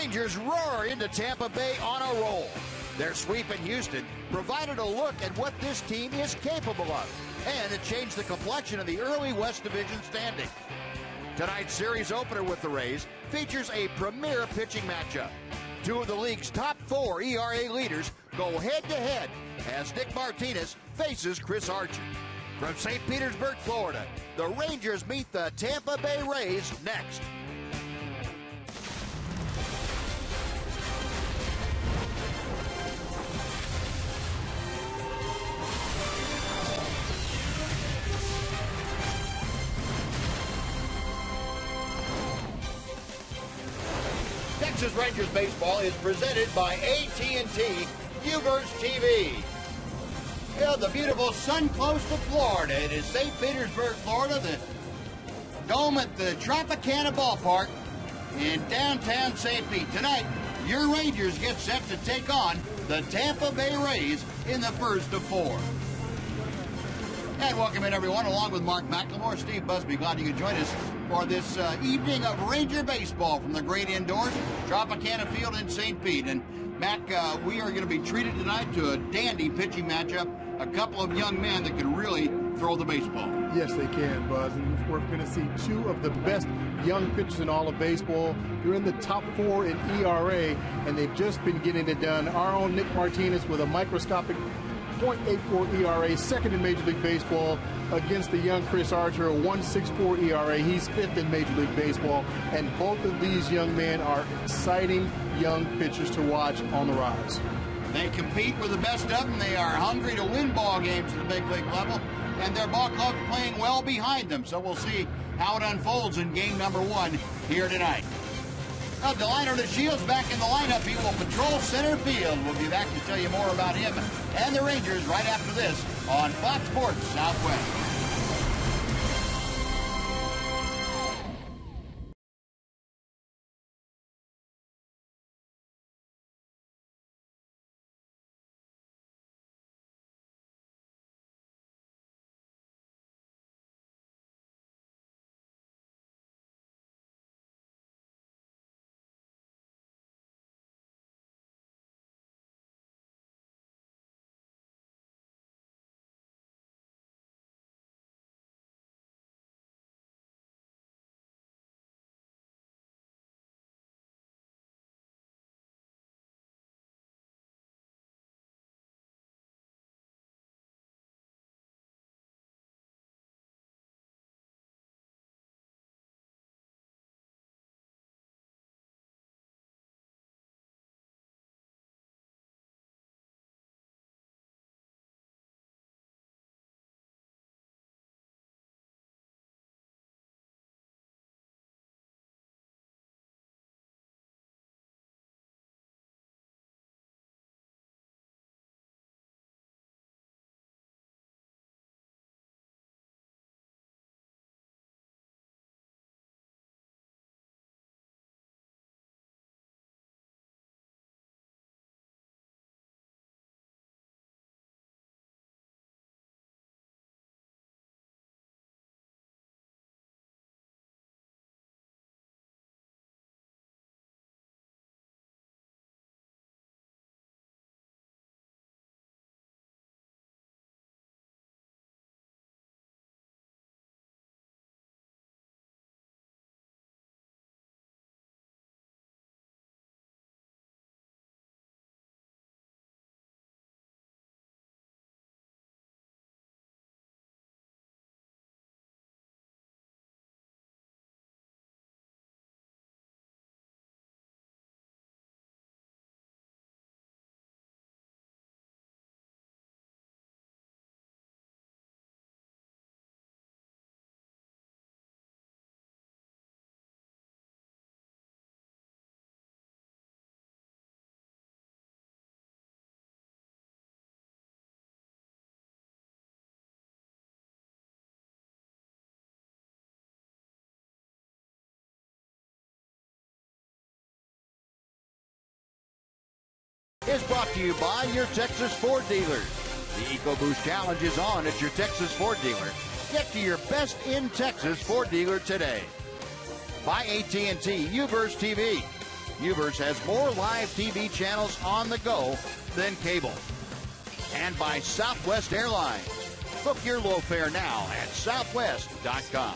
Rangers roar into Tampa Bay on a roll. Their sweep in Houston provided a look at what this team is capable of, and it changed the complexion of the early West Division standings. Tonight's series opener with the Rays features a premier pitching matchup. Two of the league's top 4 ERA leaders go head-to-head as Nick Martinez faces Chris Archer. From St. Petersburg, Florida, the Rangers meet the Tampa Bay Rays next. Texas Rangers baseball is presented by AT&T UVerse TV. Yeah, the beautiful sun coast of Florida. It is St. Petersburg, Florida, the dome at the Tropicana Ballpark in downtown St. Pete. Tonight, your Rangers get set to take on the Tampa Bay Rays in the first of 4. And welcome in, everyone, along with Mark McLemore, Steve Busby. Glad you could join us for this evening of Ranger baseball from the great indoors, Tropicana Field in St. Pete. And, Mac, we are going to be treated tonight to a dandy pitching matchup, a couple of young men that can really throw the baseball. Yes, they can, Buzz. And we're going to see two of the best young pitchers in all of baseball. They're in the top 4 in ERA, and they've just been getting it done. Our own Nick Martinez with a microscopic .84 ERA, second in Major League Baseball, against the young Chris Archer, a 1.64 ERA. He's 5th in Major League Baseball, and both of these young men are exciting young pitchers to watch on the rise. They compete with the best of them. They are hungry to win ball games at the big league level, and their ball club playing well behind them. So we'll see how it unfolds in game number 1 here tonight. Now, Delino DeShields back in the lineup. He will patrol center field. We'll be back to tell you more about him and the Rangers right after this on Fox Sports Southwest. Is brought to you by your Texas Ford dealers. The EcoBoost Challenge is on at your Texas Ford dealer. Get to your best in Texas Ford dealer today. By AT&T UVerse TV. Ubers has more live TV channels on the go than cable. And by Southwest Airlines. Book your low fare now at southwest.com.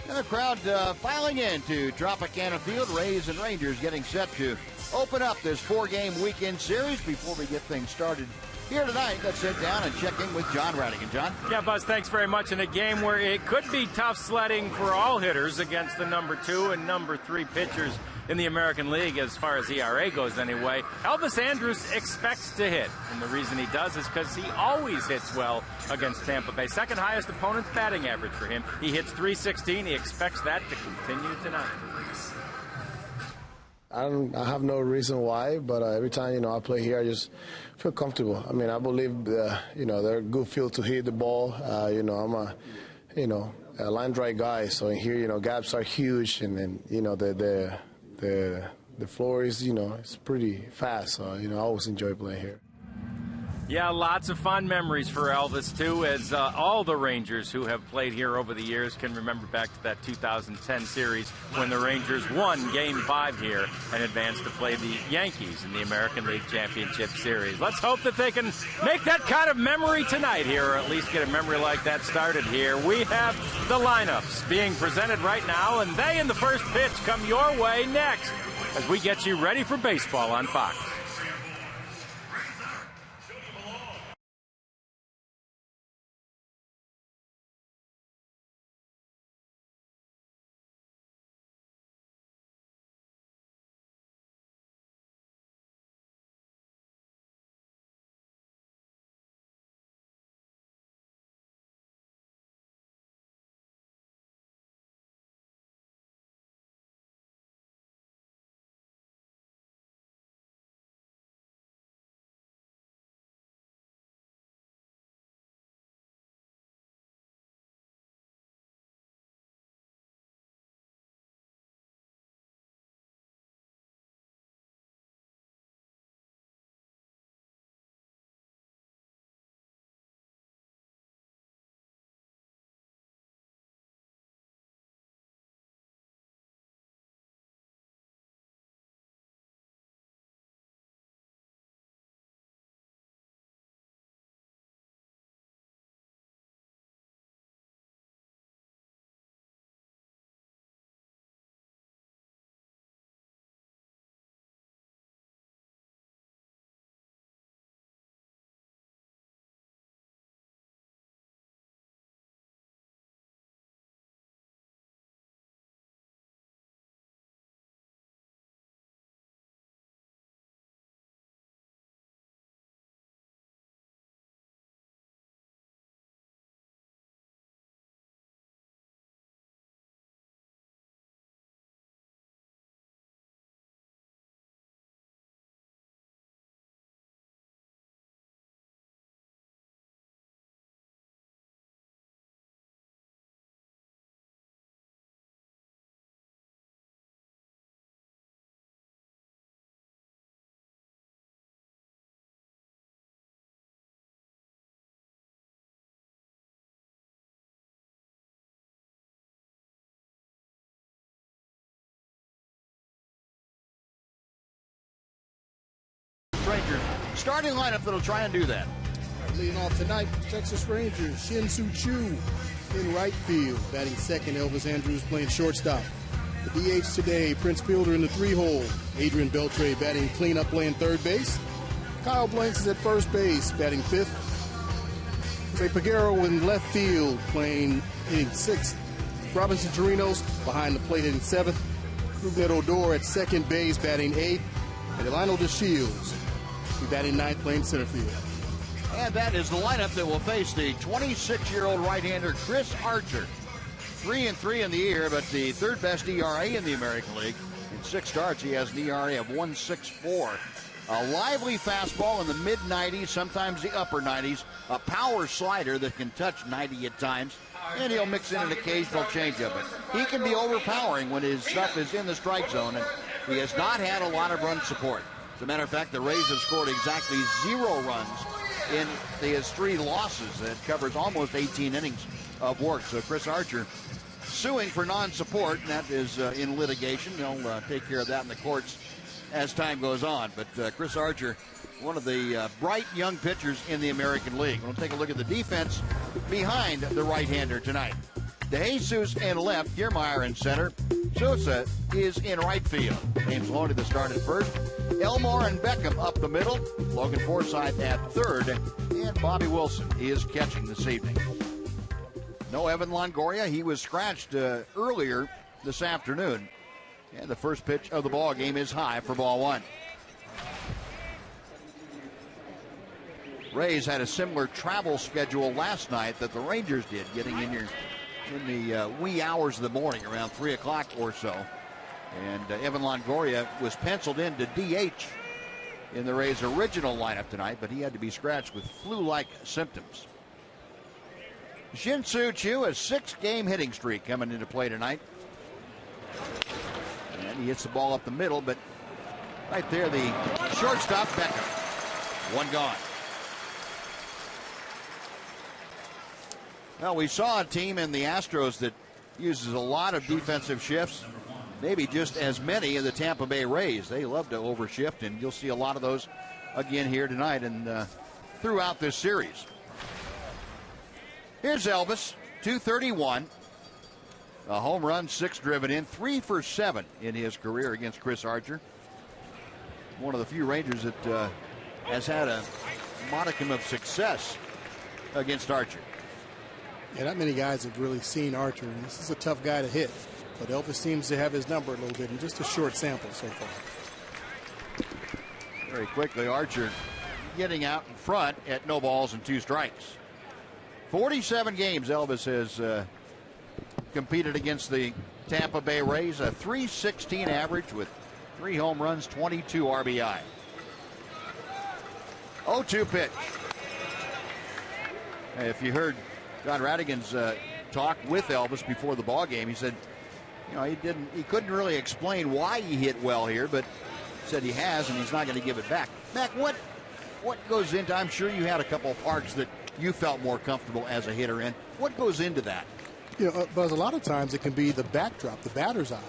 And the crowd filing into Tropicana Field. Rays and Rangers getting set to open up this 4-game weekend series. Before we get things started here tonight, let's sit down and check in with John Radigan. John? Yeah, Buzz, thanks very much. In a game where it could be tough sledding for all hitters against the number 2 and number 3 pitchers in the American League, as far as ERA goes anyway, Elvis Andrus expects to hit. And the reason he does is because he always hits well against Tampa Bay. Second highest opponent's batting average for him. He hits .316. He expects that to continue tonight. I have no reason why, but every time, I play here, I just feel comfortable. I mean, I believe, they're a good field to hit the ball. I'm a line drive guy, so in here, gaps are huge, and then, the floor is, it's pretty fast, so, I always enjoy playing here. Yeah, lots of fond memories for Elvis, too, as all the Rangers who have played here over the years can remember back to that 2010 series when the Rangers won Game 5 here and advanced to play the Yankees in the American League Championship Series. Let's hope that they can make that kind of memory tonight here, or at least get a memory like that started here. We have the lineups being presented right now, and they in the first pitch come your way next as we get you ready for baseball on Fox. Rangers starting lineup that'll try and do that. Leading off tonight, Texas Rangers, Shin-Soo Choo in right field. Batting second, Elvis Andrus playing shortstop. The DH today, Prince Fielder in the 3-hole. Adrian Beltre batting cleanup playing third base. Kyle Blanks is at first base, batting fifth. Jose Peguero in left field playing hitting sixth. Robinson Chirinos behind the plate hitting seventh. Rougned Odor at second base batting eighth. And Delino DeShields batting ninth playing center field. And that is the lineup that will face the 26-year-old right-hander Chris Archer. 3-3 in the year, but the third best ERA in the American League. In 6 starts, he has an ERA of 1.64. A lively fastball in the mid-90s, sometimes the upper 90s. A power slider that can touch 90 at times. And he'll mix in an occasional changeup. But he can be overpowering when his stuff is in the strike zone. And he has not had a lot of run support. As a matter of fact, the Rays have scored exactly 0 runs in his 3 losses. That covers almost 18 innings of work. So Chris Archer suing for non-support, and that is in litigation. They'll take care of that in the courts as time goes on. But Chris Archer, one of the bright young pitchers in the American League. We'll take a look at the defense behind the right-hander tonight. DeJesus in left, Kiermaier in center. Sosa is in right field. James Loney the start at first. Elmore and Beckham up the middle. Logan Forsythe at third. And Bobby Wilson is catching this evening. No Evan Longoria. He was scratched earlier this afternoon. And the first pitch of the ball game is high for ball one. Rays had a similar travel schedule last night that the Rangers did, getting in here in the wee hours of the morning, around 3 o'clock or so. And Evan Longoria was penciled in to DH in the Rays' original lineup tonight, but he had to be scratched with flu-like symptoms. Shin-Soo Choo, a 6-game hitting streak coming into play tonight. And he hits the ball up the middle, but right there, the shortstop, Beckham. One gone. Well, we saw a team in the Astros that uses a lot of defensive shifts, maybe just as many in the Tampa Bay Rays. They love to overshift, and you'll see a lot of those again here tonight and throughout this series. Here's Elvis, 231. A home run, 6 driven in, 3 for 7 in his career against Chris Archer. One of the few Rangers that has had a modicum of success against Archer. Yeah, not many guys have really seen Archer, and this is a tough guy to hit. But Elvis seems to have his number a little bit in just a short sample so far. Very quickly, Archer getting out in front at no balls and 2 strikes. 47 games Elvis has competed against the Tampa Bay Rays, a .316 average with 3 home runs, 22 RBI. 0-2 pitch. If you heard John Radigan's talk with Elvis before the ball game, he said, you know, he couldn't really explain why he hit well here, but said he has, and he's not going to give it back. Mac, what goes into, I'm sure you had a couple of parks that you felt more comfortable as a hitter in. What goes into that? You know, Buzz, a lot of times it can be the backdrop, the batter's eye.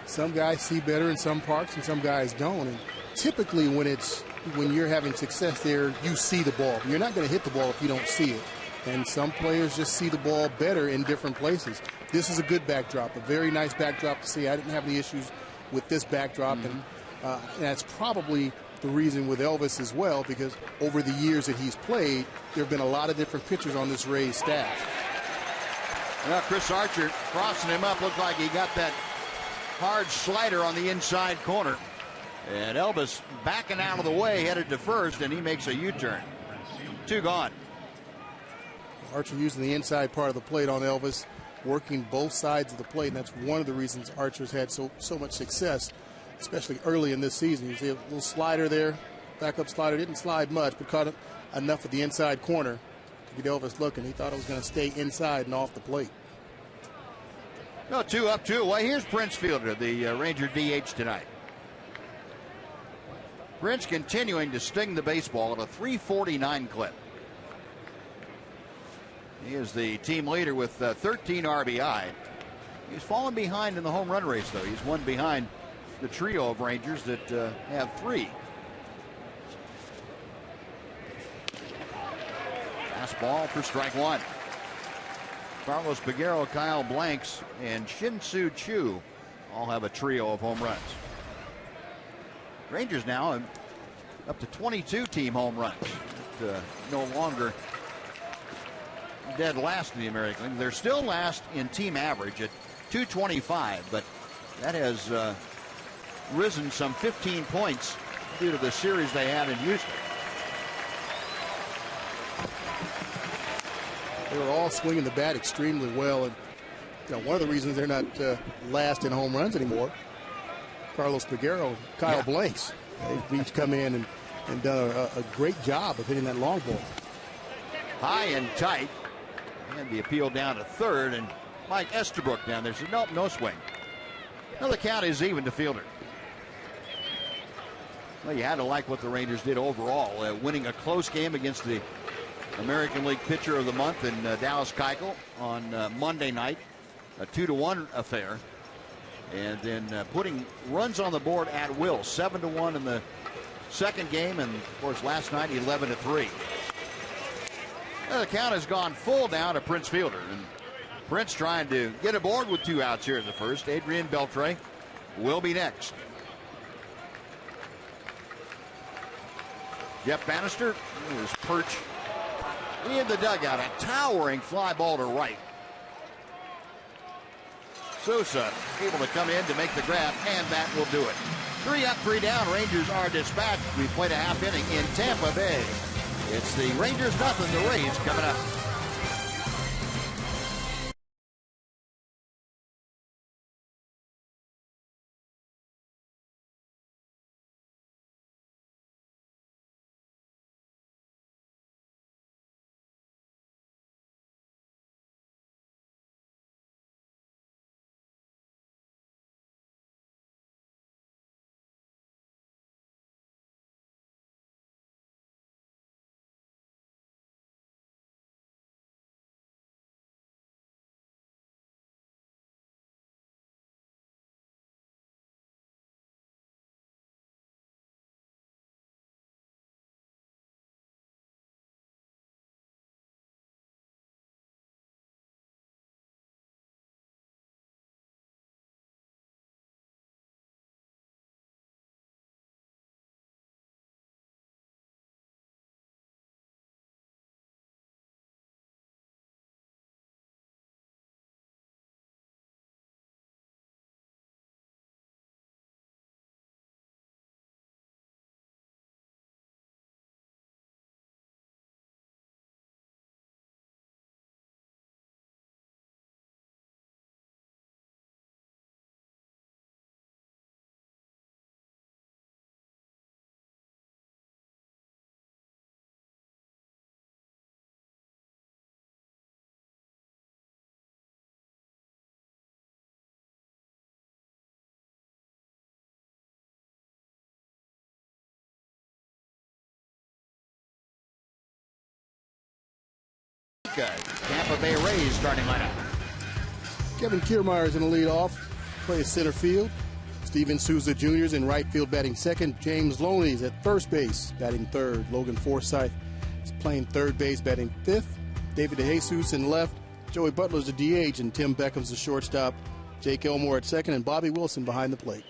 Some guys see better in some parks and some guys don't. And typically when you're having success there, you see the ball. You're not going to hit the ball if you don't see it. And some players just see the ball better in different places. This is a good backdrop, a very nice backdrop to see. I didn't have any issues with this backdrop, and that's probably the reason with Elvis as well, because over the years that he's played, there have been a lot of different pitchers on this Rays staff. Well, Chris Archer crossing him up, looked like he got that hard slider on the inside corner. And Elvis backing out of the way, headed to first, and he makes a U-turn. 2 gone. Archer using the inside part of the plate on Elvis, working both sides of the plate, and that's one of the reasons Archer's had so much success, especially early in this season. You see a little slider there, backup slider, didn't slide much, but caught enough at the inside corner to get Elvis looking. He thought it was going to stay inside and off the plate. No, 2 up, 2 away. Here's Prince Fielder, the Ranger DH tonight. Prince continuing to sting the baseball at a .349 clip. He is the team leader with 13 RBI. He's fallen behind in the home run race, though. He's one behind the trio of Rangers that have 3. Fastball for strike 1. Carlos Peguero, Kyle Blanks, and Shin-Soo Choo all have a trio of home runs. Rangers now up to 22 team home runs. No longer dead last in the American League. They're still last in team average at 225, but that has risen some 15 points due to the series they had in Houston. They were all swinging the bat extremely well, and you know, one of the reasons they're not last in home runs anymore, Carlos Peguero, Kyle Blanks, they've each come in and done a great job of hitting that long ball. High and tight. And the appeal down to third, and Mike Estabrook down there said, nope, no swing. Well, the count is even to Fielder. Well, you had to like what the Rangers did overall, winning a close game against the American League Pitcher of the Month in Dallas Keuchel on Monday night. a 2-1 affair. And then putting runs on the board at will. 7-1 in the second game, and of course last night 11-3. The count has gone full now to Prince Fielder, and Prince trying to get aboard with 2 outs here in the first. Adrian Beltre will be next. Jeff Bannister, his perch in the dugout, a towering fly ball to right. Sosa able to come in to make the grab, and that will do it. 3 up, 3 down. Rangers are dispatched. We played a half inning in Tampa Bay. It's the Rangers nothing, the Rays coming up. Tampa Bay Rays starting lineup. Kevin Kiermaier is in the leadoff, plays center field. Steven Souza Jr. is in right field batting second. James Loney is at first base batting third. Logan Forsythe is playing third base batting fifth. David DeJesus in left. Joey Butler's the DH, and Tim Beckham's the shortstop. Jake Elmore at second, and Bobby Wilson behind the plate.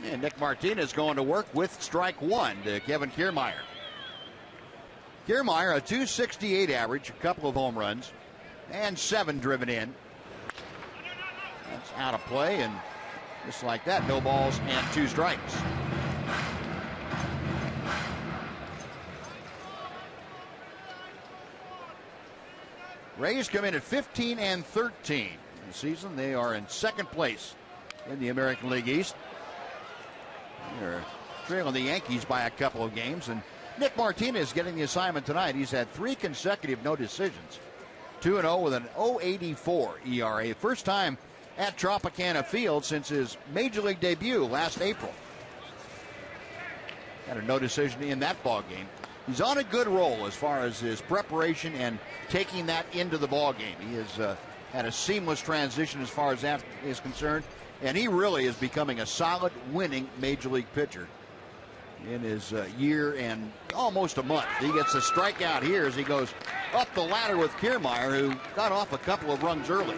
And Nick Martinez going to work with strike 1 to Kevin Kiermaier. Kiermaier, a .268 average, a couple of home runs, and 7 driven in. That's out of play, and just like that, no balls and 2 strikes. Rays come in at 15-13 in the season. They are in second place in the American League East. They're trailing the Yankees by a couple of games, and Nick Martinez getting the assignment tonight. He's had 3 consecutive no decisions. 2-0 with an .084 ERA. First time at Tropicana Field since his Major League debut last April. Had a no decision in that ball game. He's on a good roll as far as his preparation and taking that into the ball game. He has had a seamless transition as far as that is concerned, and he really is becoming a solid winning Major League pitcher in his year and almost a month. He gets a strikeout here as he goes up the ladder with Kiermaier, who got off a couple of runs early.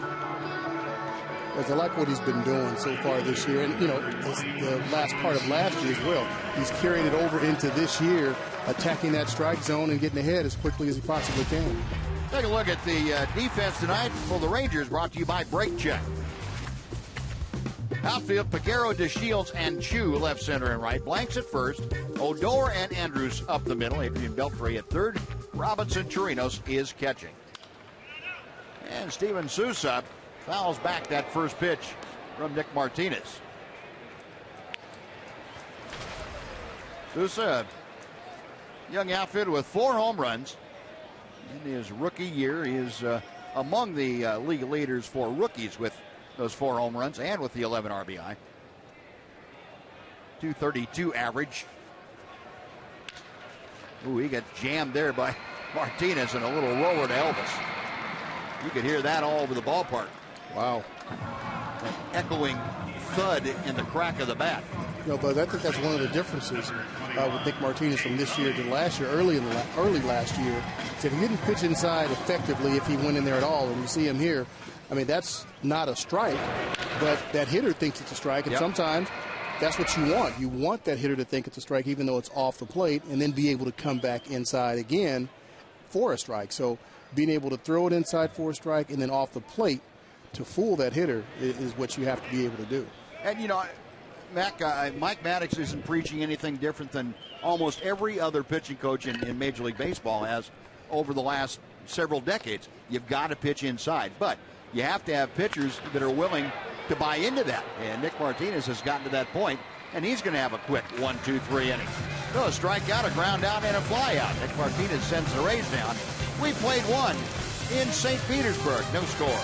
Because I like what he's been doing so far this year, and the last part of last year as well. He's carried it over into this year, attacking that strike zone and getting ahead as quickly as he possibly can. Take a look at the defense tonight for the Rangers, brought to you by Brake Check. Outfield, Peguero, DeShields, and Chu left, center, and right. Blanks at first. Odor and Andrews up the middle. Adrian Beltre at third. Robinson Chirinos is catching. And Steven Souza fouls back that first pitch from Nick Martinez. Souza, young outfielder with 4 home runs in his rookie year. He is among the league leaders for rookies with those 4 home runs and with the 11 RBI. .232 average. Ooh, he got jammed there by Martinez and a little roller to Elvis. You could hear that all over the ballpark. Wow. An echoing thud in the crack of the bat. But I think that's one of the differences with Nick Martinez from this year to last year, early last year. Is if he didn't pitch inside effectively, if he went in there at all, and you see him here, I mean, that's not a strike, but that hitter thinks it's a strike, and sometimes that's what you want. You want that hitter to think it's a strike, even though it's off the plate, and then be able to come back inside again for a strike. So being able to throw it inside for a strike and then off the plate to fool that hitter is what you have to be able to do. And, Mike Maddox isn't preaching anything different than almost every other pitching coach in Major League Baseball has over the last several decades. You've got to pitch inside, but you have to have pitchers that are willing to buy into that. And Nick Martinez has gotten to that point, and he's going to have a quick 1, 2, 3 innings. So a strikeout, a ground out, and a fly out. Nick Martinez sends the Rays down. We played one in St. Petersburg. No score.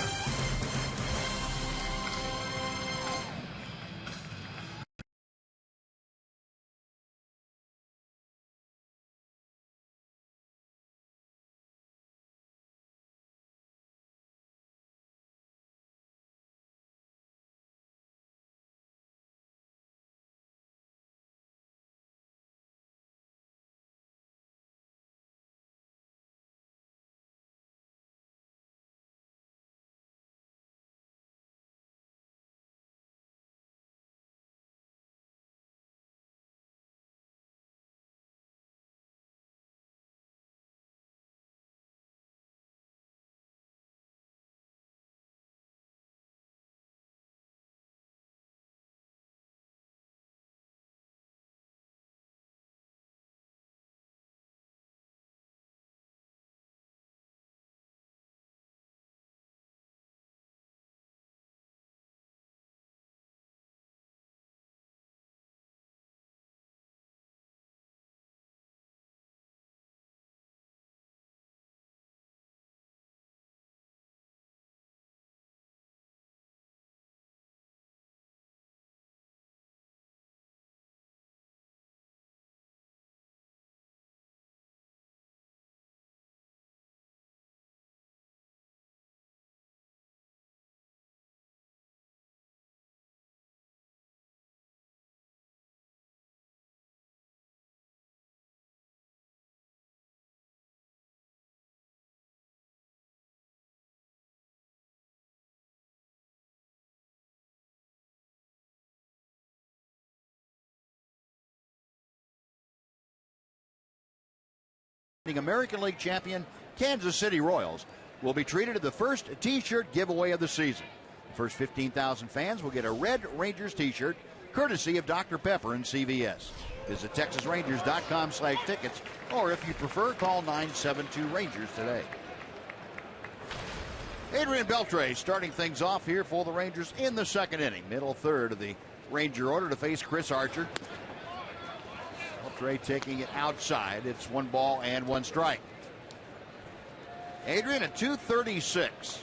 The American League champion Kansas City Royals will be treated to the first T-shirt giveaway of the season. The first 15,000 fans will get a Red Rangers T-shirt courtesy of Dr. Pepper and CVS. Visit TexasRangers.com/tickets, or if you prefer, call 972-RANGERS today. Adrian Beltre starting things off here for the Rangers in the second inning. Middle third of the Ranger order to face Chris Archer. Beltre taking it outside. It's 1 ball and 1 strike. Adrian at 236.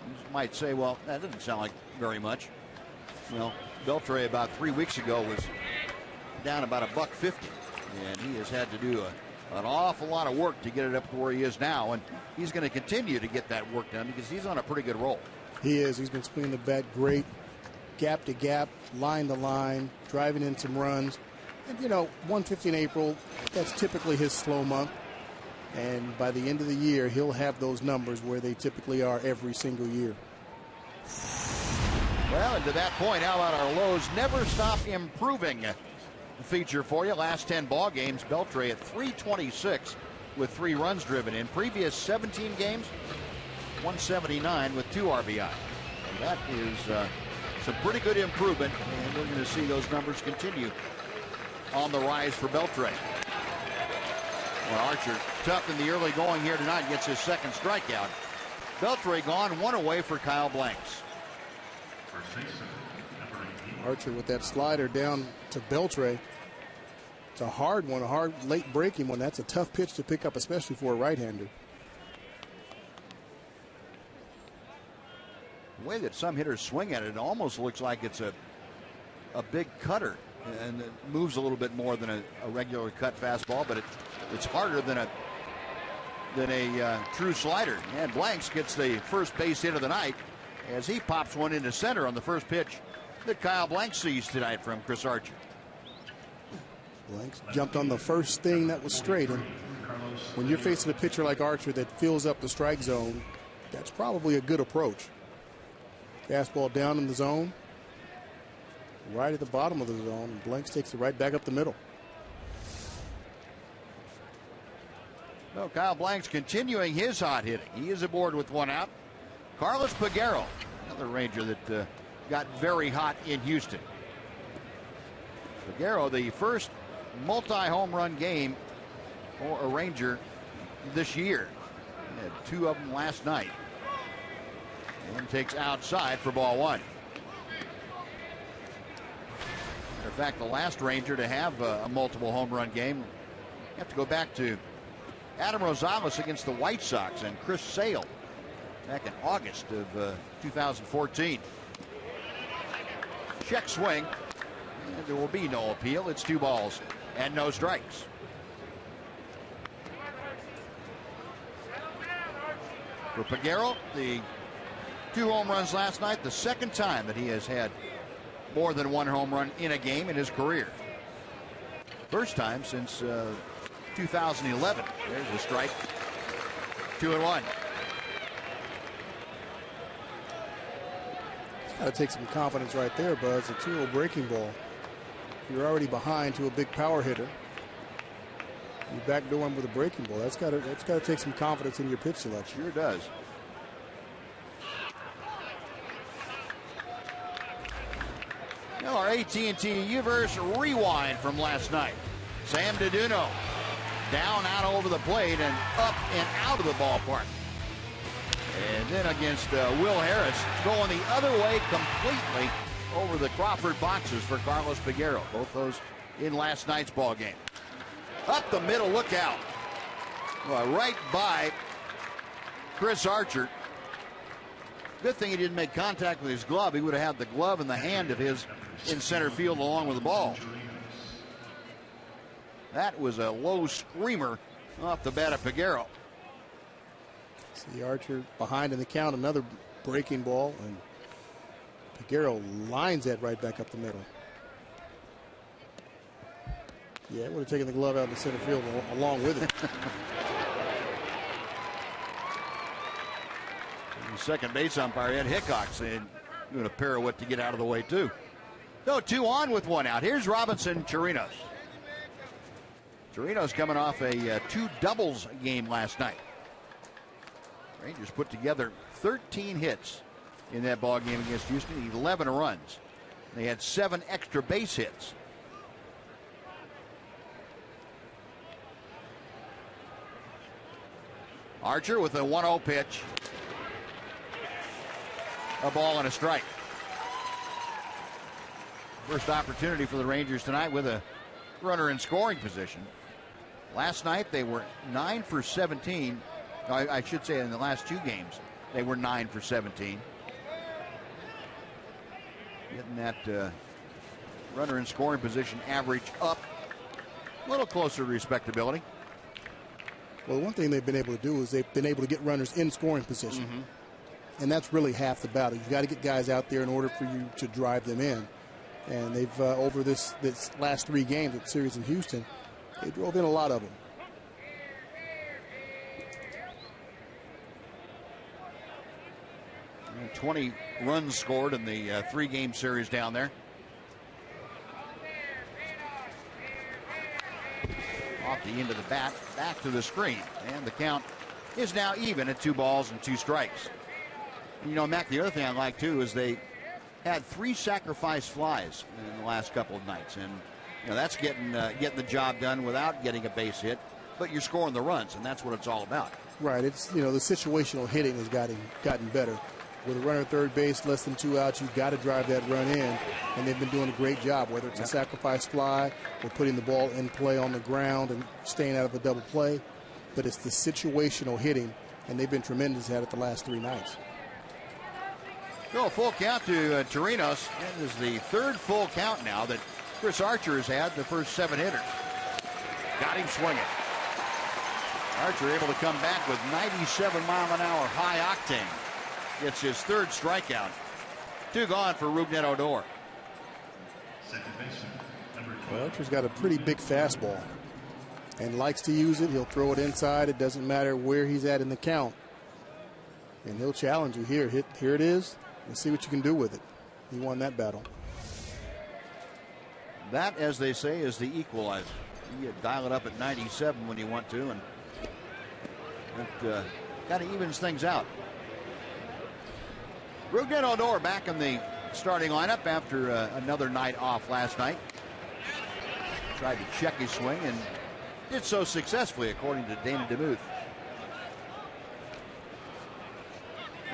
You might say, well, that doesn't sound like very much. Well, Beltre about 3 weeks ago was down about $1.50, and he has had to do an awful lot of work to get it up to where he is now, and he's going to continue to get that work done because he's on a pretty good roll. He is. He's been swinging the bat great, gap to gap, line to line, driving in some runs. And, 150 in April, that's typically his slow month. And by the end of the year, he'll have those numbers where they typically are every single year. Well, and to that point, how about our lows never stop improving feature for you. Last 10 ball games, Beltre at 326 with 3 runs driven. In previous 17 games, 179 with 2 RBI. And that is some pretty good improvement, and we're going to see those numbers continue on the rise for Beltre. Well, Archer, tough in the early going here tonight, gets his second strikeout. Beltre gone, 1 away for Kyle Blanks. Archer with that slider down to Beltre. It's a hard one, a hard late breaking one. That's a tough pitch to pick up, especially for a right-hander. The way that some hitters swing at it, it almost looks like it's a big cutter, and it moves a little bit more than a regular cut fastball, but it's harder than a true slider. And Blanks gets the first base hit of the night as he pops one into center on the first pitch that Kyle Blanks sees tonight from Chris Archer. Blanks jumped on the first thing that was straight, and when you're facing a pitcher like Archer that fills up the strike zone, that's probably a good approach. Fastball down in the zone, right at the bottom of the zone, and Blanks takes it right back up the middle. So Kyle Blanks continuing his hot hitting. He is aboard with one out. Carlos Peguero, another Ranger that got very hot in Houston. Peguero, the first multi-home run game for a Ranger this year. He had 2 of them last night. And takes outside for ball 1. Matter of fact, the last Ranger to have a multiple home run game, you have to go back to Adam Rosales against the White Sox and Chris Sale back in August of 2014. Check swing. And there will be no appeal. It's 2 balls and no strikes. For Peguero, the 2 home runs last night, the second time that he has had more than 1 home run in a game in his career. First time since 2011. There's the strike. 2-1. Got to take some confidence right there, Buzz. A 2-0 breaking ball. You're already behind to a big power hitter. You backdoor him with a breaking ball. That's got to take some confidence in your pitch selection. Sure does. Now our AT&T Universe rewind from last night. Sam Deduno down out over the plate and up and out of the ballpark. And then against Will Harris, going the other way completely over the Crawford boxes for Carlos Peguero. Both those in last night's ball game. Up the middle, look out. Right by Chris Archer. Good thing he didn't make contact with his glove. He would have had the glove in the hand of his in center field along with the ball. That was a low screamer off the bat of Peguero. See Archer behind in the count, another breaking ball, and Peguero lines that right back up the middle. Yeah, it would have taken the glove out in the center field along with it. The second base umpire, Ed Hickok, saying doing a pirouette to get out of the way too. So 2 on with 1 out. Here's Robinson Chirinos. Chirinos coming off a 2 doubles game last night. Rangers put together 13 hits in that ball game against Houston, 11 runs. They had 7 extra base hits. Archer with a 1-0 pitch. A ball and a strike. First opportunity for the Rangers tonight with a runner in scoring position. Last night they were 9 for 17. I should say in the last 2 games they were 9 for 17. Getting that runner in scoring position average up a little closer to respectability. Well, one thing they've been able to do is they've been able to get runners in scoring position. Mm-hmm. And that's really half the battle. You've got to get guys out there in order for you to drive them in. And they've, over this last 3 games at series in Houston, they drove in a lot of them. And 20 runs scored in the 3-game series down there. Off the end of the bat, back to the screen, and the count is now even at 2 balls and 2 strikes. You know, Mac, the other thing I like too is they had 3 sacrifice flies in the last couple of nights, and you know that's getting the job done without getting a base hit, but you're scoring the runs, and that's what it's all about. Right. It's, you know, the situational hitting has gotten better. With a runner at third base, less than 2 outs, you've got to drive that run in, and they've been doing a great job, whether it's a sacrifice fly or putting the ball in play on the ground and staying out of a double play. But it's the situational hitting, and they've been tremendous at it the last 3 nights. So a full count to Chirinos. That is the 3rd full count now that Chris Archer has had the first 7 hitters. Got him swinging. Archer able to come back with 97-mile-an-hour high octane. gets his third strikeout. 2 gone for Rougned Odor. Well, Archer's got a pretty big fastball and likes to use it. He'll throw it inside. It doesn't matter where he's at in the count. And he'll challenge you here. Here it is. And see what you can do with it. He won that battle. That, as they say, is the equalizer. You dial it up at 97 when you want to, and it kind of evens things out. Rougned Odor back in the starting lineup after another night off last night. Tried to check his swing and did so successfully, according to Dana DeMuth.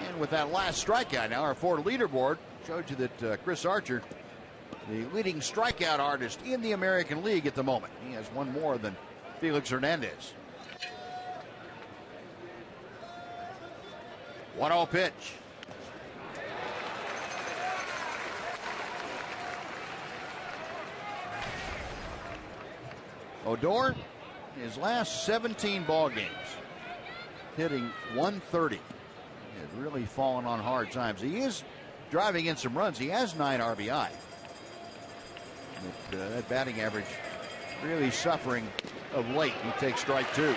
And with that last strikeout now, our Ford leaderboard showed you that Chris Archer, the leading strikeout artist in the American League at the moment. He has one more than Felix Hernandez. 1-0 pitch. Odor, his last 17 ball games, hitting 130. Has really fallen on hard times. He is driving in some runs. He has 9 RBI. But, that batting average really suffering of late. He takes strike 2.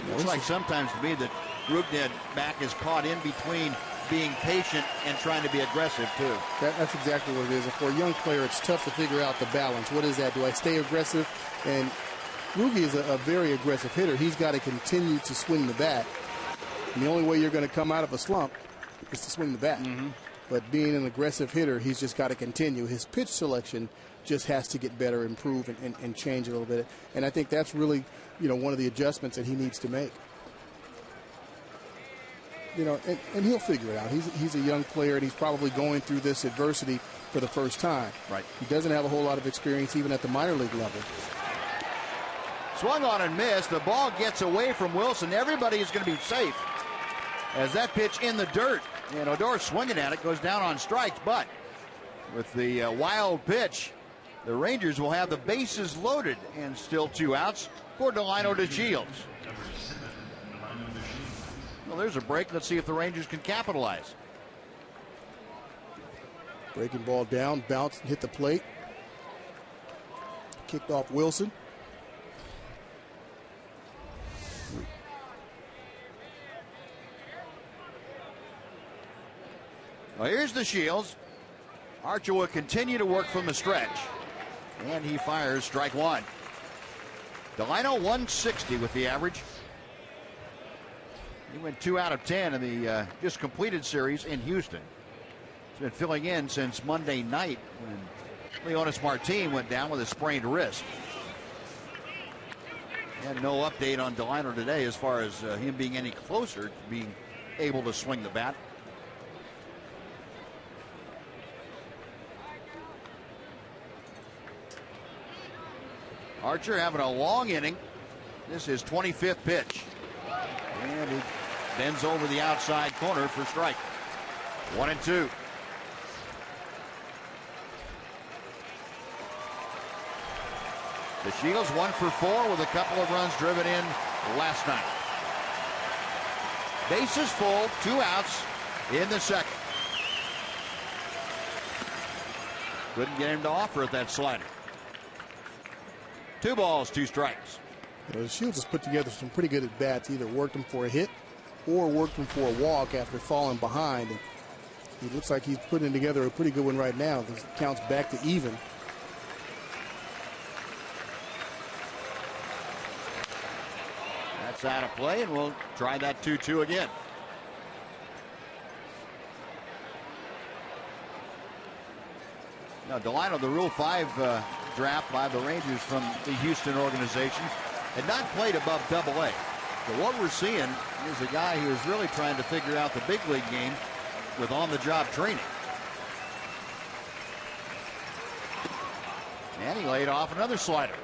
Looks like sometimes to me that Rougned back is caught in between being patient and trying to be aggressive too. That's exactly what it is. And for a young player, it's tough to figure out the balance. What is that? Do I stay aggressive? And Rugi is a very aggressive hitter. He's got to continue to swing the bat. And the only way you're going to come out of a slump is to swing the bat. But being an aggressive hitter, he's just got to continue. His pitch selection just has to get better, improve, and change a little bit. And I think that's really, one of the adjustments that he needs to make. And he'll figure it out. He's a young player, and he's probably going through this adversity for the first time. Right. He doesn't have a whole lot of experience even at the minor league level. Swung on and missed. The ball gets away from Wilson. Everybody is going to be safe as that pitch in the dirt. And Odor swinging at it, goes down on strikes. But with the wild pitch, the Rangers will have the bases loaded and still 2 outs for Delino DeShields. Well, there's a break. Let's see if the Rangers can capitalize. Breaking ball down, bounced, hit the plate. Kicked off Wilson. Well, here's the Shields. Archer will continue to work from the stretch. And he fires strike 1. Delino 160 with the average. He went 2 out of 10 in the just completed series in Houston. He's been filling in since Monday night when Leonis Martin went down with a sprained wrist. And no update on Delino today as far as him being any closer to being able to swing the bat. Archer having a long inning. This is 25th pitch. And he bends over the outside corner for strike. 1-2. The Shields 1 for 4 with a couple of runs driven in last night. Bases full, 2 outs in the second. Couldn't get him to offer at that slider. 2 balls, 2 strikes. The Shields has put together some pretty good at-bats. Either worked him for a hit or worked him for a walk after falling behind. And he looks like he's putting together a pretty good one right now. The count's back to even. That's out of play, and we'll try that 2-2 again. Now, Delino, the Rule 5 draft by the Rangers from the Houston organization, had not played above Double-A. So what we're seeing is a guy who is really trying to figure out the big league game with on-the-job training. And he laid off another slider.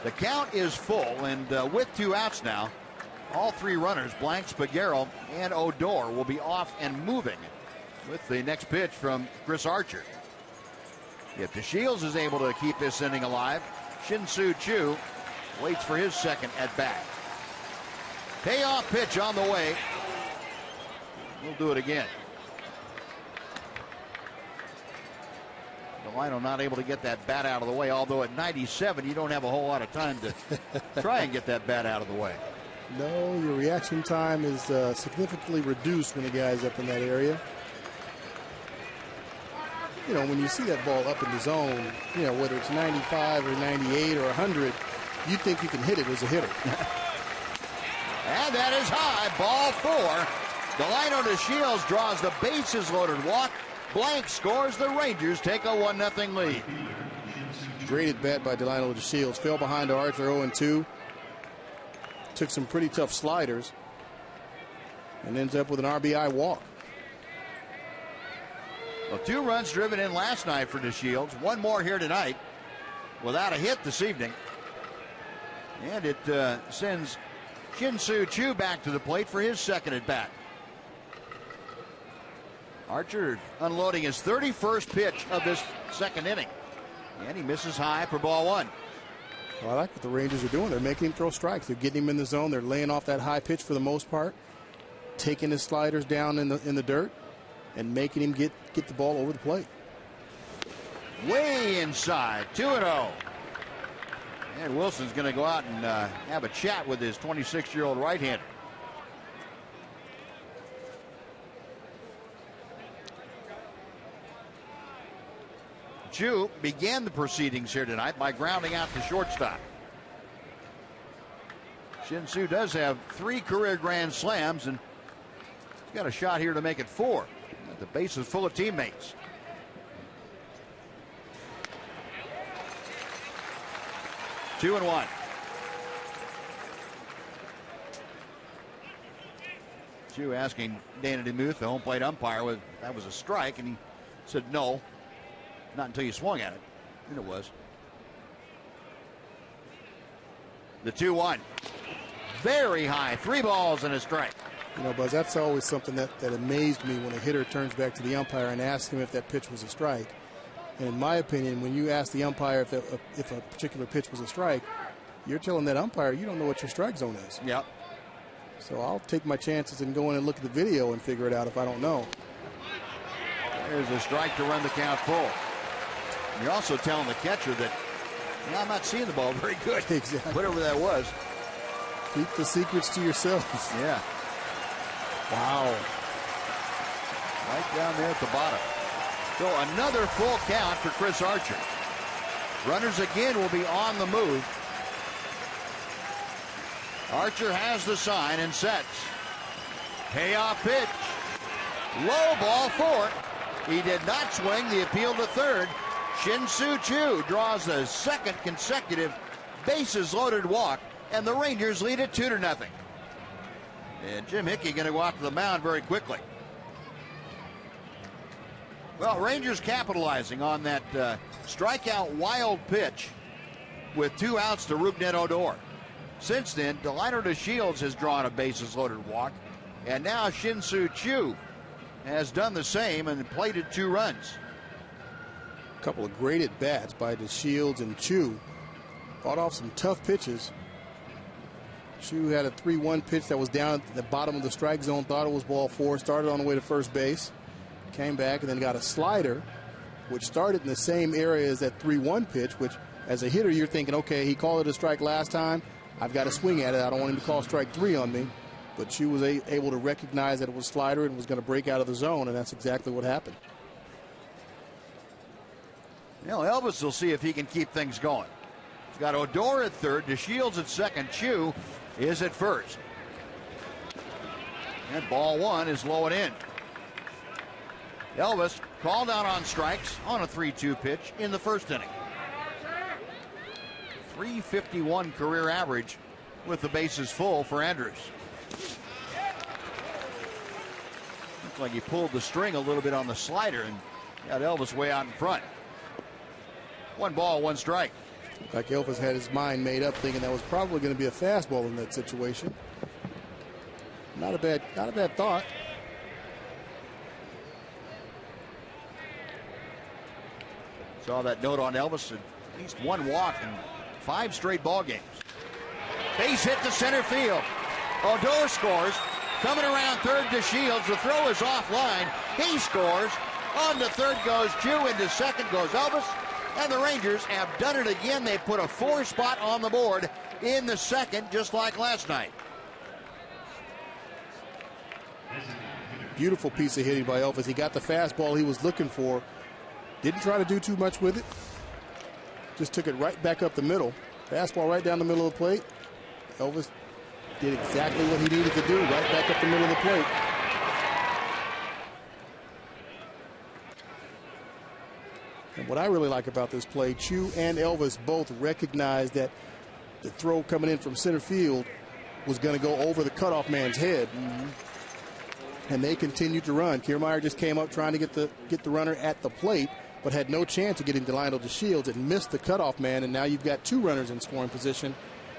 The count is full, and with 2 outs now, all 3 runners, Blanks, Peguero, and Odor, will be off and moving with the next pitch from Chris Archer. If DeShields is able to keep this inning alive, Shin-Soo Choo waits for his second at bat. Payoff pitch on the way. We'll do it again. Delino not able to get that bat out of the way, although at 97 you don't have a whole lot of time to try and get that bat out of the way. No, your reaction time is significantly reduced when the guy's up in that area. You know, when you see that ball up in the zone, you know, whether it's 95 or 98 or 100, you think you can hit it as a hitter. And that is high, ball 4. Delino DeShields draws the bases loaded walk. Blank scores. The Rangers take a 1-0 lead. Great at bat by Delino DeShields. Fell behind to Archer 0-2. Took some pretty tough sliders and ends up with an RBI walk. Well, 2 runs driven in last night for DeShields. 1 more here tonight without a hit this evening. And it sends Shin-Soo Choo back to the plate for his second at bat. Archer unloading his 31st pitch of this second inning. And he misses high for ball 1. Well, I like what the Rangers are doing. They're making him throw strikes. They're getting him in the zone. They're laying off that high pitch for the most part, taking his sliders down in the dirt, and making him get the ball over the plate. Way inside, 2-0. And Wilson's going to go out and have a chat with his 26-year-old right-hander. Chu began the proceedings here tonight by grounding out to shortstop. Shin-Soo does have 3 career grand slams, and he's got a shot here to make it 4. The base is full of teammates. Two and 1. Chu asking Dana DeMuth, the home plate umpire, whether that was a strike, and he said no. Not until you swung at it. And it was. The 2-1. Very high. 3 balls and a strike. You know, Buzz, that's always something that amazed me when a hitter turns back to the umpire and asks him if that pitch was a strike. And in my opinion, when you ask the umpire if a particular pitch was a strike, you're telling that umpire you don't know what your strike zone is. Yep. So I'll take my chances and go in and look at the video and figure it out if I don't know. There's a strike to run the count full. You're also telling the catcher that, I'm not seeing the ball very good. Exactly. Whatever that was. Keep the secrets to yourself. Yeah. Wow. Right down there at the bottom. So another full count for Chris Archer. Runners again will be on the move. Archer has the sign and sets. Payoff pitch. Low ball 4. He did not swing. The appeal to third. Shin-Soo Choo draws the second consecutive bases loaded walk, and the Rangers lead it 2-0. And Jim Hickey going to go out to the mound very quickly. Well, Rangers capitalizing on that strikeout wild pitch with 2 outs to Rougned Odor. Since then, Delino DeShields has drawn a bases loaded walk, and now Shin-Soo Choo has done the same and plated 2 runs. A couple of great at bats by DeShields and Choo. Fought off some tough pitches. Choo had a 3-1 pitch that was down at the bottom of the strike zone, thought it was ball 4, started on the way to first base, came back and then got a slider, which started in the same area as that 3-1 pitch, which as a hitter you're thinking, okay, he called it a strike last time, I've got to swing at it, I don't want him to call strike 3 on me. But Choo was able to recognize that it was a slider and was going to break out of the zone, and that's exactly what happened. Well, Elvis will see if he can keep things going. He's got Odor at third, DeShields at second, Choo is at first. And ball 1 is low and in. Elvis called out on strikes on a 3-2 pitch in the first inning. .351 career average with the bases full for Andrews. Looks like he pulled the string a little bit on the slider and got Elvis way out in front. 1 ball, 1 strike. Like Elvis had his mind made up thinking that was probably going to be a fastball in that situation. Not a bad thought. Saw that note on Elvis, at least 1 walk in 5 straight ball games. Base hit to center field. Odor scores. Coming around third to Shields. The throw is offline. He scores. On to third goes Jew. Into second goes Elvis. And the Rangers have done it again. They put a 4 spot on the board in the second, just like last night. Beautiful piece of hitting by Elvis. He got the fastball he was looking for. Didn't try to do too much with it. Just took it right back up the middle. Fastball right down the middle of the plate. Elvis did exactly what he needed to do, right back up the middle of the plate. And what I really like about this play, Chu and Elvis both recognized that the throw coming in from center field was going to go over the cutoff man's head. And they continued to run. Kiermaier just came up trying to get the runner at the plate, but had no chance of getting Delino to Shields and missed the cutoff man, and now you've got 2 runners in scoring position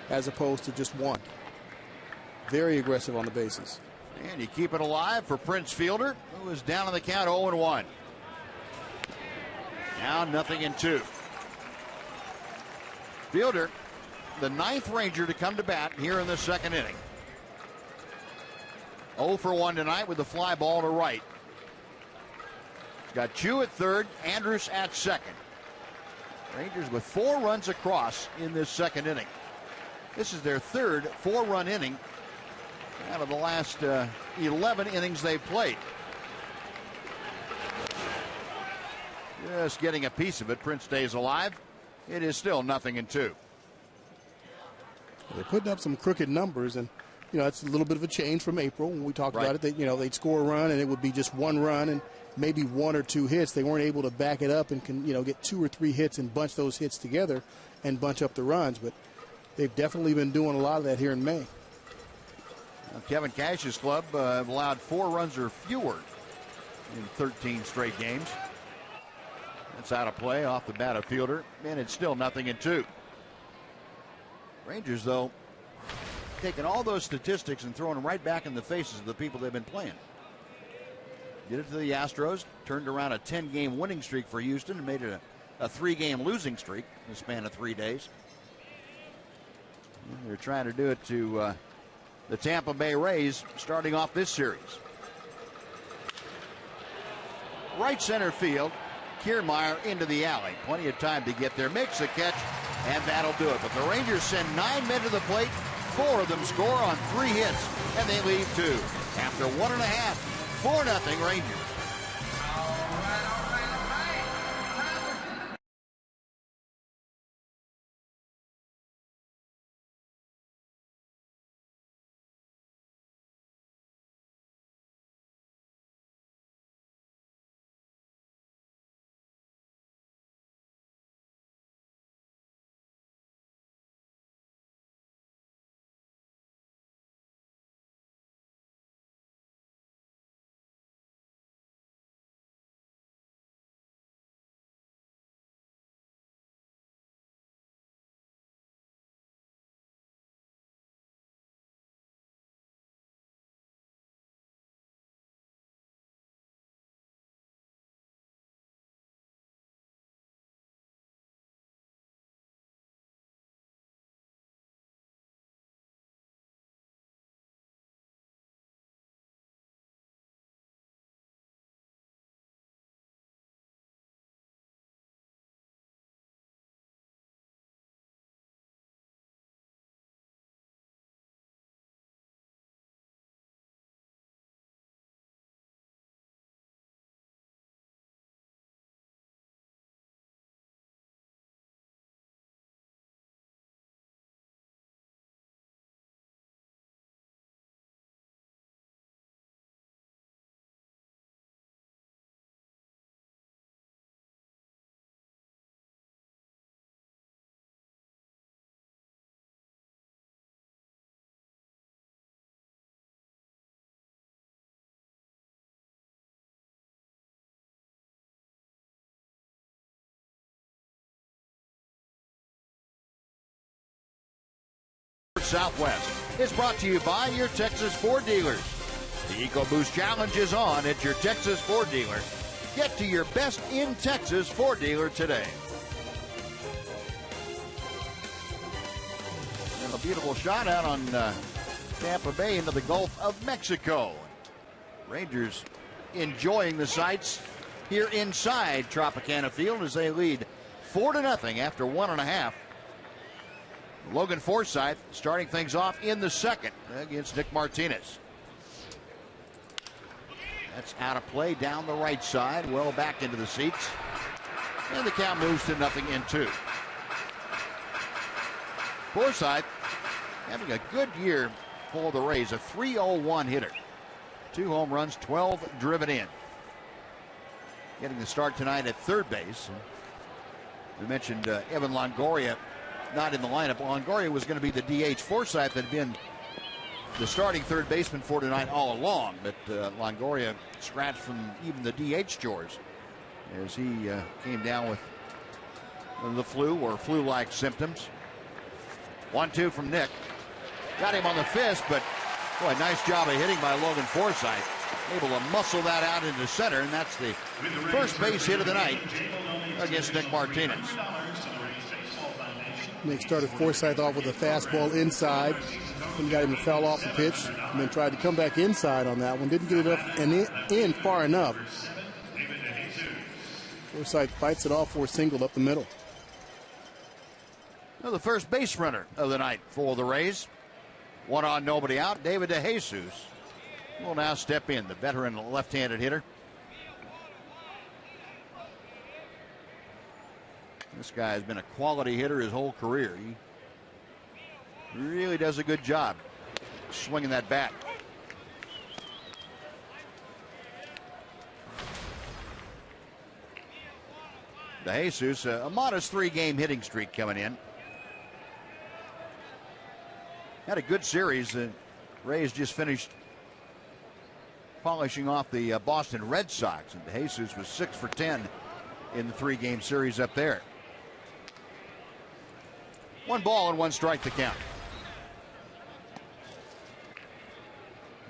as opposed to just 1. Very aggressive on the bases. And you keep it alive for Prince Fielder, who is down on the count 0-1. Now 0-2. Fielder, the 9th Ranger to come to bat here in the second inning. 0 for 1 tonight with the fly ball to right. He's got Chu at third, Andrus at second. Rangers with 4 runs across in this second inning. This is their third 4-run inning out of the last 11 innings they've played. Just getting a piece of it. Prince stays alive. It is still 0-2. They're putting up some crooked numbers, and it's a little bit of a change from April when we talked about it. They'd score a run and it would be just 1 run and maybe 1 or 2 hits. They weren't able to back it up and get 2 or 3 hits and bunch those hits together and bunch up the runs. But they've definitely been doing a lot of that here in May. Kevin Cash's club allowed 4 runs or fewer in 13 straight games. That's out of play off the bat of Fielder, and it's still 0-2. Rangers, though, taking all those statistics and throwing them right back in the faces of the people they've been playing. Did it to the Astros, turned around a 10-game winning streak for Houston and made it a 3-game losing streak in the span of 3 days. And they're trying to do it to the Tampa Bay Rays starting off this series. Right center field, Kiermaier into the alley. Plenty of time to get there, makes the catch, and that'll do it. But the Rangers send 9 men to the plate. 4 of them score on 3 hits, and they leave 2. After 1.5, 4-0 Rangers. Southwest is brought to you by your Texas Ford dealers. The EcoBoost Challenge is on at your Texas Ford dealer. Get to your best in Texas Ford dealer today. And a beautiful shot out on Tampa Bay into the Gulf of Mexico. Rangers enjoying the sights here inside Tropicana Field as they lead 4-0 after 1.5. Logan Forsythe starting things off in the second against Nick Martinez. That's out of play down the right side, well back into the seats. And the count moves to 0-2. Forsythe having a good year for the Rays, a .301 hitter. 2 home runs, 12 driven in. Getting the start tonight at third base. We mentioned Evan Longoria not in the lineup. Longoria was going to be the DH. Forsythe had been the starting third baseman for tonight all along, but Longoria scratched from even the DH chores as he came down with the flu or flu-like symptoms. 1-2 from Nick. Got him on the fist, but boy, nice job of hitting by Logan Forsythe. Able to muscle that out into center, and that's the first base hit of the night against Nick Martinez. Nick started Forsythe off with a fastball inside, and got him to foul off the pitch, and then tried to come back inside on that one. Didn't get it up and in far enough. Forsythe fights it off for a single up the middle. Well, the first base runner of the night for the Rays. 1 on, nobody out. David DeJesus will now step in, the veteran left-handed hitter. This guy has been a quality hitter his whole career. He really does a good job swinging that bat. DeJesus, a modest 3-game hitting streak coming in. Had a good series. Rays just finished polishing off the Boston Red Sox, and DeJesus was 6 for 10 in the 3-game series up there. 1 ball and 1 strike to count.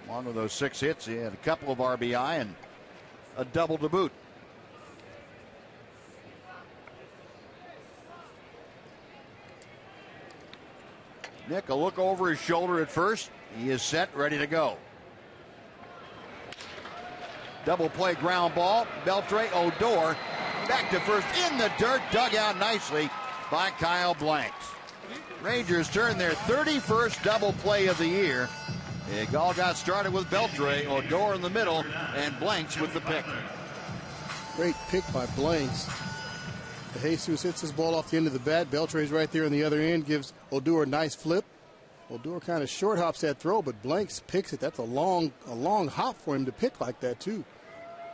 Along with those 6 hits, he had a couple of RBI and a double to boot. Nick, a look over his shoulder at first. He is set, ready to go. Double play ground ball. Beltre Odor back to first in the dirt, dug out nicely by Kyle Blanks. Rangers turn their 31st double play of the year. It all got started with Beltre, Odor in the middle, and Blanks with the pick. Great pick by Blanks. DeJesus hits his ball off the end of the bat. Beltre's right there on the other end, gives Odor a nice flip. Odor kind of short hops that throw, but Blanks picks it. That's a long hop for him to pick like that, too.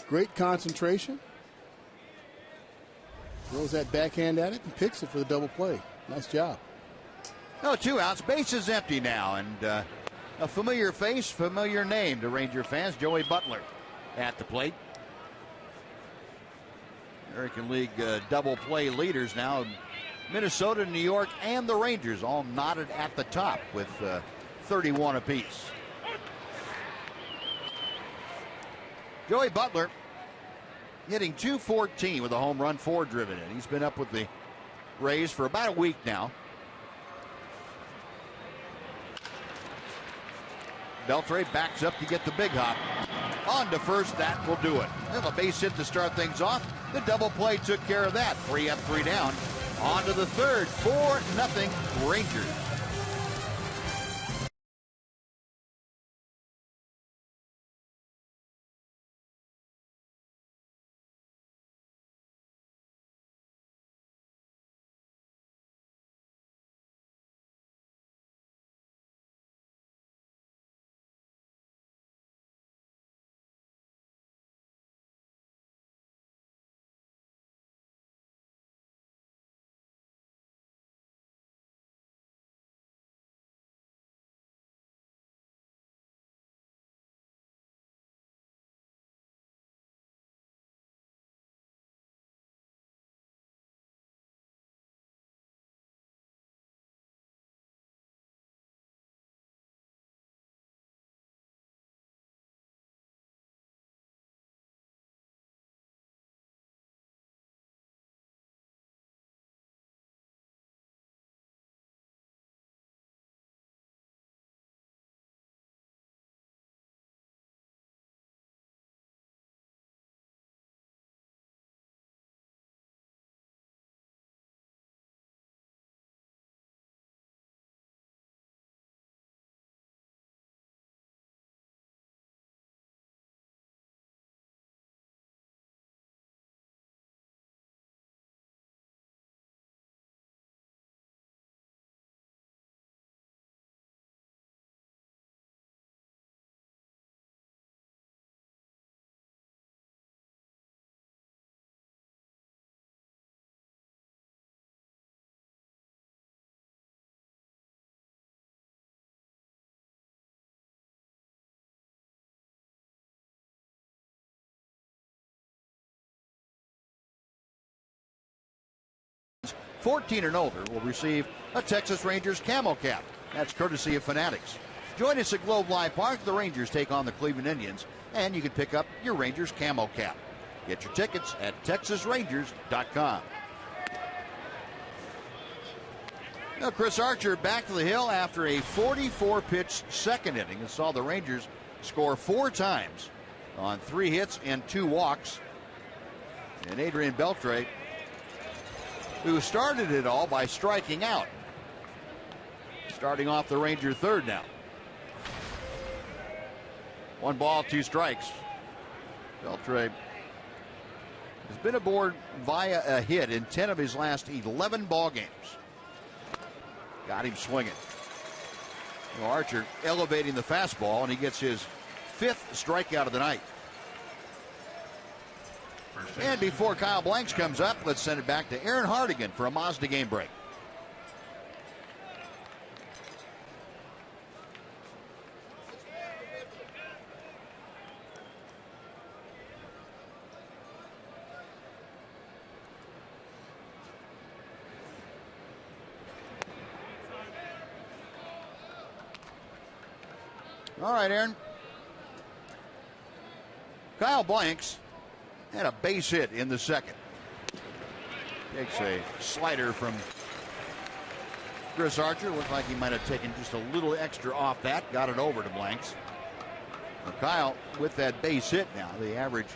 Great concentration. Throws that backhand at it and picks it for the double play. Nice job. No, 2 outs. Base is empty now, and a familiar face, familiar name to Ranger fans. Joey Butler at the plate. American League double play leaders now. Minnesota, New York, and the Rangers all knotted at the top with 31 apiece. Joey Butler hitting .214 with a home run, 4 driven in. He's been up with the Rays for about a week now. Beltre backs up to get the big hop. On to first, that will do it. Well, a base hit to start things off. The double play took care of that. 3 up, 3 down. On to the third. 4-0 Rangers. 14 and older will receive a Texas Rangers camo cap. That's courtesy of Fanatics. Join us at Globe Life Park. The Rangers take on the Cleveland Indians, and you can pick up your Rangers camo cap. Get your tickets at TexasRangers.com. Now Chris Archer back to the hill after a 44-pitch second inning and saw the Rangers score 4 times on 3 hits and 2 walks. And Adrian Beltre, who started it all by striking out, starting off the Ranger third now. 1 ball, 2 strikes. Beltre has been aboard via a hit in 10 of his last 11 ball games. Got him swinging. Well, Archer elevating the fastball, and he gets his 5th strikeout of the night. And before Kyle Blanks comes up, let's send it back to Aaron Hardigan for a Mazda game break. All right, Aaron. Kyle Blanks had a base hit in the second. Takes a slider from Chris Archer. Looked like he might have taken just a little extra off that. Got it over to Blanks. Well, Kyle with that base hit now. The average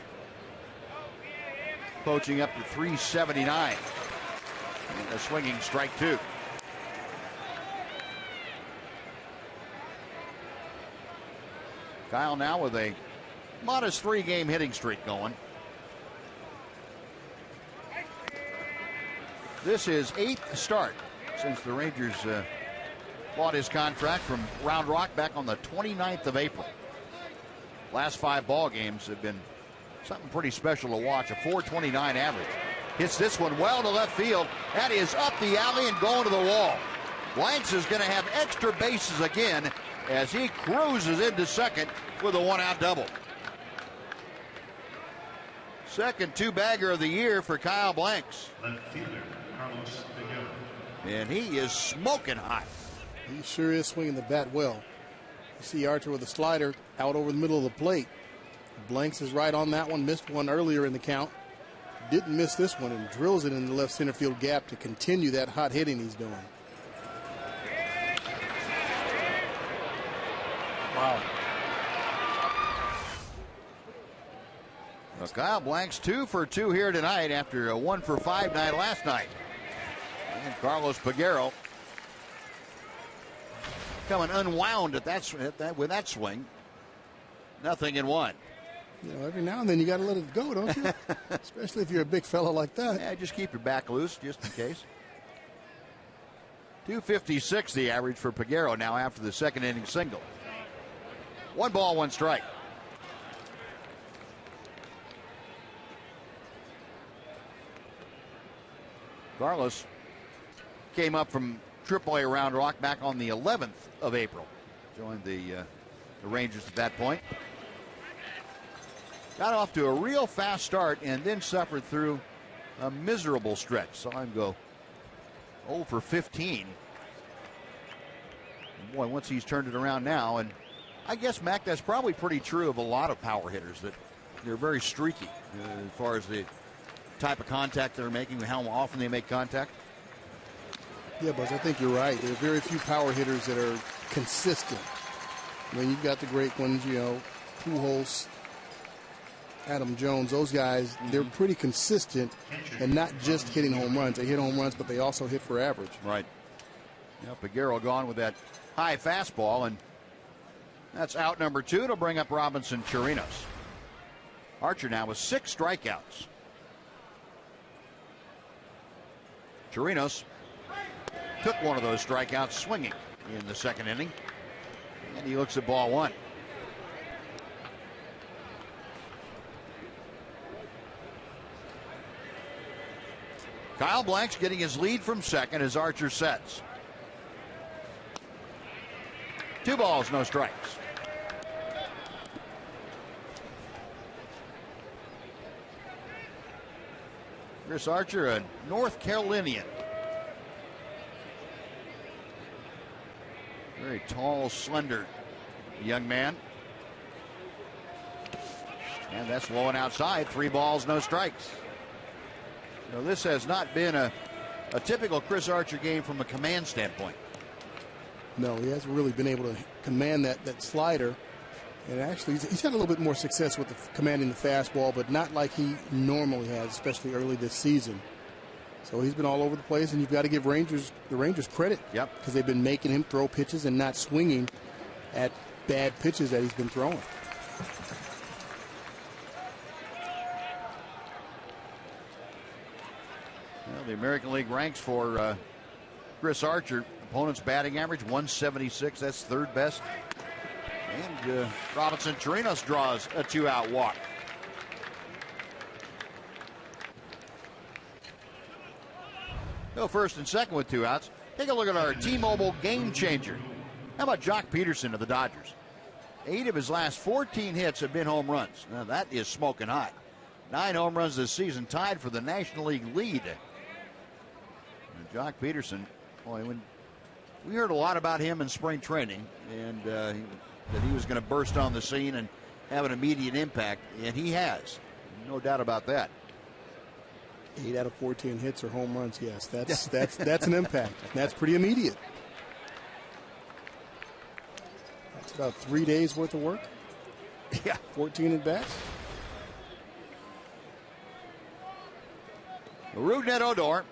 poaching up to 379. And a swinging strike 2. Kyle now with a modest 3-game hitting streak going. This is 8th start since the Rangers bought his contract from Round Rock back on the 29th of April. Last 5 ball games have been something pretty special to watch. A 429 average. Hits this one well to left field. That is up the alley and going to the wall. Blanks is going to have extra bases again as he cruises into second with a 1-out double. Second 2-bagger of the year for Kyle Blanks. And he is smoking hot. He sure is swinging the bat well. You see Archer with a slider out over the middle of the plate. Blanks is right on that one. Missed one earlier in the count. Didn't miss this one and drills it in the left center field gap to continue that hot hitting he's doing. Wow. Well, Kyle Blanks 2 for 2 here tonight after a 1 for 5 night last night. And Carlos Peguero coming unwound at with that swing. 0-1. You know, every now and then you got to let it go, don't you? Especially if you're a big fella like that. Yeah, just keep your back loose just in case. 256 the average for Peguero now after the second inning single. 1 ball, 1 strike. Carlos came up from AAA Round Rock back on the 11th of April. Joined the Rangers at that point. Got off to a real fast start and then suffered through a miserable stretch. Saw him go 0 for 15. And boy, once he's turned it around now, and I guess, Mac, that's probably pretty true of a lot of power hitters, that they're very streaky as far as the type of contact they're making, how often they make contact. Yeah, Buzz, I think you're right. There are very few power hitters that are consistent. I mean, you've got the great ones, you know, Pujols, Adam Jones, those guys, they're pretty consistent and not just hitting home runs. They hit home runs, but they also hit for average. Right. Yeah, Peguero gone with that high fastball, and that's out number 2 to bring up Robinson Chirinos. Archer now with 6 strikeouts. Chirinos took one of those strikeouts swinging in the second inning, and he looks at ball 1. Kyle Blanks getting his lead from second as Archer sets. 2 balls, no strikes. Chris Archer, a North Carolinian, Very tall, slender young man. And that's low and outside. 3 balls, no strikes. So this has not been a typical Chris Archer game from a command standpoint. No, he hasn't really been able to command that slider. And actually, he's had a little bit more success with commanding the fastball, but not like he normally has, especially early this season. So he's been all over the place, and you've got to give the Rangers credit. Yep. Because they've been making him throw pitches and not swinging at bad pitches that he's been throwing. Well, the American League ranks for Chris Archer. Opponent's batting average 176. That's 3rd best. And Robinson Chirinos draws a 2-out walk. Go 1st and 2nd with 2 outs. Take a look at our T-Mobile game changer. How about Jock Peterson of the Dodgers? 8 of his last 14 hits have been home runs. Now that is smoking hot. 9 home runs this season, tied for the National League lead. And Jock Peterson, boy, when we heard a lot about him in spring training, and that he was going to burst on the scene and have an immediate impact, and he has. No doubt about that. 8 out of 14 hits are home runs. Yes, that's an impact. That's pretty immediate. That's about 3 days worth of work. Yeah, 14 at bats. Rougned Odor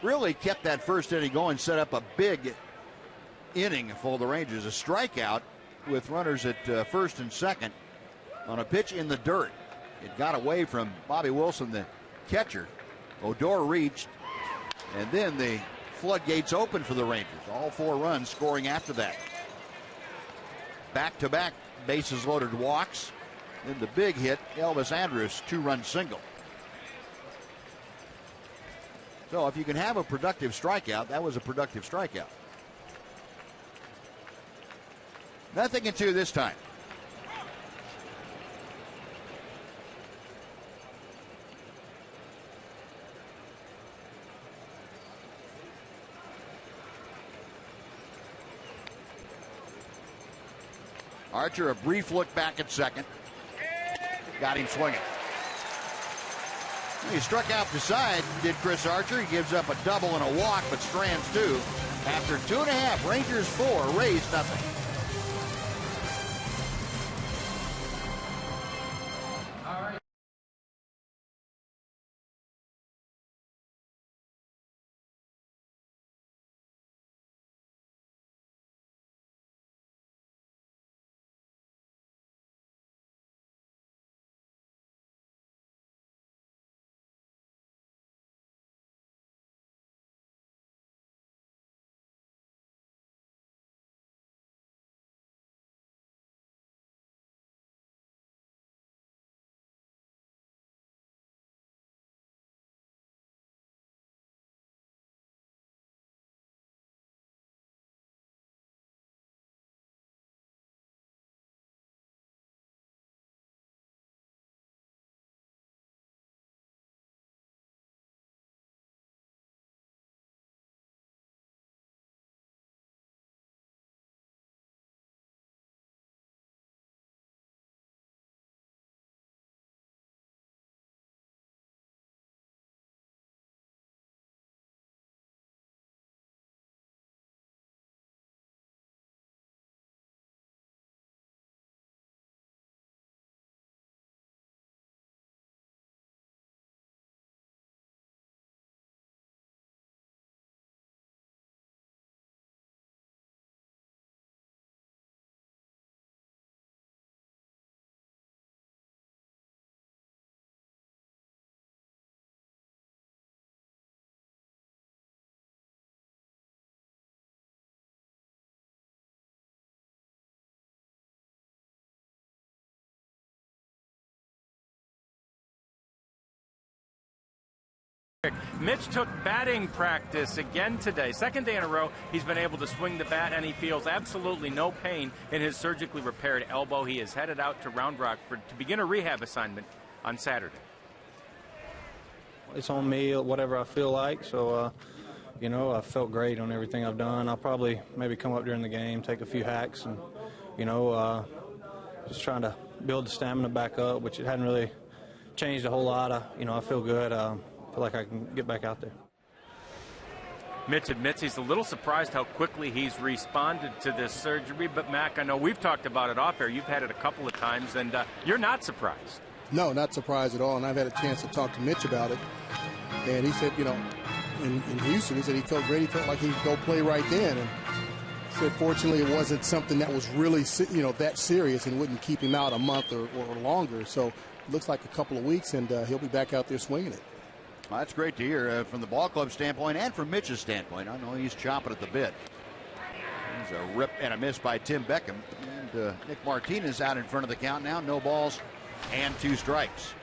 really kept that first inning going, set up a big inning for the Rangers. A strikeout with runners at 1st and 2nd on a pitch in the dirt. It got away from Bobby Wilson, the catcher. Odor reached, and then the floodgates open for the Rangers. All 4 runs scoring after that. Back-to-back bases loaded walks. Then the big hit, Elvis Andrus, 2-run single. So if you can have a productive strikeout, that was a productive strikeout. 0-2 this time. Archer, a brief look back at second. Got him swinging. He struck out the side, did Chris Archer. He gives up a double and a walk, but strands 2. After 2.5, Rangers 4, Rays nothing. Mitch took batting practice again today. 2nd day in a row, he's been able to swing the bat, and he feels absolutely no pain in his surgically repaired elbow. He is headed out to Round Rock to begin a rehab assignment on Saturday. It's on me, whatever I feel like. So, You know, I felt great on everything I've done. I'll probably maybe come up during the game, take a few hacks, and, you know, just trying to build the stamina back up, which it hadn't really changed a whole lot. I feel good. I feel like I can get back out there. Mitch admits he's a little surprised how quickly he's responded to this surgery. But, Mac, I know we've talked about it off air. You've had it a couple of times, and you're not surprised. No, not surprised at all. And I've had a chance to talk to Mitch about it. And he said, you know, in Houston, he said he felt great. He felt like he could go play right then. And said, fortunately, it wasn't something that was really, you know, that serious and wouldn't keep him out a month or longer. So it looks like a couple of weeks, and he'll be back out there swinging it. Well, that's great to hear from the ball club standpoint and from Mitch's standpoint. I know he's chomping at the bit. There's a rip and a miss by Tim Beckham. And Nick Martinez out in front of the count now. No balls and 2 strikes.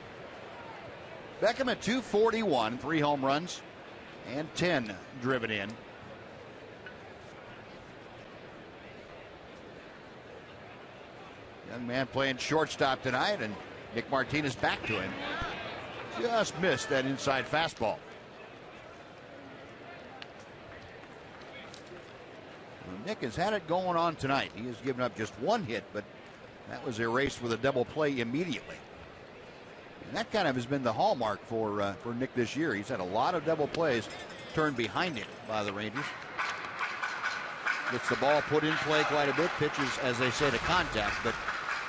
Beckham at 241, 3 home runs and 10 driven in. Young man playing shortstop tonight, and Nick Martinez back to him. Just missed that inside fastball. Well, Nick has had it going on tonight. He has given up just 1 hit, but that was erased with a double play immediately. And that kind of has been the hallmark for Nick this year. He's had a lot of double plays turned behind him by the Rangers. Gets the ball put in play quite a bit. Pitches, as they say, to contact, but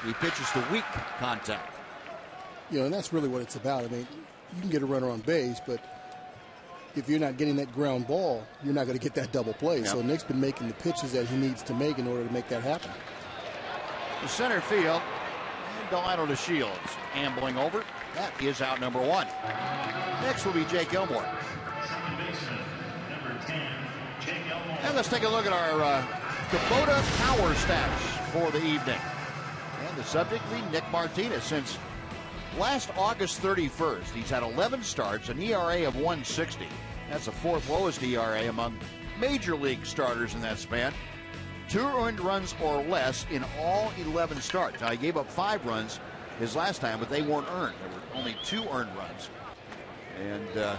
he pitches to weak contact. You know, and that's really what it's about. I mean, you can get a runner on base, but if you're not getting that ground ball, you're not going to get that double play. Yep. So Nick's been making the pitches that he needs to make in order to make that happen. The center field, and Delano to Shields. Ambling over. That is out number 1. Next will be Jake Elmore. And let's take a look at our Kubota power stats for the evening. And the subject will be Nick Martinez. Since last August 31st, he's had 11 starts, an ERA of 1.60. That's the 4th lowest ERA among major league starters in that span. 2 earned runs or less in all 11 starts. Now, he gave up 5 runs his last time, but they weren't earned. There were only 2 earned runs. And,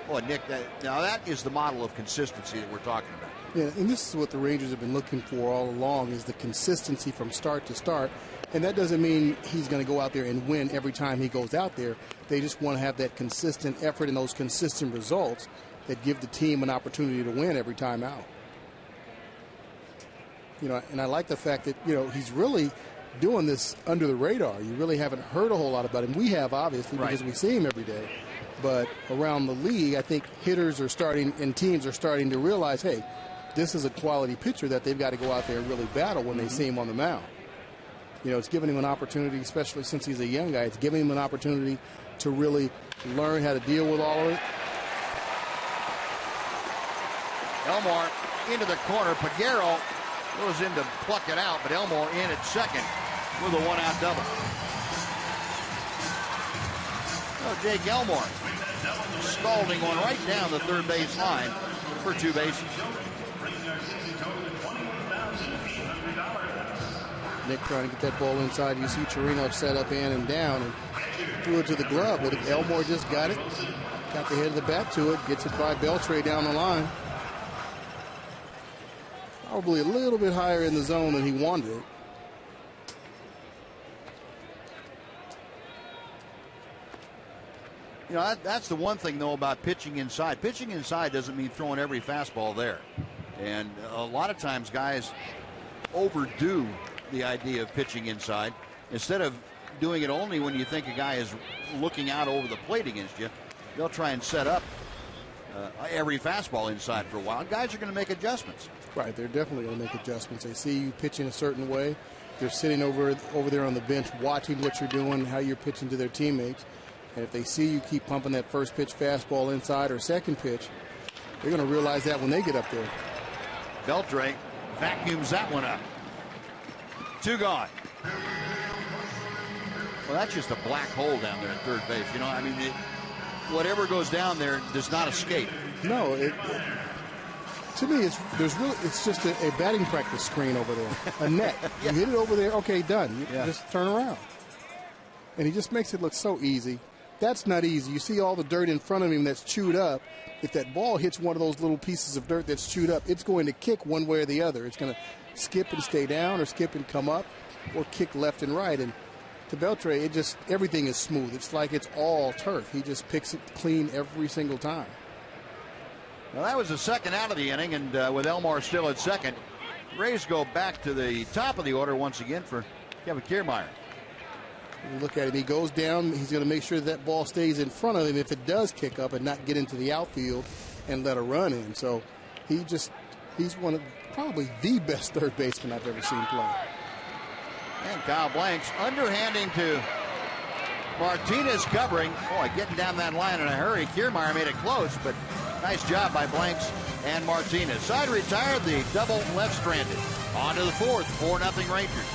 boy, Nick, now that is the model of consistency that we're talking about. Yeah, and this is what the Rangers have been looking for all along, is the consistency from start to start. And that doesn't mean he's going to go out there and win every time he goes out there. They just want to have that consistent effort and those consistent results that give the team an opportunity to win every time out. You know, and I like the fact that, you know, he's really doing this under the radar. You really haven't heard a whole lot about him. We have, obviously, because we see him every day. But around the league, I think hitters are starting and teams are starting to realize, hey, this is a quality pitcher that they've got to go out there and really battle when they see him on the mound. You know, it's giving him an opportunity, especially since he's a young guy, it's giving him an opportunity to really learn how to deal with all of it. Elmore into the corner. Peguero goes in to pluck it out, but Elmore in at second with a 1-out double. Oh, Jake Elmore scalding one right down the third base line for 2 bases. Nick trying to get that ball inside. You see Chirino set up in and down and threw it to the glove, but Elmore just got it, got the head of the bat to it, gets it by Beltre down the line. Probably a little bit higher in the zone than he wanted it. You know, that's the one thing, though, about pitching inside. Pitching inside doesn't mean throwing every fastball there. And a lot of times guys overdo the idea of pitching inside. Instead of doing it only when you think a guy is looking out over the plate against you, they'll try and set up every fastball inside for a while. And guys are going to make adjustments. Right, they're definitely going to make adjustments. They see you pitching a certain way. They're sitting over there on the bench watching what you're doing, how you're pitching to their teammates. And if they see you keep pumping that first pitch fastball inside or second pitch, they're going to realize that when they get up there. Beltre vacuums that one up. 2 gone. Well, that's just a black hole down there at third base. You know, I mean, whatever goes down there does not escape. No, to me, it's just a batting practice screen over there, a net. Yeah. You hit it over there, okay, done. You just turn around. And he just makes it look so easy. That's not easy. You see all the dirt in front of him that's chewed up. If that ball hits one of those little pieces of dirt that's chewed up, it's going to kick one way or the other. It's going to skip and stay down, or skip and come up, or kick left and right. And to Beltre, everything is smooth. It's like it's all turf. He just picks it clean every single time. Well, that was the second out of the inning, and with Elmore still at second, Rays go back to the top of the order once again for Kevin Kiermaier. You look at him, he goes down, he's going to make sure that ball stays in front of him if it does kick up and not get into the outfield and let a run in. So he's one of probably the best third baseman I've ever seen play. And Kyle Blanks underhanding to Martinez, covering. Boy, getting down that line in a hurry. Kiermaier made it close, but nice job by Blanks and Martinez. Side retired, the double left stranded. On to the fourth, 4-0 Rangers.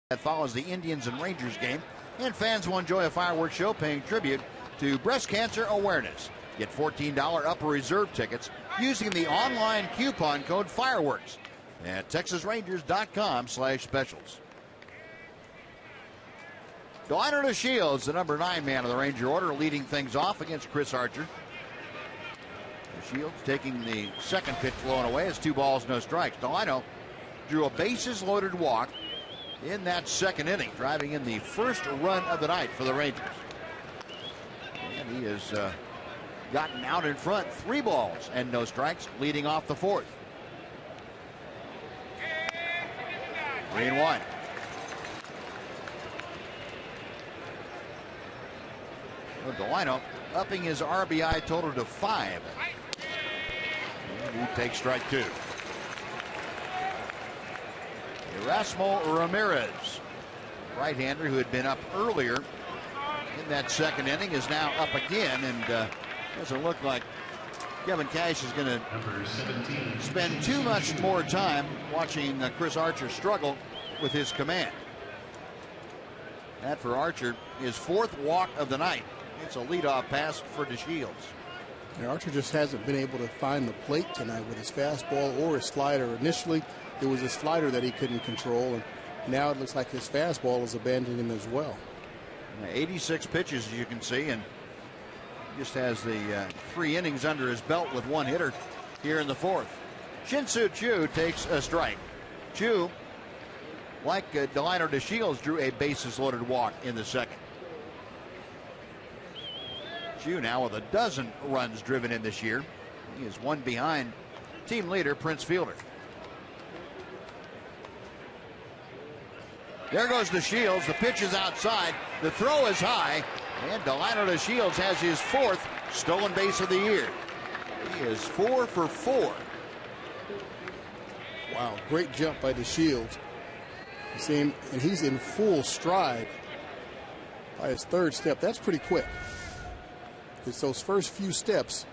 That follows the Indians and Rangers game, and fans will enjoy a fireworks show paying tribute to breast cancer awareness. Get $14 upper reserve tickets using the online coupon code FIREWORKS at TexasRangers.com/specials. Delino DeShields, the number 9 man of the Ranger order, leading things off against Chris Archer. DeShields taking the second pitch blown away. It's 2 balls, no strikes. Delino drew a bases-loaded walk in that second inning, driving in the first run of the night for the Rangers. And he has gotten out in front, 3 balls and no strikes, leading off the fourth. 3-1. Delino upping his RBI total to 5. And he takes strike 2. Erasmo Ramirez, right-hander who had been up earlier in that second inning, is now up again, and doesn't look like Kevin Cash is going to spend too much more time watching Chris Archer struggle with his command. That for Archer, his 4th walk of the night. It's a leadoff pass for DeShields. And Archer just hasn't been able to find the plate tonight with his fastball or his slider. Initially, it was his slider that he couldn't control, and now it looks like his fastball has abandoned him as well. 86 pitches, as you can see, and just has the 3 innings under his belt with 1 hitter here in the 4th. Shin-Soo Choo takes a strike. Choo, like Delino DeShields, drew a bases-loaded walk in the second. Choo now with 12 runs driven in this year. He is 1 behind team leader Prince Fielder. There goes DeShields. The pitch is outside. The throw is high. And Delino DeShields has his 4th stolen base of the year. He is 4 for 4. Wow, great jump by DeShields. You see him, and he's in full stride by his third step. That's pretty quick. It's those first few steps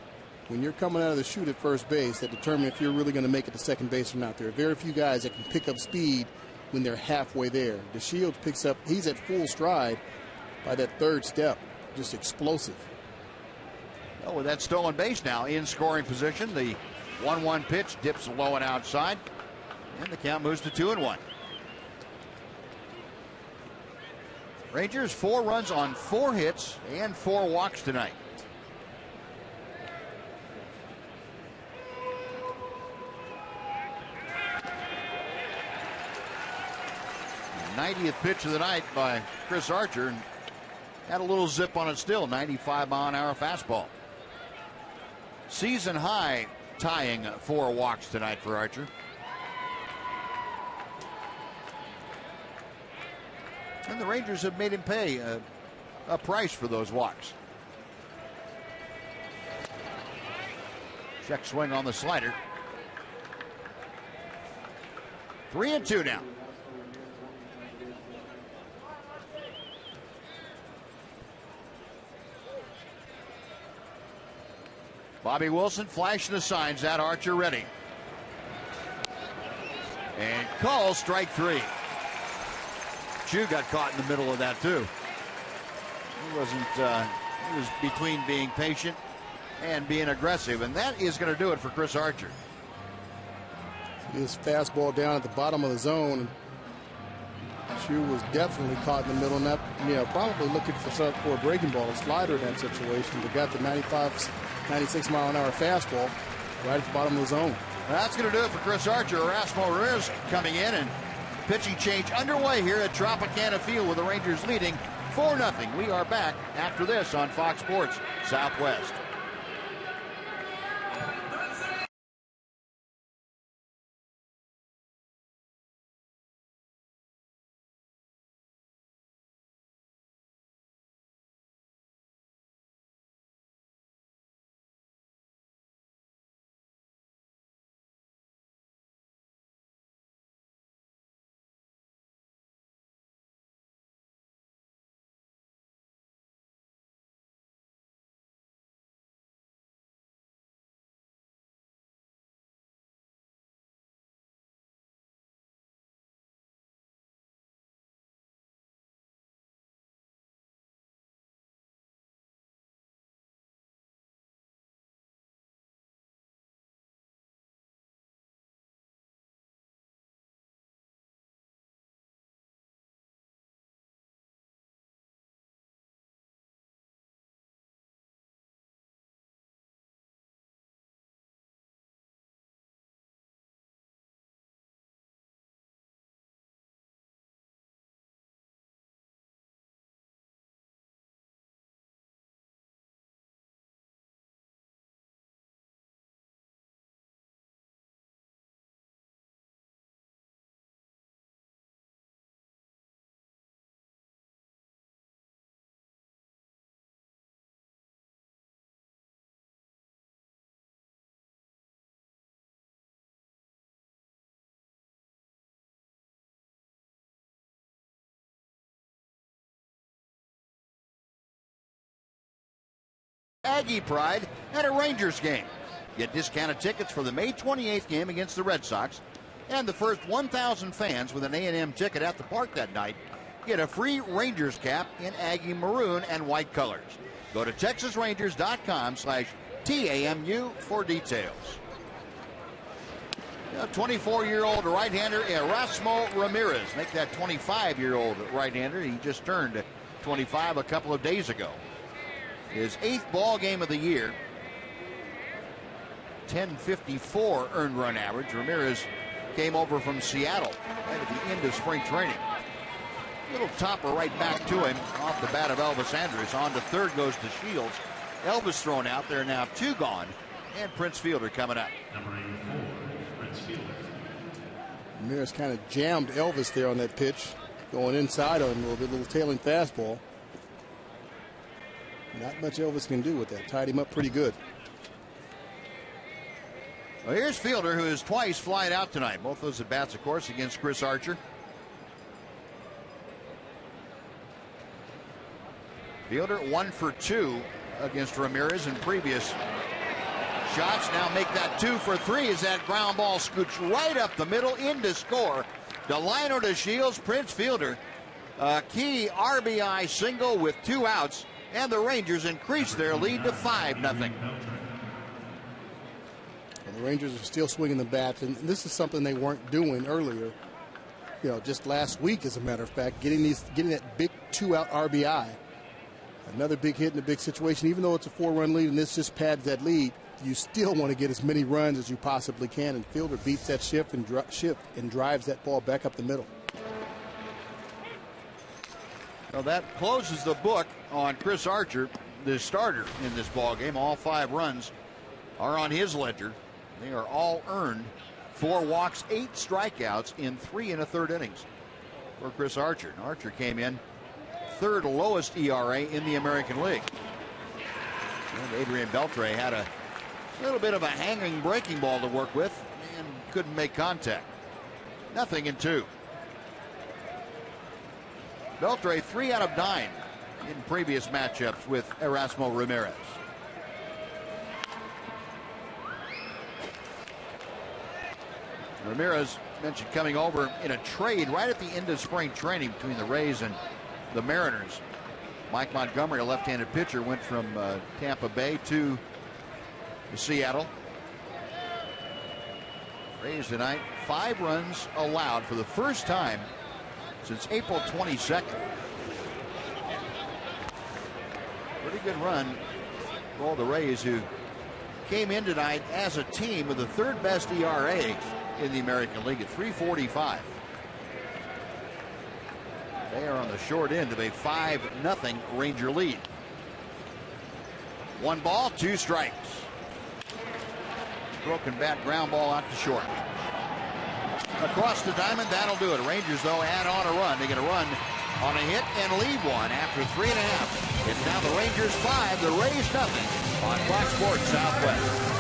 when you're coming out of the chute at first base that determine if you're really going to make it to second base or not. There are very few guys that can pick up speed when they're halfway there. DeShields picks up, he's at full stride by that third step. Just explosive. Well, with that stolen base now in scoring position, the 1-1 pitch dips low and outside, and the count moves to 2-1. Rangers 4 runs on 4 hits and 4 walks tonight. The 90th pitch of the night by Chris Archer, and had a little zip on it still. 95-mile-an-hour fastball. Season high tying 4 walks tonight for Archer. And the Rangers have made him pay a price for those walks. Check swing on the slider. 3-2 now. Bobby Wilson flashing the signs at Archer ready. And calls strike 3. Chu got caught in the middle of that too. He wasn't, he was between being patient and being aggressive, and that is going to do it for Chris Archer. His fastball down at the bottom of the zone. Chu was definitely caught in the middle, not, probably looking for a breaking ball, a slider in that situation, but got the 96-mile-an-hour fastball right at the bottom of the zone. That's going to do it for Chris Archer. Erasmo Ramirez coming in, and pitching change underway here at Tropicana Field with the Rangers leading 4-0. We are back after this on Fox Sports Southwest. Aggie pride at a Rangers game. Get discounted tickets for the May 28th game against the Red Sox, and the first 1,000 fans with an A&M ticket at the park that night get a free Rangers cap in Aggie maroon and white colors. Go to TexasRangers.com/TAMU for details. 24-year-old right-hander Erasmo Ramirez. Make that 25-year-old right-hander. He just turned 25 a couple of days ago. His 8th ball game of the year. 10.54 earned run average. Ramirez came over from Seattle right at the end of spring training. Little topper right back to him off the bat of Elvis Andrus. On to third goes to Shields. Elvis thrown out there, now 2 gone, and Prince Fielder coming up. Number 84, Prince Fielder. Ramirez kind of jammed Elvis there on that pitch, going inside on him a little tailing fastball. Not much Elvis can do with that. Tied him up pretty good. Well, here's Fielder, who is twice flying out tonight. Both those at bats, of course, against Chris Archer. Fielder 1 for 2 against Ramirez in previous shots. Now make that 2 for 3 as that ground ball scoots right up the middle into score. Delino to Shields. Prince Fielder, a key RBI single with 2 outs, and the Rangers increase their lead to 5-0. The Rangers are still swinging the bats, and this is something they weren't doing earlier. You know, just last week, as a matter of fact, getting that big 2-out RBI. Another big hit in a big situation. Even though it's a 4-run lead and this just pads that lead, you still want to get as many runs as you possibly can. And Fielder beats that shift and drives that ball back up the middle. Well, that closes the book on Chris Archer, the starter in this ball game. All 5 runs are on his ledger. They are all earned. 4 walks, 8 strikeouts in 3 1/3 innings for Chris Archer. Archer came in 3rd lowest ERA in the American League. And Adrian Beltre had a little bit of a hanging breaking ball to work with and couldn't make contact. 0-2. Beltre 3 out of 9 in previous matchups with Erasmo Ramirez. Ramirez mentioned coming over in a trade right at the end of spring training between the Rays and the Mariners. Mike Montgomery, a left-handed pitcher, went from Tampa Bay to Seattle. Rays tonight, 5 runs allowed for the first time since April 22nd. Pretty good run for all the Rays, who came in tonight as a team with the 3rd best ERA in the American League at 3.45. They are on the short end of a 5-0 Ranger lead. 1 ball, 2 strikes. Broken bat ground ball out to short. Across the diamond, that'll do it. Rangers, though, add on a run. They get a run on a hit and lead one after 3.5. It's now the Rangers 5, the Rays 0 on Fox Sports Southwest.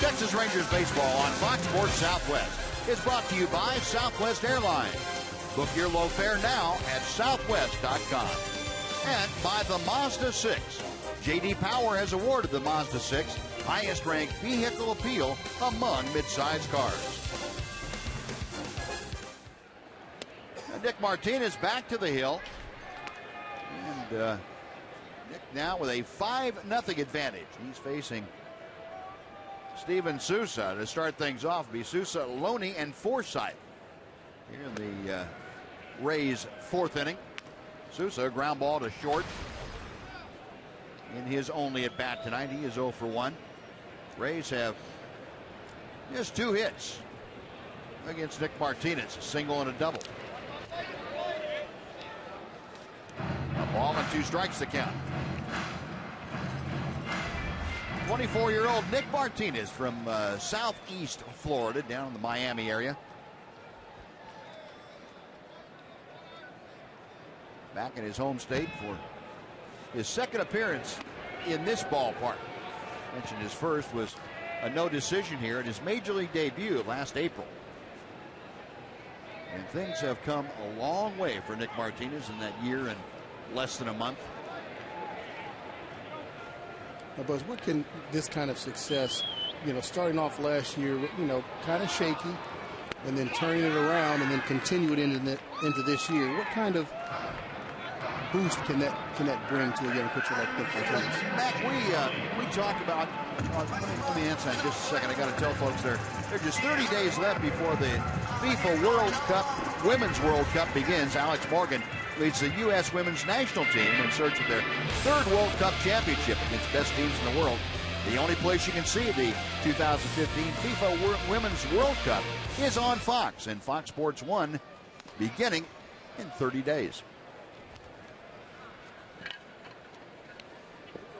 Texas Rangers baseball on Fox Sports Southwest is brought to you by Southwest Airlines. Book your low fare now at southwest.com. And by the Mazda 6. J.D. Power has awarded the Mazda 6 highest ranked vehicle appeal among midsize cars. And Nick Martinez back to the hill. And Nick now with a 5-0 advantage. He's facing Steven Souza to start things off. It'll be Souza, Loney, and Forsythe here in the Rays' 4th inning. Souza, ground ball to short in his only at bat tonight. He is 0 for 1. Rays have just 2 hits. against Nick Martinez. A single and a double. A ball and 2 strikes to count. 24-year-old Nick Martinez from southeast Florida, down in the Miami area. Back in his home state for his second appearance in this ballpark. Mentioned his first was a no decision here in his major league debut last April. And things have come a long way for Nick Martinez in that year and less than a month. Now, Buzz, what can this kind of success, starting off last year, kind of shaky, and then turning it around and then continue it into this year, what kind of boost can that bring to a young pitcher like Nick Martinez? Mac, we talked about. Let me answer that in just a second. I got to tell folks there's just 30 days left before the FIFA World Cup, Women's World Cup begins. Alex Morgan leads the U.S. Women's National Team in search of their 3rd World Cup championship against best teams in the world. The only place you can see the 2015 FIFA Women's World Cup is on Fox and Fox Sports 1 beginning in 30 days.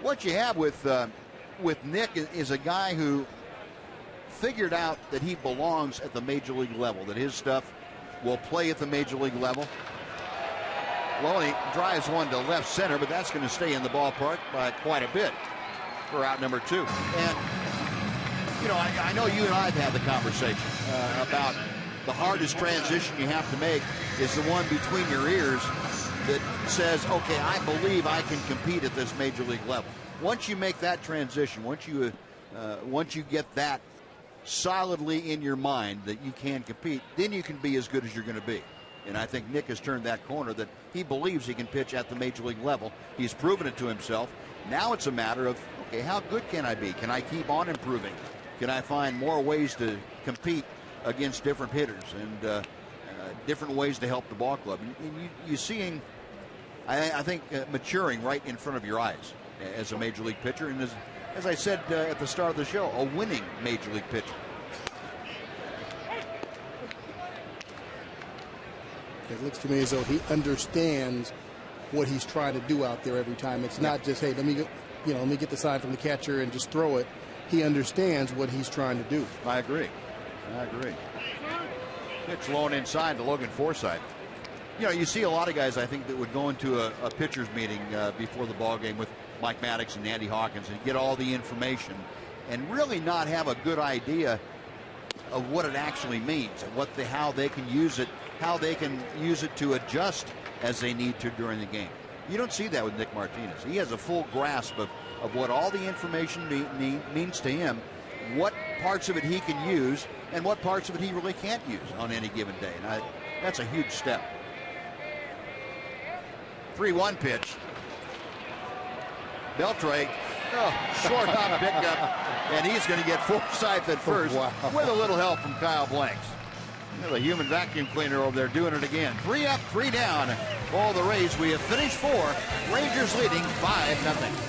What you have with Nick is a guy who figured out that he belongs at the major league level, that his stuff will play at the major league level. Well, he drives one to left center, but that's going to stay in the ballpark by quite a bit for out number 2. And, I know you and I have had the conversation about the hardest transition you have to make is the one between your ears that says, okay, I believe I can compete at this major league level. Once you make that transition, once you get that solidly in your mind that you can compete, then you can be as good as you're going to be. And I think Nick has turned that corner that he believes he can pitch at the major league level. He's proven it to himself. Now it's a matter of, okay, how good can I be? Can I keep on improving? Can I find more ways to compete against different hitters and different ways to help the ball club? And you see him, I think, maturing right in front of your eyes as a major league pitcher. And as I said at the start of the show, a winning major league pitcher. It looks to me as though he understands what he's trying to do out there every time. It's not just, hey, let me get the sign from the catcher and just throw it. He understands what he's trying to do. I agree. Pitch low and inside to Logan Forsythe. You see a lot of guys, I think, that would go into a pitcher's meeting before the ball game with Mike Maddox and Andy Hawkins and get all the information and really not have a good idea of what it actually means and how they can use it, to adjust as they need to during the game. You don't see that with Nick Martinez. He has a full grasp of what all the information means to him, what parts of it he can use, and what parts of it he really can't use on any given day. And that's a huge step. 3-1 pitch. Beltre, short hop pickup, and he's going to get Forsythe at first with a little help from Kyle Blanks. The human vacuum cleaner over there doing it again. 3 up, 3 down. All the Rays. We have finished 4. Rangers leading 5-0.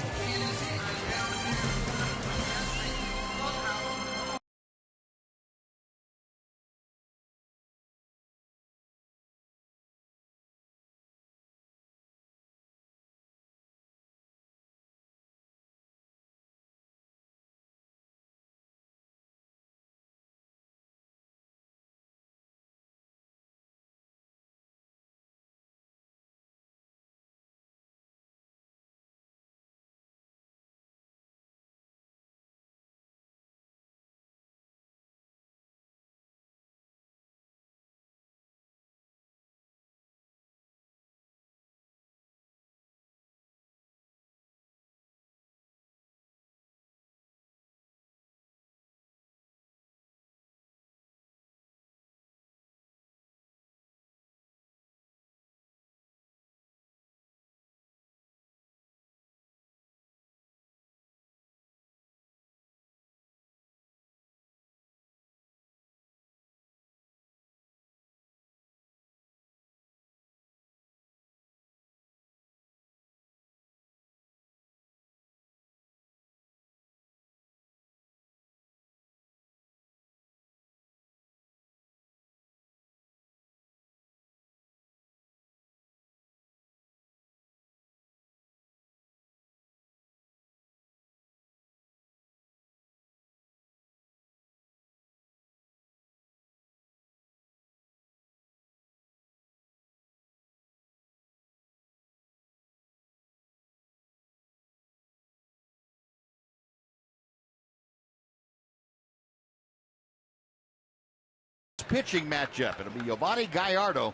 pitching matchup. It'll be Yovani Gallardo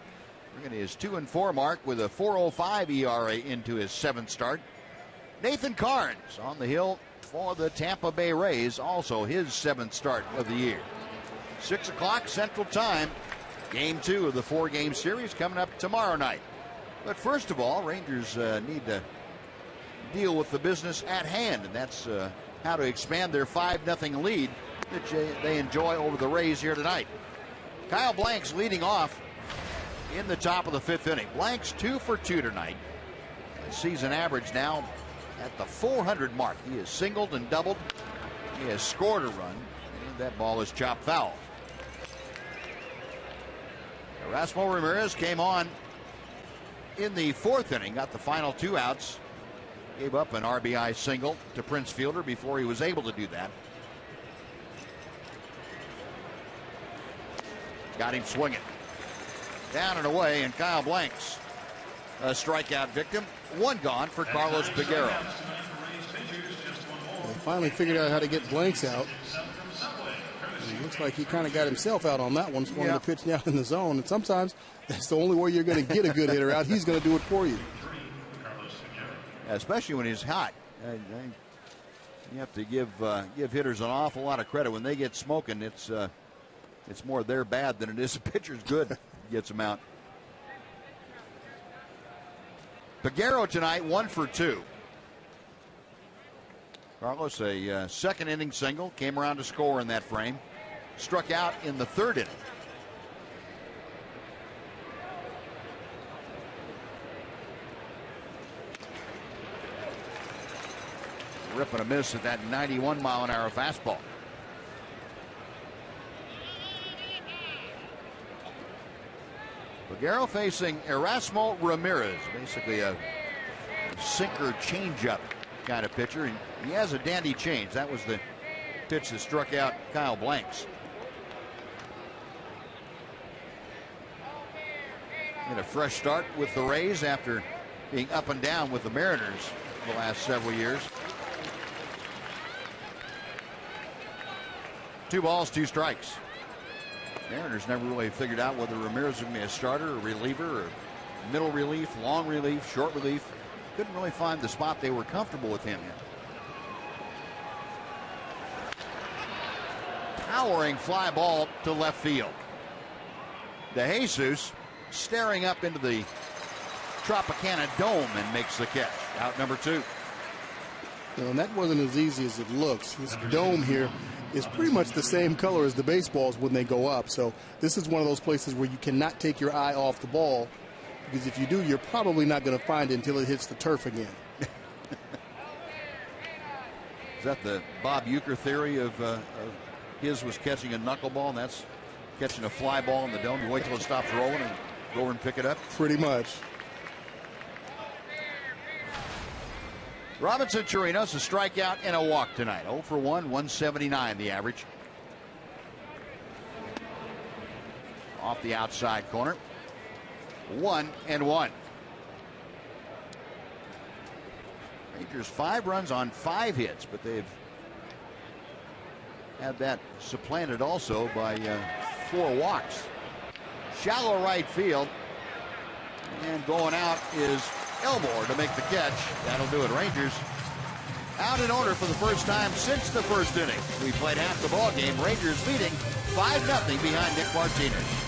bringing his 2-4 mark with a 4.05 ERA into his 7th start. Nathan Carnes on the hill for the Tampa Bay Rays, also his 7th start of the year. 6 o'clock Central Time. Game 2 of the 4-game series coming up tomorrow night. But first of all, Rangers need to deal with the business at hand, and that's how to expand their 5-0 lead that they enjoy over the Rays here tonight. Kyle Blanks leading off in the top of the 5th inning. Blanks 2 for 2 tonight. The season average now at the 400 mark. He has singled and doubled. He has scored a run, and that ball is chopped foul. Erasmo Ramirez came on in the 4th inning, got the final 2 outs, gave up an RBI single to Prince Fielder before he was able to do that. Got him swinging. Down and away, and Kyle Blanks, a strikeout victim. 1 gone for Carlos Peguero. They finally figured out how to get Blanks out. It looks like he kind of got himself out on that one. Swung the pitch down in the zone. And sometimes that's the only way you're going to get a good hitter out. He's going to do it for you. Especially when he's hot. You have to give hitters an awful lot of credit. When they get smoking, it's more their bad than it is the pitcher's good. Gets them out. Peguero tonight 1 for 2. Carlos, a 2nd inning single, came around to score in that frame. Struck out in the 3rd inning. Rip and a miss at that 91-mile-an-hour fastball. Peguero facing Erasmo Ramirez, basically a sinker changeup kind of pitcher. And he has a dandy change. That was the pitch that struck out Kyle Blanks. In a fresh start with the Rays after being up and down with the Mariners the last several years. 2 balls, 2 strikes. Mariners never really figured out whether Ramirez was going to be a starter, a reliever, or middle relief, long relief, short relief. Couldn't really find the spot they were comfortable with him in. Towering fly ball to left field. DeJesus staring up into the Tropicana Dome and makes the catch. Out number 2. And that wasn't as easy as it looks. This dome here is pretty much the same color as the baseballs when they go up. So this is one of those places where you cannot take your eye off the ball, because if you do, you're probably not going to find it until it hits the turf again. Is that the Bob Uecker theory of his was catching a knuckleball, and that's catching a fly ball in the dome? You wait till it stops rolling and go over and pick it up? Pretty much. Robinson Chirinos, a strikeout and a walk tonight. 0 for 1, 179 the average. Off the outside corner. 1-1. Rangers 5 runs on 5 hits, but they've had that supplanted also by 4 walks. Shallow right field. And going out is Elmore to make the catch. That'll do it. Rangers out in order for the first time since the 1st inning. We played half the ball game. Rangers leading 5-0 behind Nick Martinez.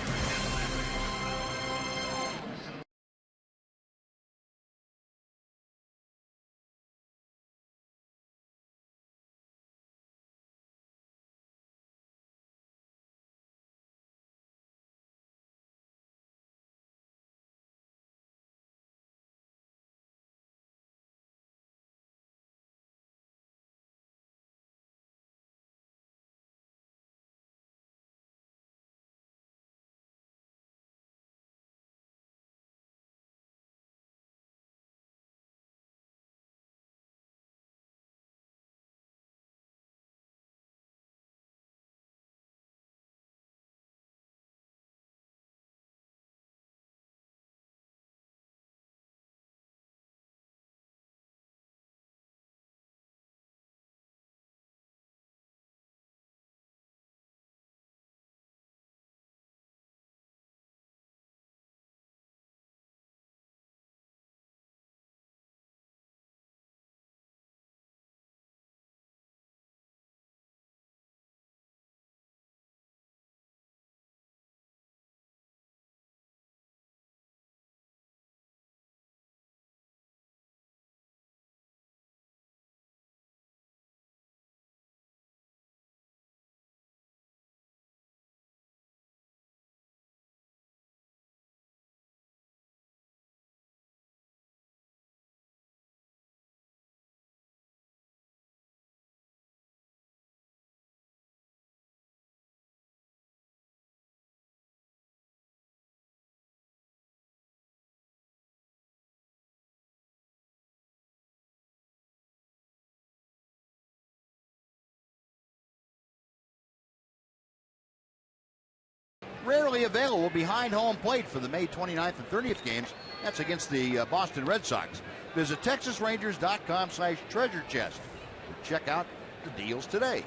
rarely available behind home plate for the May 29th and 30th games. That's against the Boston Red Sox. Visit TexasRangers.com/treasure chest to check out the deals today.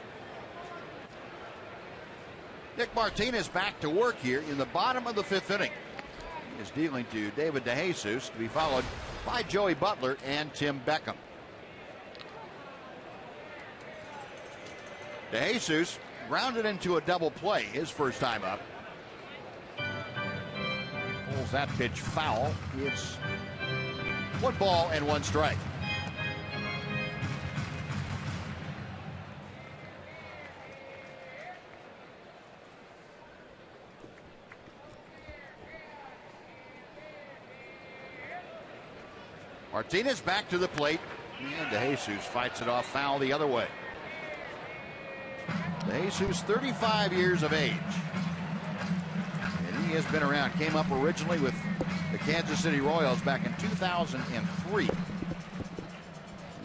Nick Martinez back to work here in the bottom of the 5th inning. He is dealing to David DeJesus, to be followed by Joey Butler and Tim Beckham. DeJesus grounded into a double play his first time up. Pulls that pitch foul. It's 1 ball and 1 strike. Martinez back to the plate, and DeJesus fights it off foul the other way. DeJesus, 35 years of age. And he has been around. Came up originally with the Kansas City Royals back in 2003.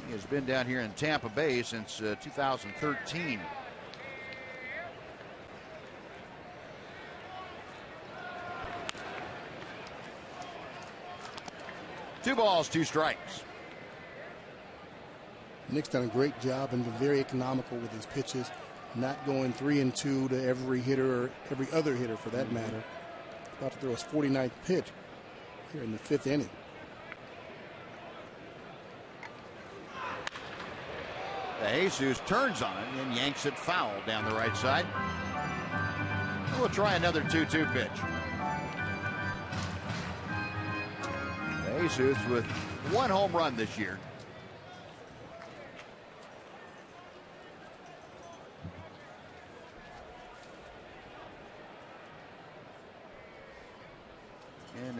He has been down here in Tampa Bay since 2013. Two balls, 2 strikes. Nick's done a great job and been very economical with his pitches, not going 3 and 2 to every hitter or every other hitter for that matter. About to throw his 49th pitch here in the 5th inning. DeJesus turns on it and yanks it foul down the right side. We'll try another 2-2 pitch. DeJesus with 1 home run this year.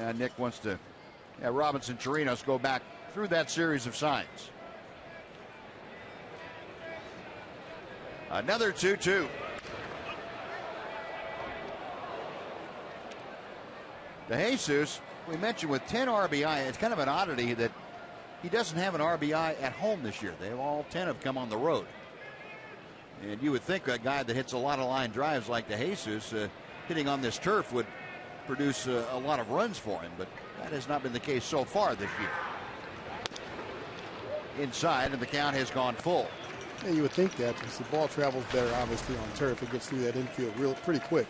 And Nick wants to have Robinson Chirinos go back through that series of signs. Another 2-2. DeJesus, we mentioned with 10 RBI, it's kind of an oddity that he doesn't have an RBI at home this year. They all 10 have come on the road. And you would think a guy that hits a lot of line drives like DeJesus hitting on this turf would produce a lot of runs for him, but that has not been the case so far this year. Inside, and the count has gone full. Yeah, you would think that because the ball travels better, obviously, on turf. It gets through that infield pretty quick.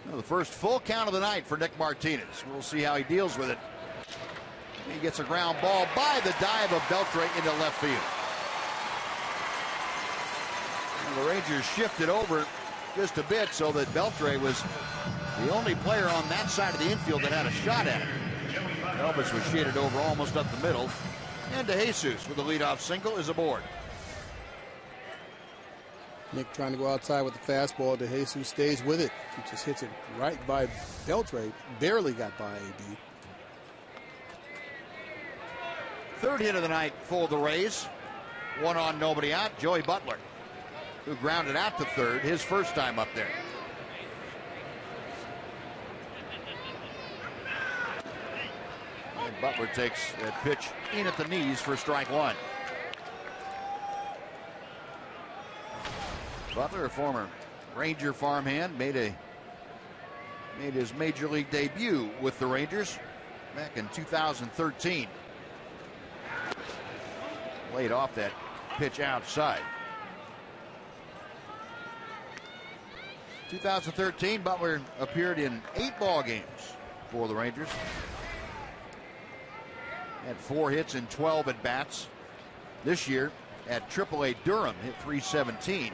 Well, the first full count of the night for Nick Martinez. We'll see how he deals with it. He gets a ground ball by the dive of Beltre into left field. And the Rangers shifted over just a bit so that Beltre was the only player on that side of the infield that had a shot at it. Elvis was shaded over almost up the middle. And DeJesus with the leadoff single is aboard. Nick trying to go outside with the fastball. DeJesus stays with it. He just hits it right by Beltre. Barely got by AB. Third hit of the night for the Rays. 1 on, nobody out. Joey Butler, who grounded out to third his first time up there. And Butler takes that pitch in at the knees for strike 1. Butler, a former Ranger farmhand, made his major league debut with the Rangers back in 2013. Laid off that pitch outside. 2013, Butler appeared in 8 ball games for the Rangers. Had 4 hits and 12 at bats. This year at AAA Durham, hit .317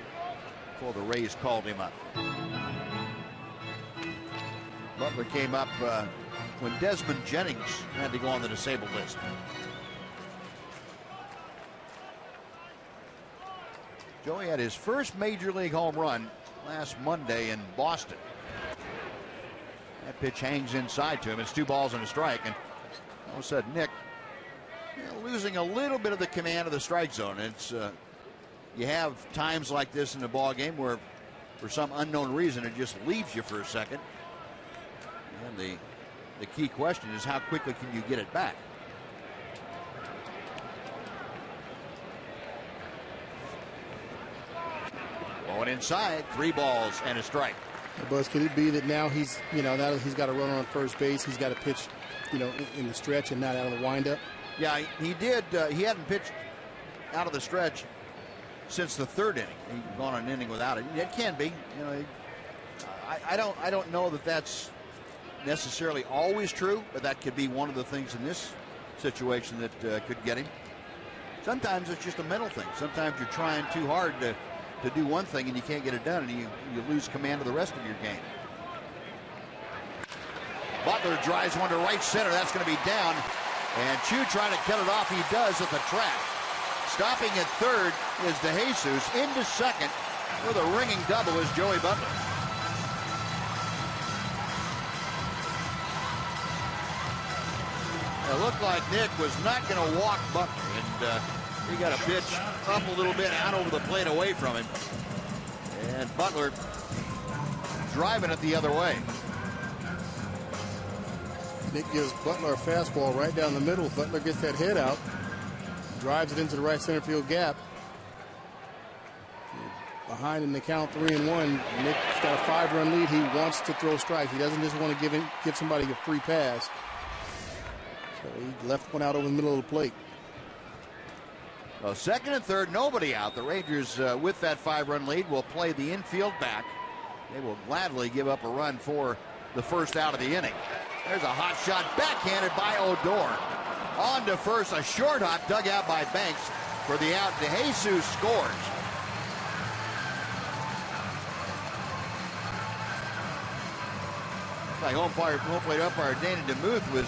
before the Rays called him up. Butler came up when Desmond Jennings had to go on the disabled list. Joey had his first major league home run last Monday in Boston. That pitch hangs inside to him. It's 2 balls and a strike. And all of a sudden, Nick losing a little bit of the command of the strike zone. It's you have times like this in the ball game where, for some unknown reason, it just leaves you for a second. And the key question is, how quickly can you get it back? Going inside, 3 balls and a strike. Buzz, could it be that now he's, now that he's got a runner on first base, he's got to pitch, in the stretch and not out of the windup? Yeah, he did. He hadn't pitched out of the stretch since the 3rd inning. He'd gone an inning without it. It can be. I don't know that that's necessarily always true, but that could be one of the things in this situation that could get him. Sometimes it's just a mental thing. Sometimes you're trying too hard to do one thing and you can't get it done, and you lose command of the rest of your game. Butler drives one to right center. That's going to be down. And Chu trying to cut it off. He does at the track. Stopping at 3rd is DeJesus. Into 2nd with a ringing double is Joey Butler. It looked like Nick was not going to walk Butler, and he got a pitch up a little bit out over the plate away from him. And Butler driving it the other way. Nick gives Butler a fastball right down the middle. Butler gets that head out, drives it into the right center field gap. Behind in the count, 3-1. Nick's got a 5-run lead. He wants to throw strikes. He doesn't just want to give somebody a free pass. So he left one out over the middle of the plate. Well, 2nd and 3rd, nobody out. The Rangers, with that 5-run lead, will play the infield back. They will gladly give up a run for the first out of the inning. There's a hot shot backhanded by Odor. On to first, a short hop dug out by Banks for the out. DeJesus scores. Like home plate umpire Dana DeMuth was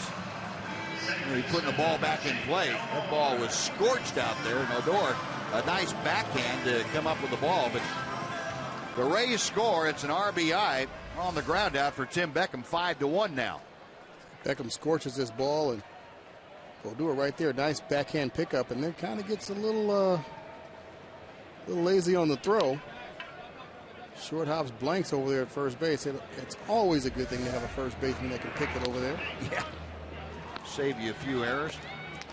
putting the ball back in play. That ball was scorched out there, and Odor, a nice backhand to come up with the ball. But the Rays score. It's an RBI on the ground out for Tim Beckham, 5-1 now. Beckham scorches this ball, and Odor right there, nice backhand pickup, and then kind of gets a little lazy on the throw. Short hops blanks over there at first base. It's always a good thing to have a first baseman that can pick it over there. Yeah, save you a few errors.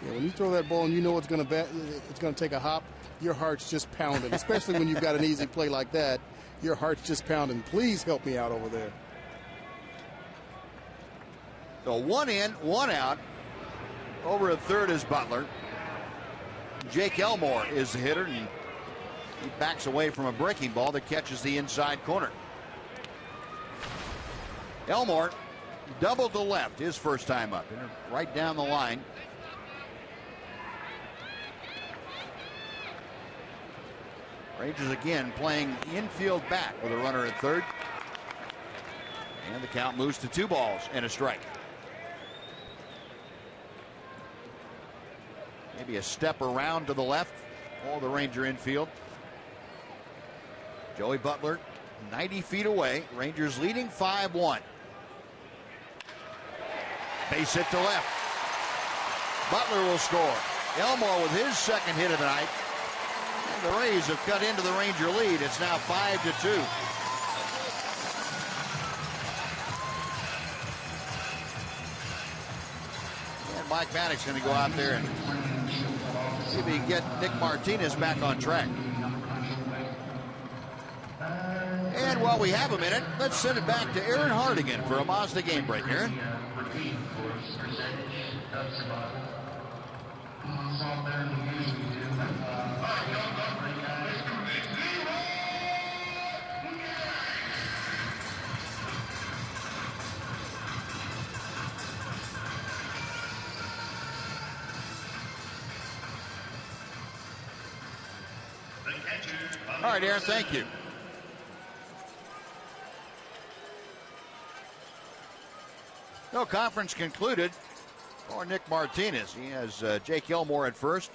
Yeah, when you throw that ball and you know it's going to take a hop, your heart's just pounding. Especially when you've got an easy play like that, your heart's just pounding. Please help me out over there. So 1 in, 1 out. Over at 3rd is Butler. Jake Elmore is the hitter, and he backs away from a breaking ball that catches the inside corner. Elmore doubled to left his first time up, right down the line. Rangers again playing infield back with a runner at 3rd. And the count moves to 2 balls and a strike. Maybe a step around to the left. All the Ranger infield. Joey Butler 90 feet away. Rangers leading 5-1. Base hit to left. Butler will score. Elmore with his 2nd hit of the night. And the Rays have cut into the Ranger lead. It's now 5-2. And Mike Maddox going to go out there and see if he can get Nick Martinez back on track. And while we have a minute, let's send it back to Aaron Hardigan for a Mazda game break. Aaron? All right, Aaron, thank you. No conference concluded for Nick Martinez. He has Jake Elmore at first.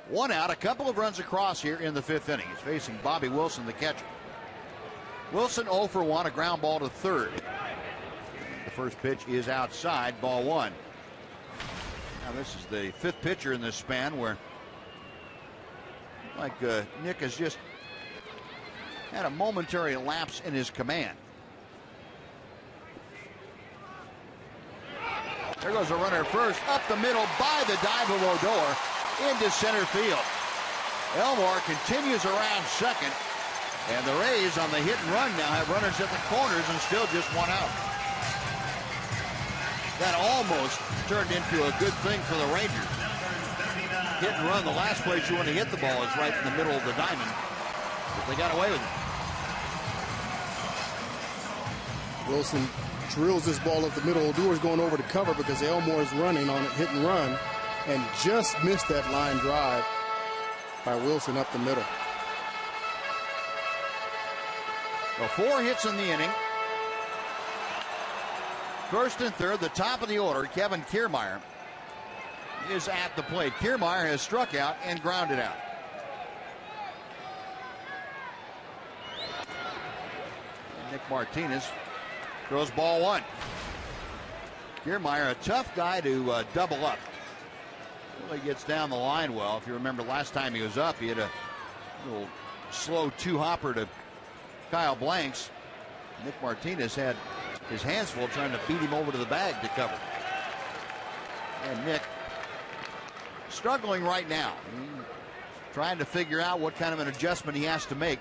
1 out, a couple of runs across here in the 5th inning. He's facing Bobby Wilson, the catcher. Wilson 0 for 1, a ground ball to 3rd. The first pitch is outside, ball 1. Now this is the 5th pitcher in this span where Nick has just had a momentary lapse in his command. There goes a runner first, up the middle by the dive of Odor into center field. Elmore continues around 2nd, And the Rays on the hit and run now have runners at the corners and still just one out. That almost turned into a good thing for the Rangers. Hit and run, the last place you want to hit the ball is right in the middle of the diamond. But they got away with it. Wilson drills this ball up the middle. Odor's going over to cover because Elmore's running on it, hit and run, and just missed that line drive by Wilson up the middle. So 4 hits in the inning. First and third, the top of the order, Kevin Kiermaier is at the plate. Kiermaier has struck out and grounded out. And Nick Martinez throws ball 1. Kiermaier, a tough guy to double up. Really gets down the line well. If you remember last time he was up, he had a little slow 2-hopper to Kyle Blanks. Nick Martinez had his hands full trying to beat him over to the bag to cover. And Nick struggling right now. Trying to figure out what kind of an adjustment he has to make.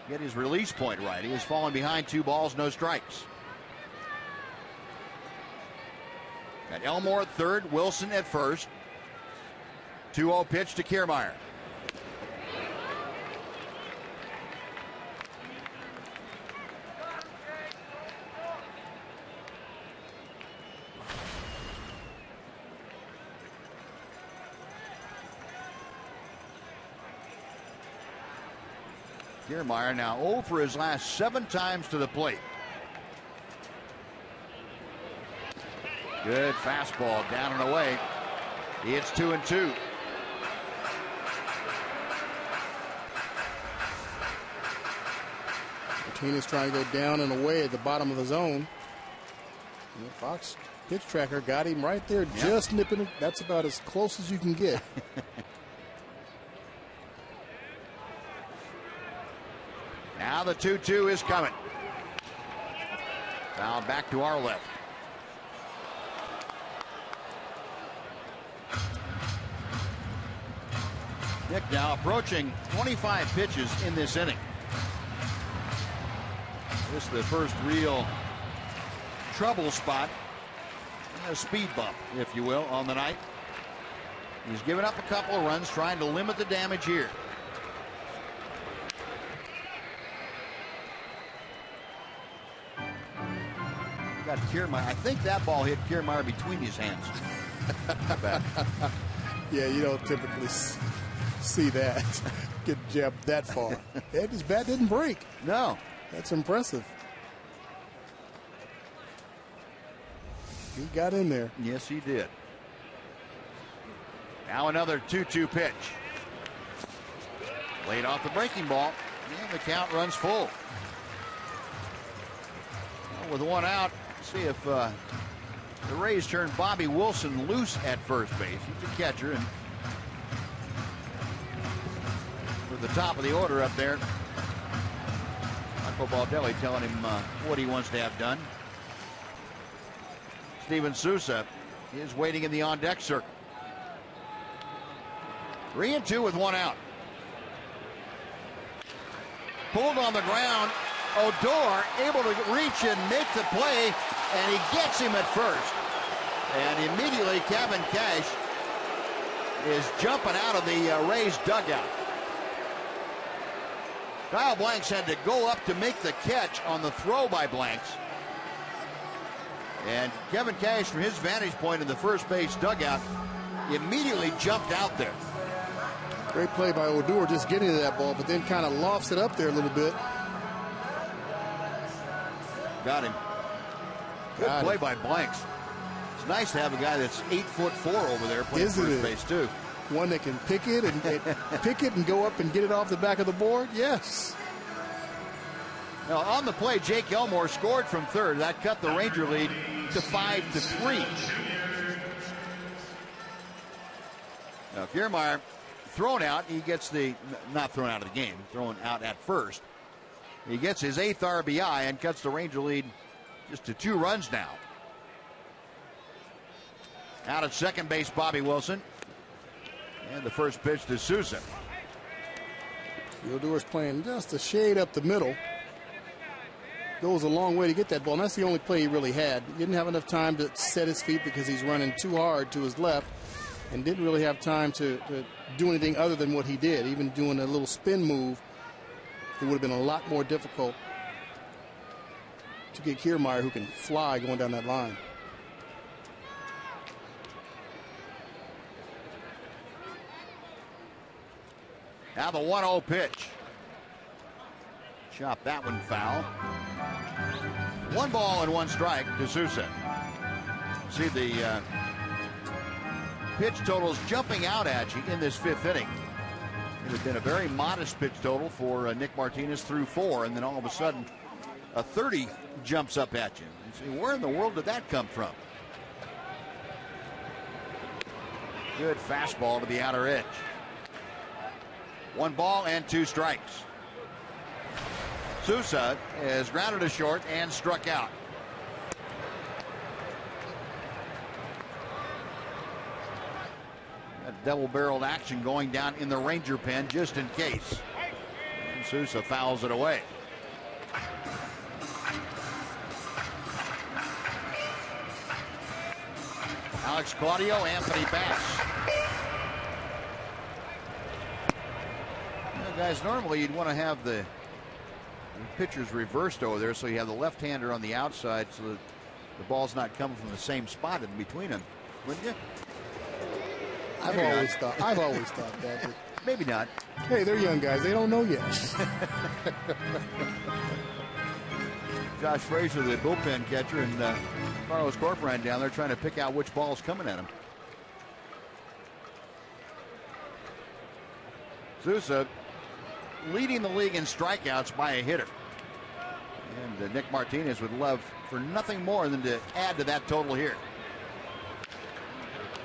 Get his release point right. He has fallen behind 2 balls, no strikes. Got Elmore at third, Wilson at first. 2-0 pitch to Kiermaier. Kiermaier now 0 for his last 7 times to the plate. Good fastball down and away. He hits 2-2. Martinez trying to go down and away at the bottom of the zone. And the Fox pitch tracker got him right there, just nipping it. That's about as close as you can get. Now the 2-2 is coming. Foul back to our left. Nick now approaching 25 pitches in this inning. This is the first real trouble spot. A speed bump, if you will, on the night. He's given up a couple of runs, trying to limit the damage here. Got Kiermaier. I think that ball hit Kiermaier between his hands. Yeah, you don't typically see that get jabbed that far. And his bat didn't break. No. That's impressive. He got in there. Yes, he did. Now another 2-2 pitch. Laid off the breaking ball, and the count runs full. Well, with 1 out, see if the Rays turn Bobby Wilson loose at first base. He's a catcher, and with the top of the order up there, Michael Baldelli telling him what he wants to have done. Steven Souza is waiting in the on-deck circle. 3-2 with 1 out. Pulled on the ground. Odor able to reach and make the play, and he gets him at first. And immediately Kevin Cash is jumping out of the Rays dugout. Kyle Blanks had to go up to make the catch on the throw by Blanks. And Kevin Cash, from his vantage point in the first base dugout, immediately jumped out there. Great play by Odor, just getting to that ball, but then kind of lofts it up there a little bit. Got him. Good play by Blanks. It's nice to have a guy that's 8'4" over there playing first base too. One that can pick it and go up and get it off the back of the board. Yes. Now on the play, Jake Elmore scored from third. That cut the Ranger lead to 5-3. Now Kiermaier thrown out. He gets not thrown out of the game, thrown out at first. He gets his 8th RBI and cuts the Ranger lead just to 2 runs now. Out at second base, Bobby Wilson. And the first pitch to Souza. Odor's playing just a shade up the middle. Goes a long way to get that ball, and that's the only play he really had. He didn't have enough time to set his feet because he's running too hard to his left and didn't really have time to do anything other than what he did. Even doing a little spin move, it would have been a lot more difficult to get Kiermaier, who can fly going down that line. Now the 1-0 pitch. Chop that one foul. 1 ball and 1 strike to Sousa. See the pitch totals jumping out at you in this 5th inning. It had been a very modest pitch total for Nick Martinez through 4, and then all of a sudden a 30 jumps up at you. You see, where in the world did that come from? Good fastball to the outer edge. 1 ball and 2 strikes. Sousa is grounded to short and struck out. That double-barreled action going down in the Ranger pen just in case. And Sousa fouls it away. Alex Claudio, Anthony Bass. Guys, normally you'd want to have the pitchers reversed over there so you have the left-hander on the outside so that the ball's not coming from the same spot in between them, wouldn't you? I've always thought that. But maybe not. Hey, they're young guys. They don't know yet. Josh Frazier, the bullpen catcher, and Carlos Corcoran down there trying to pick out which ball's coming at him. Sousa leading the league in strikeouts by a hitter. And Nick Martinez would love for nothing more than to add to that total here.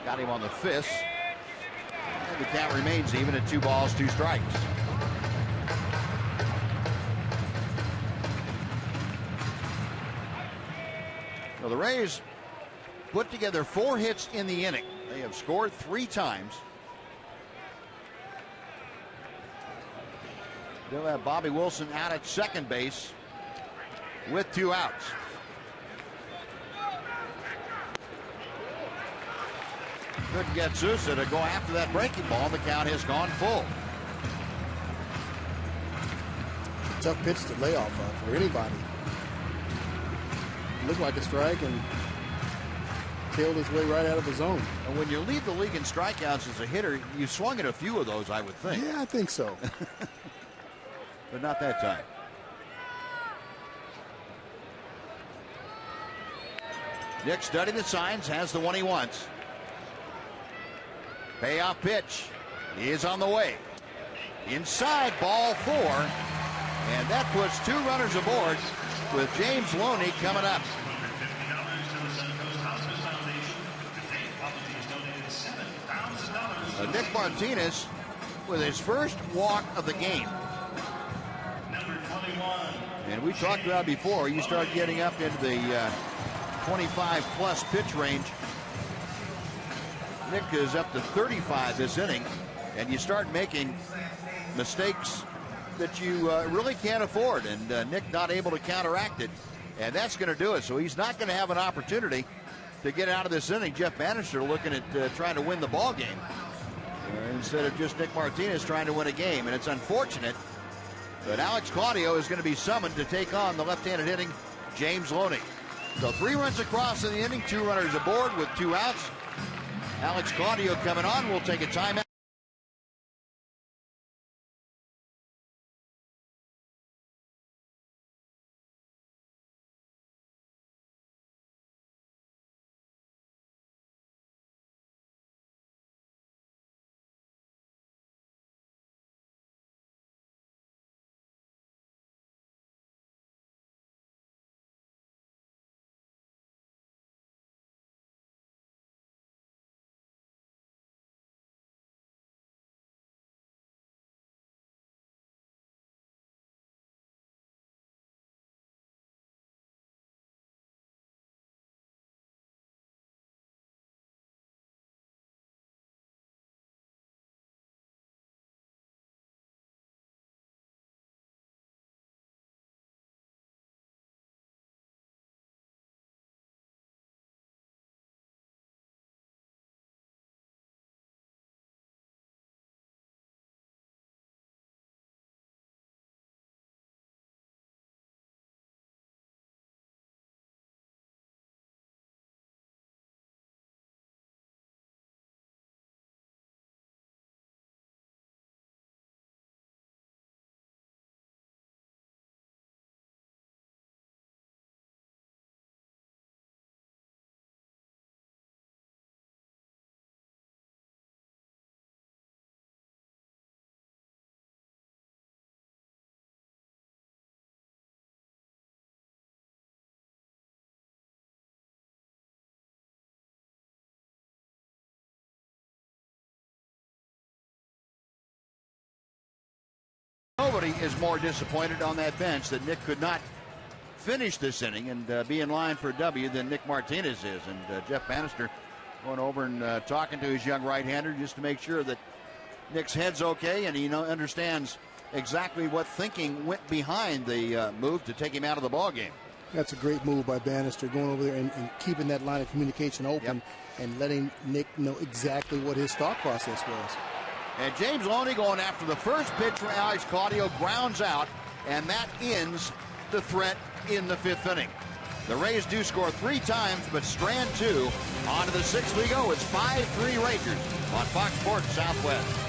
Got him on the fist. And the count remains even at 2 balls, 2 strikes. So the Rays put together 4 hits in the inning. They have scored 3 times. They'll have Bobby Wilson out at second base with 2 outs. Couldn't get Sousa to go after that breaking ball. The count has gone full. Tough pitch to lay off of for anybody. Looked like a strike and tailed his way right out of the zone. And when you lead the league in strikeouts as a hitter, you swung at a few of those, I would think. Yeah, I think so. But not that time. Nick studied the signs, has the one he wants. Payoff pitch is on the way. Inside, ball 4. And that puts 2 runners aboard with James Loney coming up. Nick Martinez with his first walk of the game. And we talked about before, you start getting up into the 25-plus pitch range. Nick is up to 35 this inning, and you start making mistakes that you really can't afford, and Nick not able to counteract it, and that's going to do it. So he's not going to have an opportunity to get out of this inning. Jeff Bannister looking at trying to win the ball game instead of just Nick Martinez trying to win a game, and it's unfortunate. But Alex Claudio is going to be summoned to take on the left-handed hitting James Loney. So 3 runs across in the inning, 2 runners aboard with 2 outs. Alex Claudio coming on. We'll take a timeout. nobody is more disappointed on that bench that Nick could not finish this inning and be in line for a W than Nick Martinez is. And Jeff Bannister going over and talking to his young right-hander just to make sure that Nick's head's okay and he understands exactly what thinking went behind the move to take him out of the ball game. That's a great move by Bannister, going over there and keeping that line of communication open and letting Nick know exactly what his thought process was. And James Loney going after the first pitch for Alex Claudio, grounds out, and that ends the threat in the 5th inning. The Rays do score 3 times, but strand 2. On to the 6th we go. It's 5-3 Rangers on Fox Sports Southwest.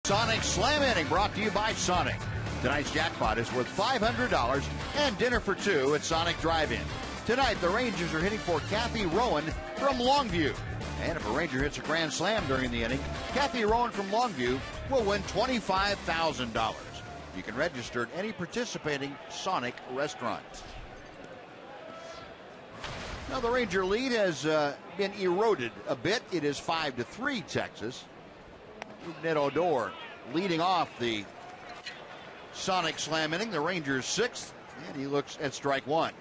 Sonic Slam Inning brought to you by Sonic. Tonight's jackpot is worth $500 and dinner for 2 at Sonic Drive-In. Tonight, the Rangers are hitting for Kathy Rowan from Longview. And if a Ranger hits a grand slam during the inning, Kathy Rowan from Longview will win $25,000. You can register at any participating Sonic restaurants. Now, the Ranger lead has been eroded a bit. It is 5-3 Texas. Ned Odor leading off the Sonic Slam inning. The Rangers 6th, and he looks at strike 1.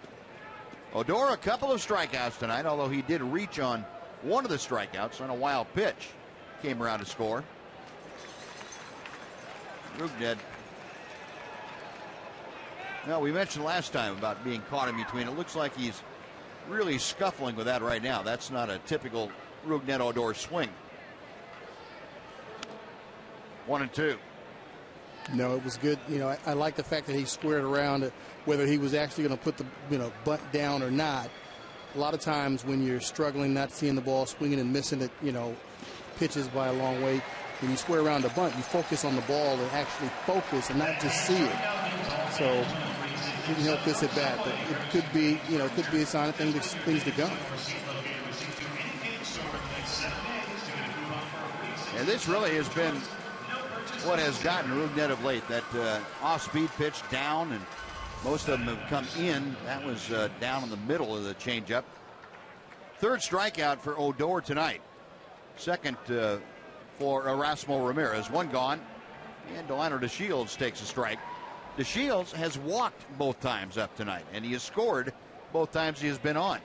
Odor a couple of strikeouts tonight, although he did reach on one of the strikeouts on a wild pitch. Came around to score. Rugned. Well, we mentioned last time about being caught in between. It looks like he's really scuffling with that right now. That's not a typical Rugned Odor swing. 1-2. No, it was good. I like the fact that he squared around whether he was actually going to put the bunt down or not. A lot of times when you're struggling, not seeing the ball, swinging and missing it, pitches by a long way, when you square around the bunt, you focus on the ball and actually focus and not just see it. So didn't help this at bat, but it could be, could be a sign of things to come. And this really has been what has gotten Rugned of late. That off-speed pitch down, and most of them have come in. That was down in the middle of the changeup. 3rd strikeout for Odor tonight. 2nd for Erasmo Ramirez. 1 gone, and Delano DeShields takes a strike. DeShields has walked both times up tonight, and he has scored both times he has been on.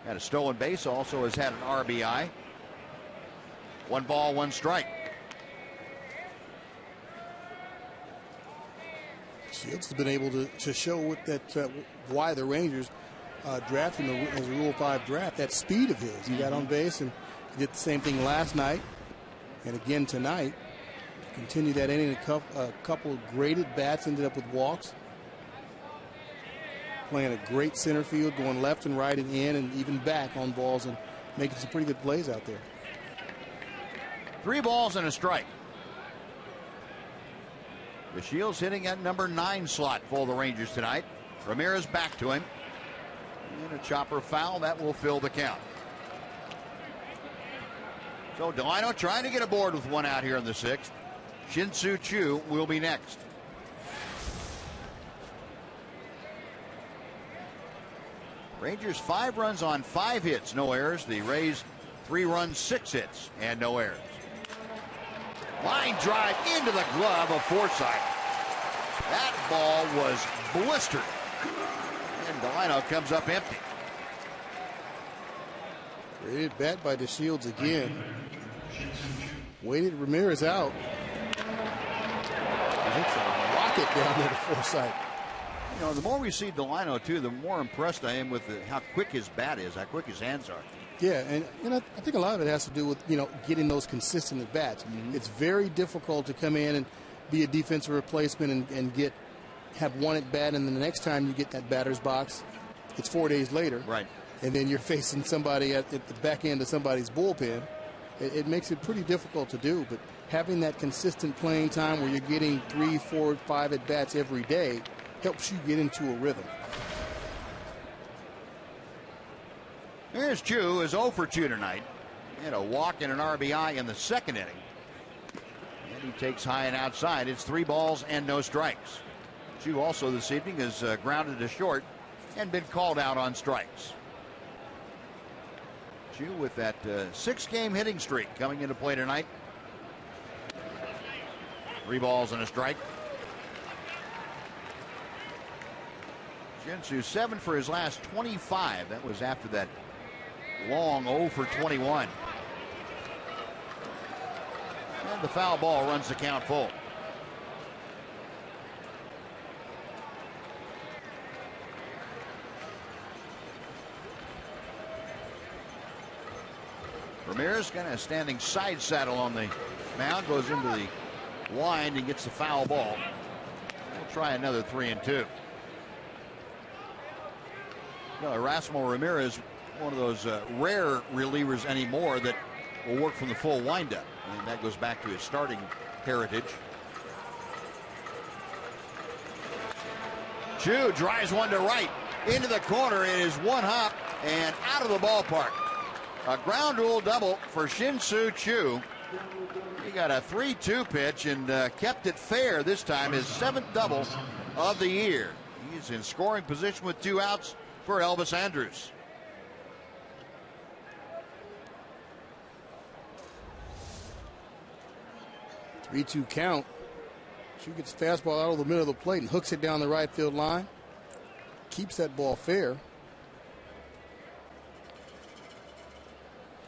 Had a stolen base, also has had an RBI. 1 ball, 1 strike. Shields has been able to show with that why the Rangers drafted him as a Rule 5 draft. That speed of his. He got on base, and he did the same thing last night and again tonight. Continued that inning. A couple of great at bats, ended up with walks. Playing a great center field, going left and right and in and even back on balls, and making some pretty good plays out there. 3 balls and a strike. The Shields hitting at number 9 slot for the Rangers tonight. Ramirez back to him. And a chopper foul that will fill the count. So Delino trying to get aboard with one out here in the 6th. Shin-Soo Choo will be next. Rangers 5 runs on 5 hits, no errors. The Rays 3 runs, 6 hits, and no errors. Line drive into the glove of Forsythe. That ball was blistered. And Delino comes up empty. Great bat by the Shields again. Waited Ramirez out. It's a rocket down there to Forsythe. You know, the more we see Delino, too, the more impressed I am with how quick his bat is, how quick his hands are. Yeah, and I think a lot of it has to do with, getting those consistent at bats. It's very difficult to come in and be a defensive replacement and have one at bat, and then the next time you get that batter's box, it's 4 days later. Right. And then you're facing somebody at the back end of somebody's bullpen. It makes it pretty difficult to do, but having that consistent playing time where you're getting 3, 4, 5 at bats every day helps you get into a rhythm. Here's Choo, is 0 for 2 tonight. He had a walk and an RBI in the 2nd inning. And he takes high and outside. It's 3 balls and no strikes. Choo also this evening has grounded to short and been called out on strikes. Choo with that 6-game hitting streak coming into play tonight. 3 balls and a strike. Shin-Soo 7 for his last 25. That was after that long 0 for 21. And the foul ball runs the count full. Ramirez kind of standing side saddle on the mound, goes into the wind and gets the foul ball. We'll try another 3-2. Erasmo Ramirez, one of those rare relievers anymore that will work from the full windup, and that goes back to his starting heritage. Choo drives one to right into the corner. It is one hop and out of the ballpark. A ground rule double for Shin-Soo Choo. He got a 3-2 pitch and kept it fair this time, his 7th double of the year. He's in scoring position with 2 outs for Elvis Andrus. Three-two count. Choo gets fastball out of the middle of the plate and hooks it down the right field line. Keeps that ball fair.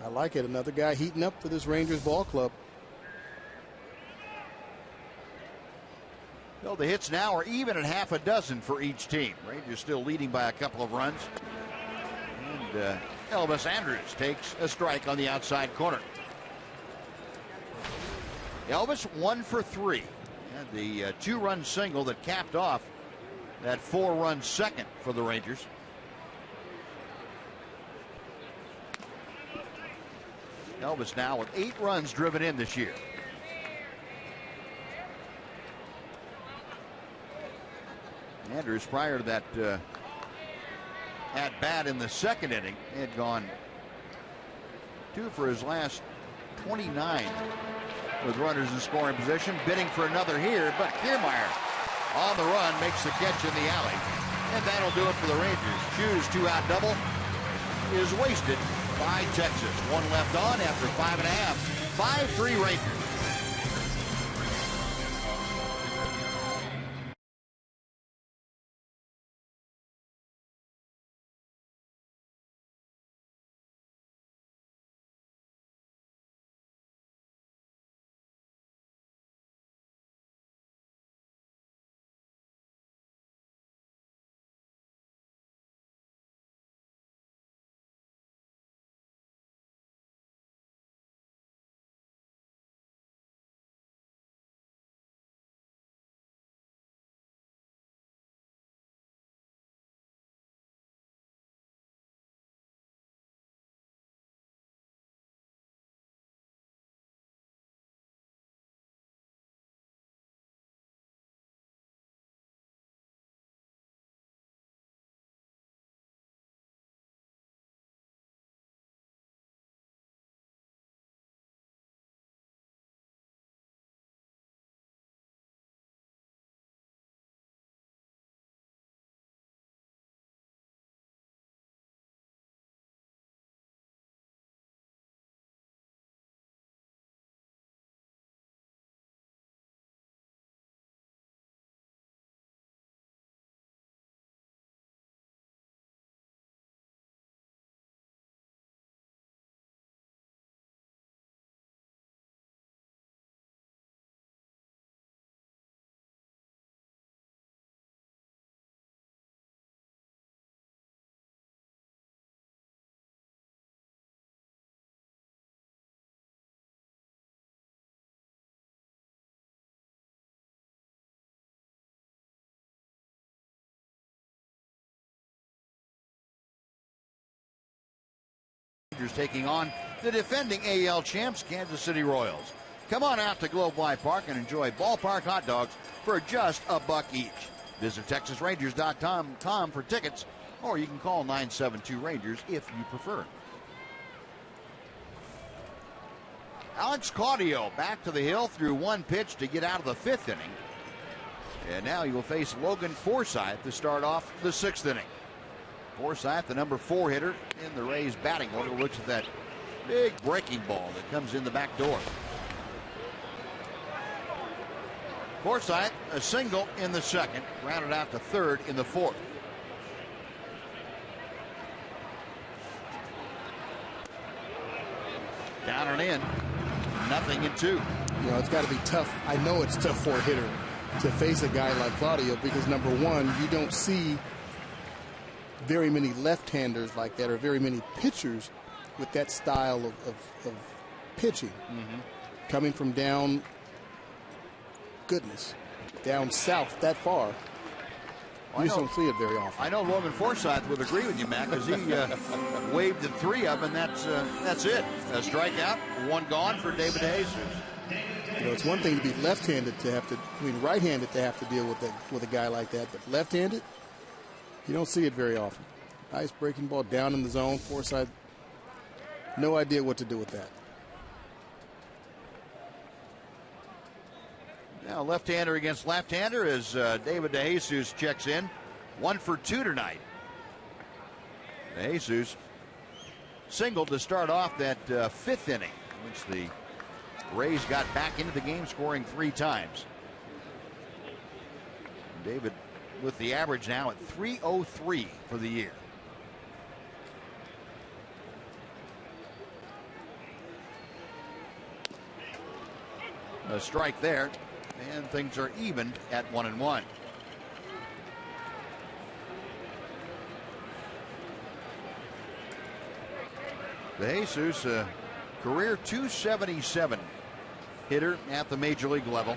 I like it. Another guy heating up for this Rangers ball club. Well, the hits now are even at half a dozen for each team. Rangers still leading by a couple of runs. And Elvis Andrus takes a strike on the outside corner. Elvis 1 for 3. And the 2-run single that capped off that 4-run second for the Rangers. Elvis now with 8 runs driven in this year. Andrus, prior to that at bat in the 2nd inning, had gone 2 for his last 29 with runners in scoring position, bidding for another here, but Kiermaier on the run makes the catch in the alley, and that'll do it for the Rangers. Choo's 2-out double is wasted by Texas. 1 left on after 5.5. 5-3 Rangers. Rangers taking on the defending AL champs, Kansas City Royals. Come on out to Globe Life Park and enjoy ballpark hot dogs for just $1 each. Visit TexasRangers.com for tickets, or you can call 972-RANGERS if you prefer. Alex Claudio back to the hill through one pitch to get out of the 5th inning. And now he will face Logan Forsythe to start off the 6th inning. Forsythe, the number 4 hitter in the Rays batting order, looks at that big breaking ball that comes in the back door. Forsythe, a single in the 2nd, rounded out to 3rd in the 4th. Down and in, 0-2. You know, it's got to be tough. I know it's tough for a hitter to face a guy like Claudio because, number one, you don't see very many left-handers like that or very many pitchers with that style of pitching. Coming from down south that far. You just don't see it very often. I know Logan Forsythe would agree with you, Matt, because he waved at 3 of them, and that's it. A strikeout, 1 gone for David DeJesus. You know, it's one thing to be left-handed right-handed to have to deal with a guy like that, but left-handed, you don't see it very often. Nice breaking ball down in the zone. Forsythe, no idea what to do with that. Now left-hander against left-hander as David DeJesus checks in. 1 for 2 tonight. DeJesus singled to start off that 5th inning, which the Rays got back into the game, scoring 3 times. David with the average now at .303 for the year. A strike there, and things are even at 1-1. DeJesus, a career .277 hitter at the major league level.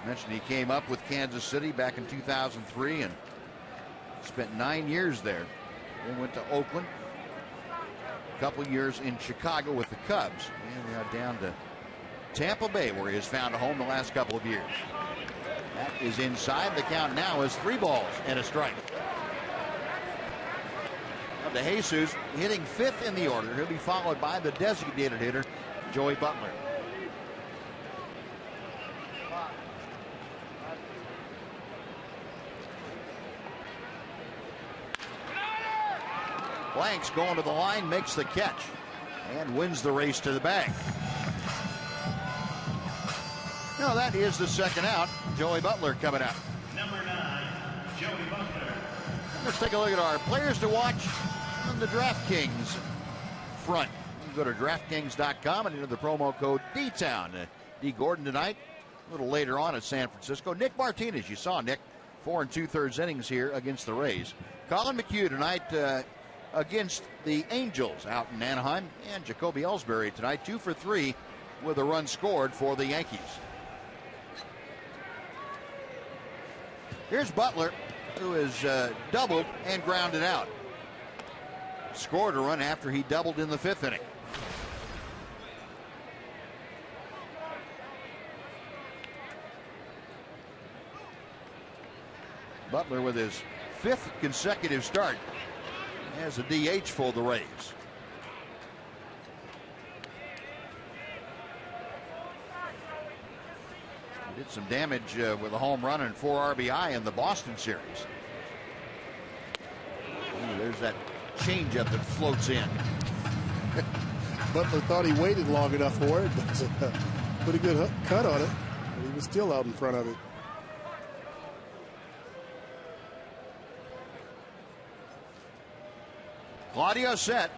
Mentioned he came up with Kansas City back in 2003 and spent 9 years there. Then went to Oakland, a couple years in Chicago with the Cubs, and now down to Tampa Bay, where he has found a home the last couple of years. That is inside. The count now is 3 balls and a strike. Now DeJesus hitting 5th in the order. He'll be followed by the designated hitter, Joey Butler. Blanks going to the line, makes the catch, and wins the race to the bag. Now that is the 2nd out. Joey Butler coming out. Number 9, Joey Butler. Let's take a look at our players to watch on the DraftKings front. You can go to DraftKings.com and enter the promo code D-Town. D. Gordon tonight, a little later on at San Francisco. Nick Martinez, you saw Nick, 4 2/3 innings here against the Rays. Colin McHugh tonight against the Angels out in Anaheim, and Jacoby Ellsbury tonight 2 for 3 with a run scored for the Yankees. Here's Butler, who has doubled and grounded out. Scored a run after he doubled in the 5th inning. Butler with his 5th consecutive start as a DH for the Rays. He did some damage with a home run and 4 RBI in the Boston series. Ooh, there's that changeup that floats in. Butler thought he waited long enough for it, but pretty good cut on it. But he was still out in front of it. Claudio set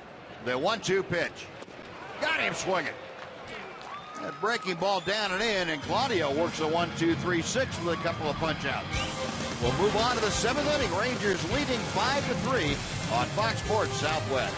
the 1-2 pitch. Got him swinging. That breaking ball down and in, and Claudio works a 1-2-3-6 with a couple of punch outs. We'll move on to the 7th inning. Rangers leading 5-3 on Fox Sports Southwest.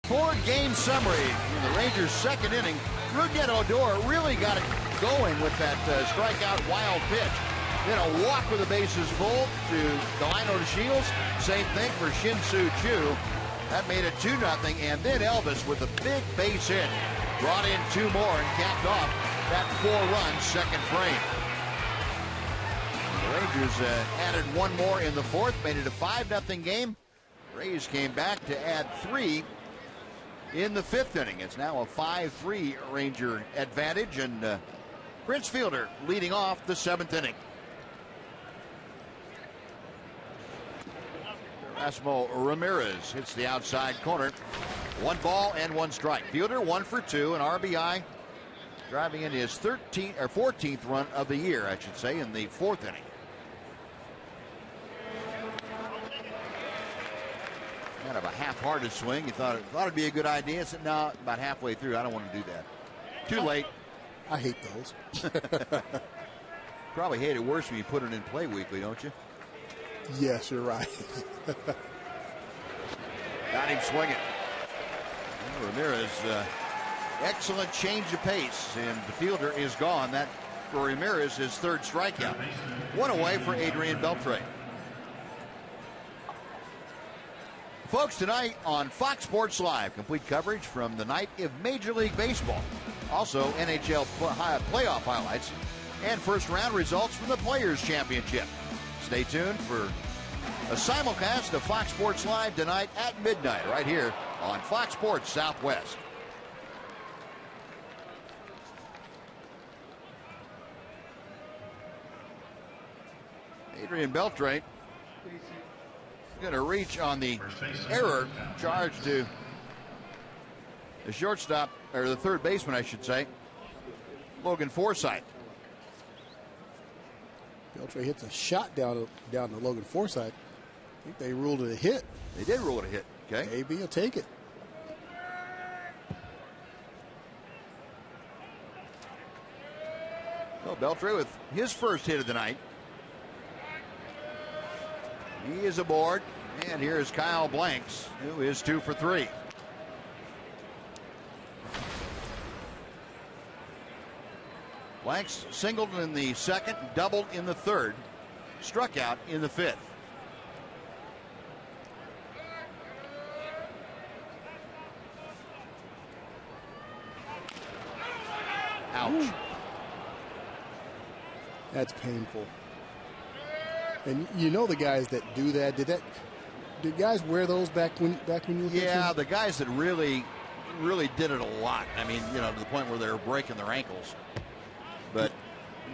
Four-game summary in the Rangers' second inning. Rougned Odor really got it going with that strikeout wild pitch. Then a walk with the bases full to Delino DeShields. Same thing for Shin-Soo Choo. That made it 2-0, and then Elvis with a big base hit brought in 2 more and capped off that 4-run second frame. The Rangers added 1 more in the fourth, made it a 5-0 game. Rays came back to add 3 in the 5th inning. It's now a 5-3 Ranger advantage, and Prince Fielder leading off the 7th inning. Erasmo Ramirez hits the outside corner. 1 ball and 1 strike. Fielder 1 for 2, an RBI, driving in his 14th run of the year, I should say, in the 4th inning. Kind of a half-hearted swing. You thought it'd be a good idea. Said, no, about halfway through, I don't want to do that. Too late. I hate those. Probably hate it worse when you put it in play weekly, don't you? Yes, you're right. Got him swinging. Ramirez, excellent change of pace, and the fielder is gone. That for Ramirez, his 3rd strikeout. 1 away for Adrian Beltre. Folks, tonight on Fox Sports Live, complete coverage from the night of Major League Baseball. Also, NHL playoff highlights and first-round results from the Players' Championship. Stay tuned for a simulcast of Fox Sports Live tonight at midnight, right here on Fox Sports Southwest. Adrian Beltre going to reach on the error charge to the shortstop, or the 3rd baseman, I should say, Logan Forsythe. Beltre hits a shot down to Logan Forsythe. I think they ruled it a hit. They did rule it a hit. Okay. Maybe he'll take it. Well, Beltre with his first hit of the night. He is aboard, and here's Kyle Blanks, who is 2 for 3. Blanks singled in the 2nd, doubled in the 3rd, struck out in the 5th. Ouch. Ooh. That's painful. And you know the guys that do that. Did guys wear those back when you were pitching? Yeah, the guys that really did it a lot. I mean, to the point where they were breaking their ankles. But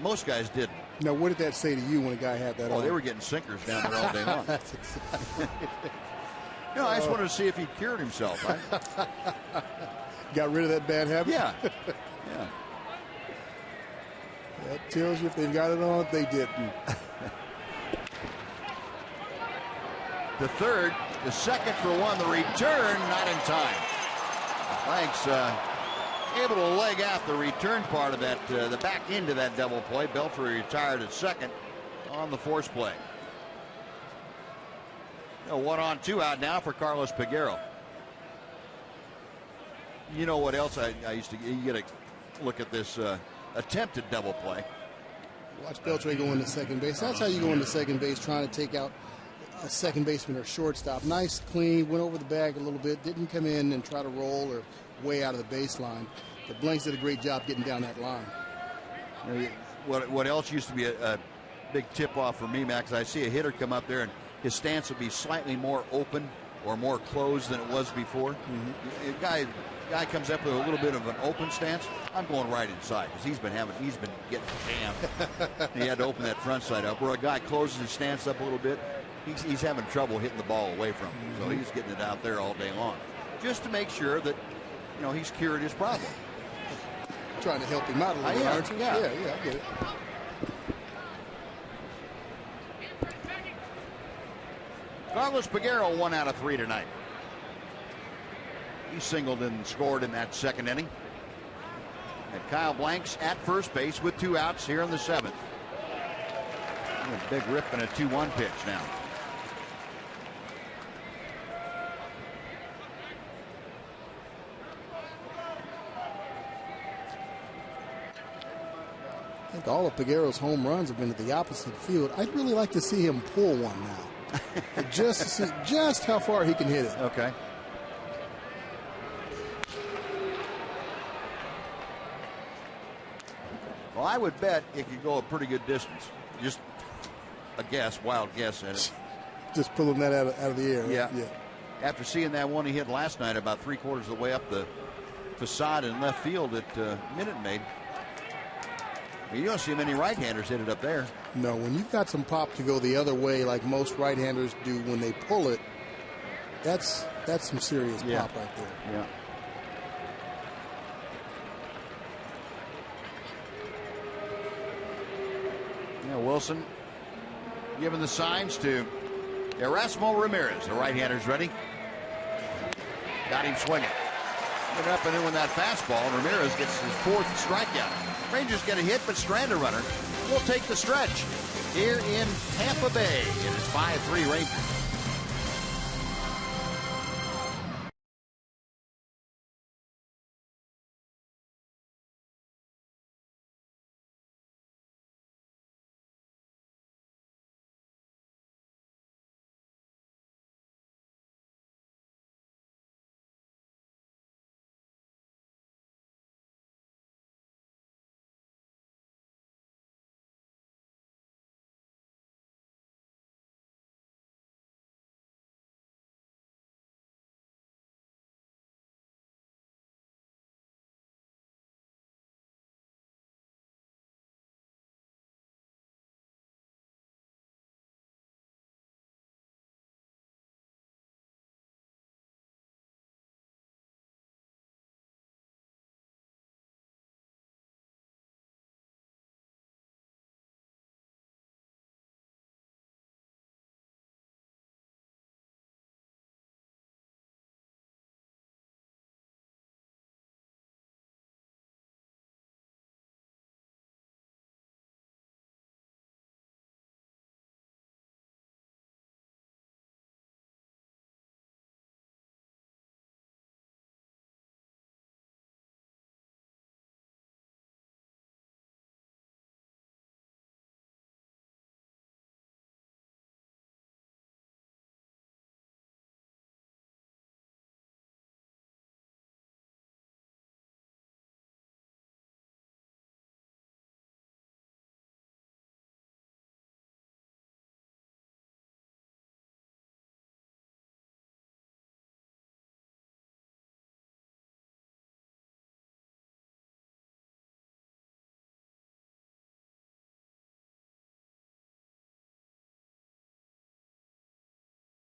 most guys didn't. Now, what did that say to you when a guy had that on? Oh, they were getting sinkers down there all day long. I just wanted to see if he cured himself. Got rid of that bad habit? Yeah. Yeah. That tells you if they've got it on, they didn't. The 3rd, the 2nd for 1, the return not in time. Thanks. Able to leg out the return part of that, the back end of that double play. Beltre retired at 2nd on the force play. 1 on, 2 out now for Carlos Peguero. You know what else you get a look at this attempted double play. Watch Beltre go into second base. That's how you go into second base, trying to take out a second baseman or shortstop. Nice, clean, went over the bag a little bit, didn't come in and try to roll or way out of the baseline. But Blanks did a great job getting down that line. What else used to be a big tip-off for me, Max, I see a hitter come up there and his stance would be slightly more open or more closed than it was before. Mm-hmm. Guy comes up with a little bit of an open stance. I'm going right inside because he's been getting jammed. He had to open that front side up. Where a guy closes his stance up a little bit, he's having trouble hitting the ball away from him. So he's getting it out there all day long, just to make sure that he's cured his problem. Trying to help him out a little bit, aren't you? Yeah, I get it. Carlos Peguero 1 out of 3 tonight. He singled and scored in that 2nd inning. And Kyle Blanks at first base with 2 outs here in the 7th. A big rip and a 2-1 pitch now. I think all of Peguero's home runs have been at the opposite field. I'd really like to see him pull one now. Just to see just how far he can hit it. Okay. Well, I would bet it could go a pretty good distance. Just a guess, wild guess at it. Just pulling that out of the air. Yeah. After seeing that one he hit last night about 3/4 of the way up the facade in left field at Minute Maid. You don't see many right-handers hit it up there. No, when you've got some pop to go the other way like most right-handers do when they pull it, that's some serious pop right there. Yeah. Wilson giving the signs to Erasmo Ramirez. The right-hander's ready. Got him swinging. Get up and in with that fastball. Ramirez gets his 4th strikeout. Rangers get a hit, but strand a runner will take the stretch here in Tampa Bay. It is 5-3 Rangers.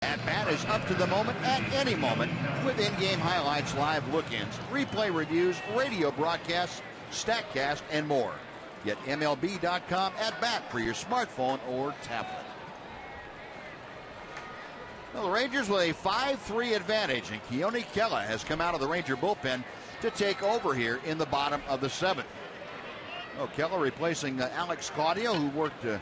At-bat is up to the moment at any moment with in-game highlights, live look-ins, replay reviews, radio broadcasts, StatCast, and more. Get MLB.com at-bat for your smartphone or tablet. Well, the Rangers with a 5-3 advantage, and Keone Kela has come out of the Ranger bullpen to take over here in the bottom of the 7th. Oh, Kela replacing Alex Claudio, who worked a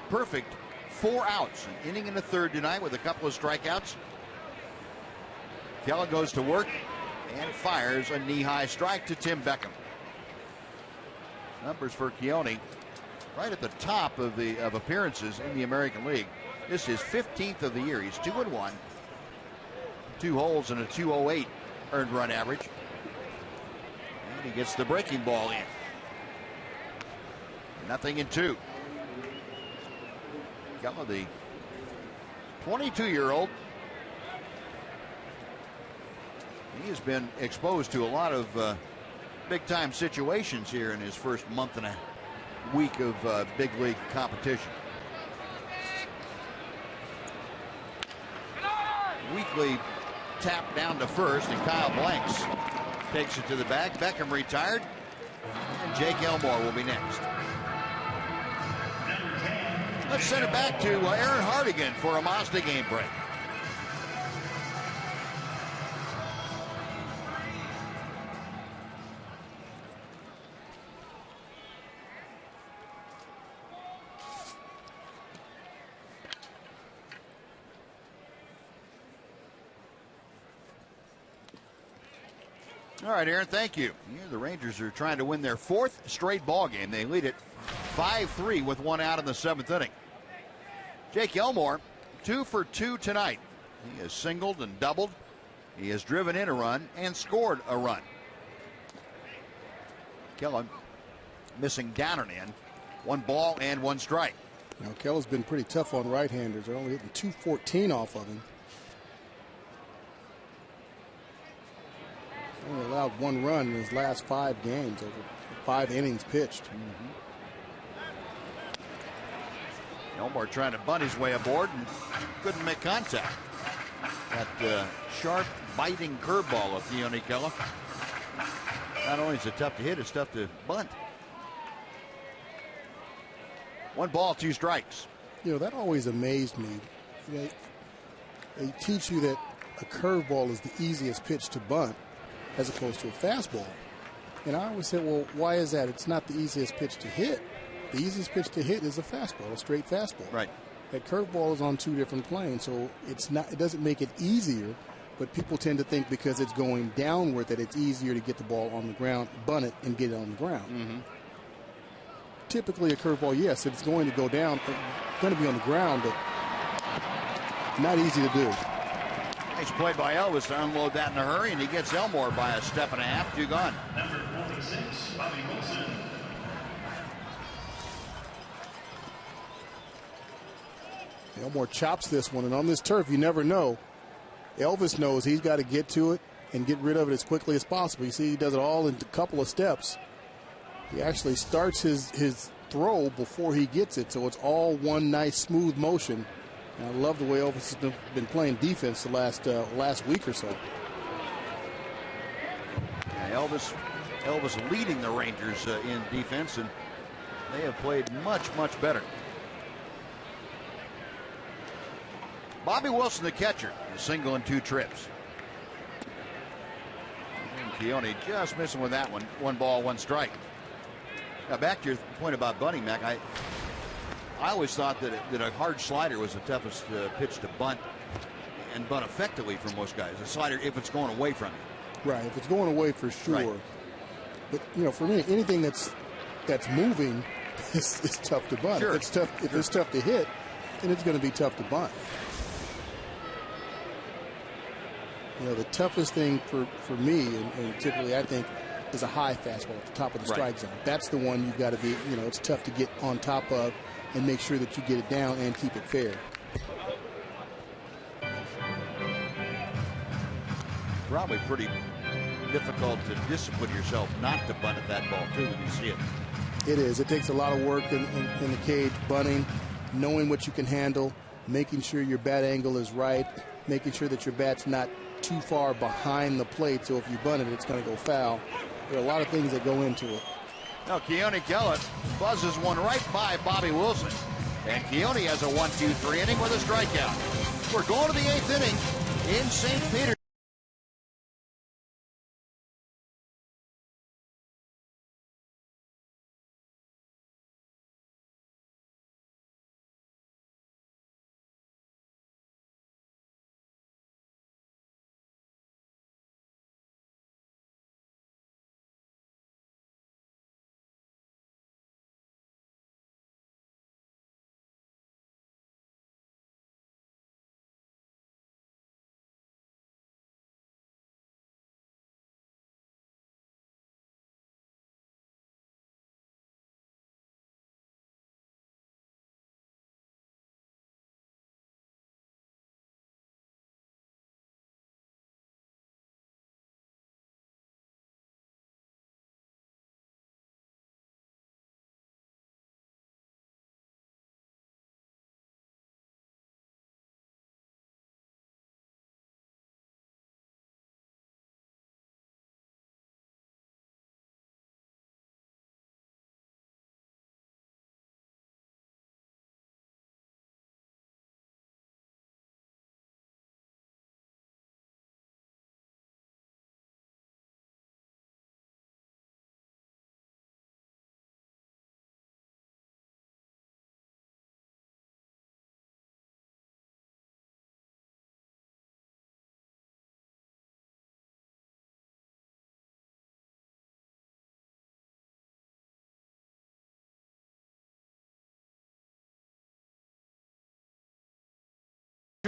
perfect 4 outs, an inning and a third tonight with a couple of strikeouts. Kela goes to work and fires a knee-high strike to Tim Beckham. Numbers for Keone right at the top of appearances in the American League. This is 15th of the year. He's 2-1, 2 holes and a 2.08 earned run average. And he gets the breaking ball in. 0-2. Kela, the 22-year-old. He has been exposed to a lot of big-time situations here in his first month and a week of big league competition. Weekly tap down to first, and Kyle Blanks takes it to the bag. Beckham retired, and Jake Elmore will be next. Let's send it back to Aaron Hardigan for a Mazda game break. All right, Aaron, thank you. The Rangers are trying to win their 4th straight ball game. They lead it 5-3 with one out in the 7th inning. Jake Elmore, 2 for 2 tonight. He has singled and doubled. He has driven in a run and scored a run. Kellen missing down and in. 1 ball and 1 strike. Now, Keller's been pretty tough on right-handers. They're only hitting 214 off of him. Only allowed 1 run in his last 5 games over 5 innings pitched. Elmore trying to bunt his way aboard and couldn't make contact. That sharp, biting curveball of Keone Kela. Not only is it tough to hit, it's tough to bunt. 1 ball, 2 strikes. You know, that always amazed me. They teach you that a curveball is the easiest pitch to bunt as opposed to a fastball. And I always said, well, why is that? It's not the easiest pitch to hit. The easiest pitch to hit is a fastball, a straight fastball. Right. That curveball is on 2 different planes, so it's not. It doesn't make it easier, but people tend to think because it's going downward that it's easier to get the ball on the ground, bunt it, and get it on the ground. Typically, a curveball, yes, if it's going to go down, it's going to be on the ground, but not easy to do. Nice play by Elvis to unload that in a hurry, and he gets Elmore by a step and a half. 2 gone. Number 46, Bobby Wilson. Elmore chops this one, and on this turf, you never know. Elvis knows he's got to get to it and get rid of it as quickly as possible. You see, he does it all in a couple of steps. He actually starts his throw before he gets it, so it's all one nice, smooth motion. And I love the way Elvis has been playing defense the last week or so. Yeah, Elvis leading the Rangers in defense, and they have played much, much better. Bobby Wilson, the catcher, a single and 2 trips. And Keone just missing with that one. 1 ball, 1 strike. Now back to your point about bunting, Mac. I always thought that a hard slider was the toughest pitch to bunt and bunt effectively for most guys. A slider, if it's going away from you. Right, if it's going away for sure. Right. But you know, for me, anything that's moving is tough to bunt. Sure. If it's tough, if it's tough to hit, then it's going to be tough to bunt. You know, the toughest thing for me, and typically I think, is a high fastball at the top of the strike zone. That's the one you've got to be, you know, it's tough to get on top of and make sure that you get it down and keep it fair. Probably pretty difficult to discipline yourself not to bunt at that ball, too, when you see it. It is. It takes a lot of work in the cage, bunting, knowing what you can handle, making sure your bat angle is right, making sure that your bat's not too far behind the plate, so if you bunt it, it's going to go foul. There are a lot of things that go into it. Now Keone Kela buzzes one right by Bobby Wilson. And Keone has a 1-2-3 inning with a strikeout. We're going to the 8th inning in St. Petersburg.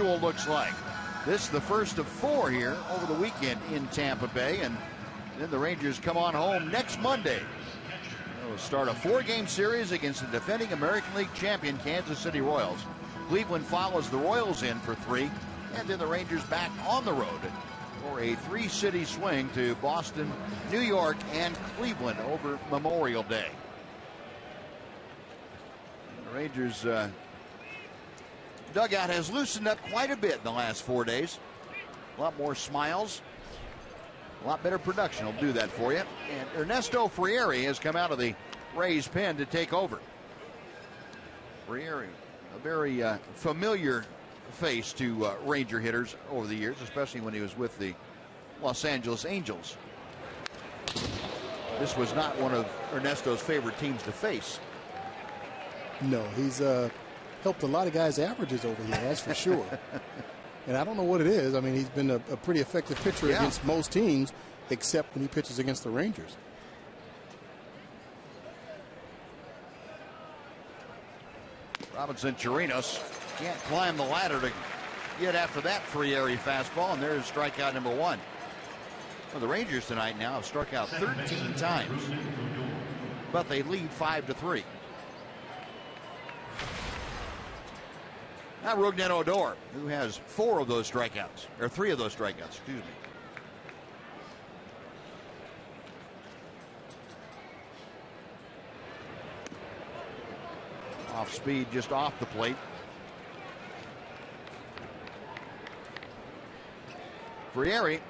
looks like. This is the first of 4 here over the weekend in Tampa Bay, and then the Rangers come on home next Monday. They'll start a 4-game series against the defending American League champion Kansas City Royals. Cleveland follows the Royals in for 3, and then the Rangers back on the road for a 3-city swing to Boston, New York, and Cleveland over Memorial Day. The Rangers dugout has loosened up quite a bit in the last 4 days. A lot more smiles. A lot better production will do that for you. And Ernesto Frieri has come out of the Rays pen to take over. Frieri, a very familiar face to Ranger hitters over the years, especially when he was with the Los Angeles Angels. This was not one of Ernesto's favorite teams to face. No, he's helped a lot of guys' averages over here, that's for sure. And I don't know what it is. I mean, he's been a pretty effective pitcher against most teams, except when he pitches against the Rangers. Robinson Chirinos can't climb the ladder to get after that Frieri fastball, and there's strikeout number 1. Well, the Rangers tonight now have struck out 13 times, but they lead 5-3. Now Rougned Odor, who has 4 of those strikeouts, or 3 of those strikeouts, excuse me. Off speed, just off the plate. Frieri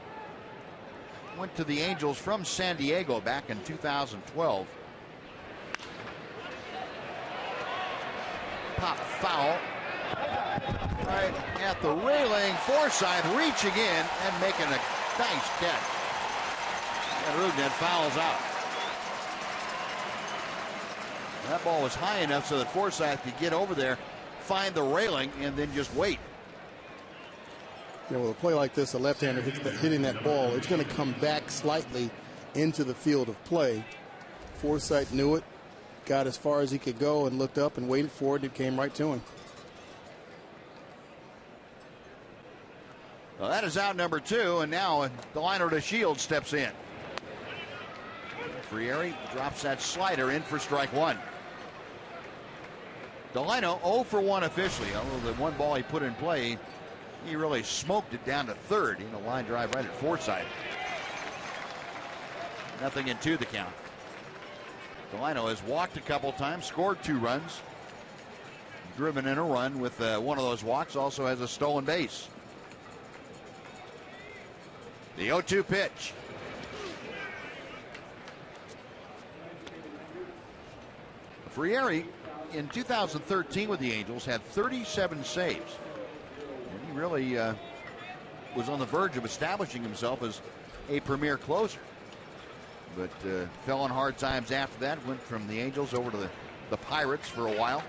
went to the Angels from San Diego back in 2012. Pop foul. Right at the railing. Forsythe reaching in and making a nice catch. And Rougned fouls out. That ball was high enough so that Forsythe could get over there, find the railing, and then just wait. You know, with a play like this, a left-hander hitting that ball, it's going to come back slightly into the field of play. Forsythe knew it, got as far as he could go, and looked up and waited for it, and it came right to him. Well, that is out number 2, and now Delino DeShields steps in. Frieri drops that slider in for strike 1. Delino 0 for 1 officially, although the one ball he put in play, he really smoked it down to third. In a line drive right at Forsythe. Nothing in 2 the count. Delino has walked a couple times, scored 2 runs, driven in a run with one of those walks, also has a stolen base. The 0-2 pitch. Frieri in 2013 with the Angels had 37 saves. And he really was on the verge of establishing himself as a premier closer. But fell on hard times after that. Went from the Angels over to the Pirates for a while.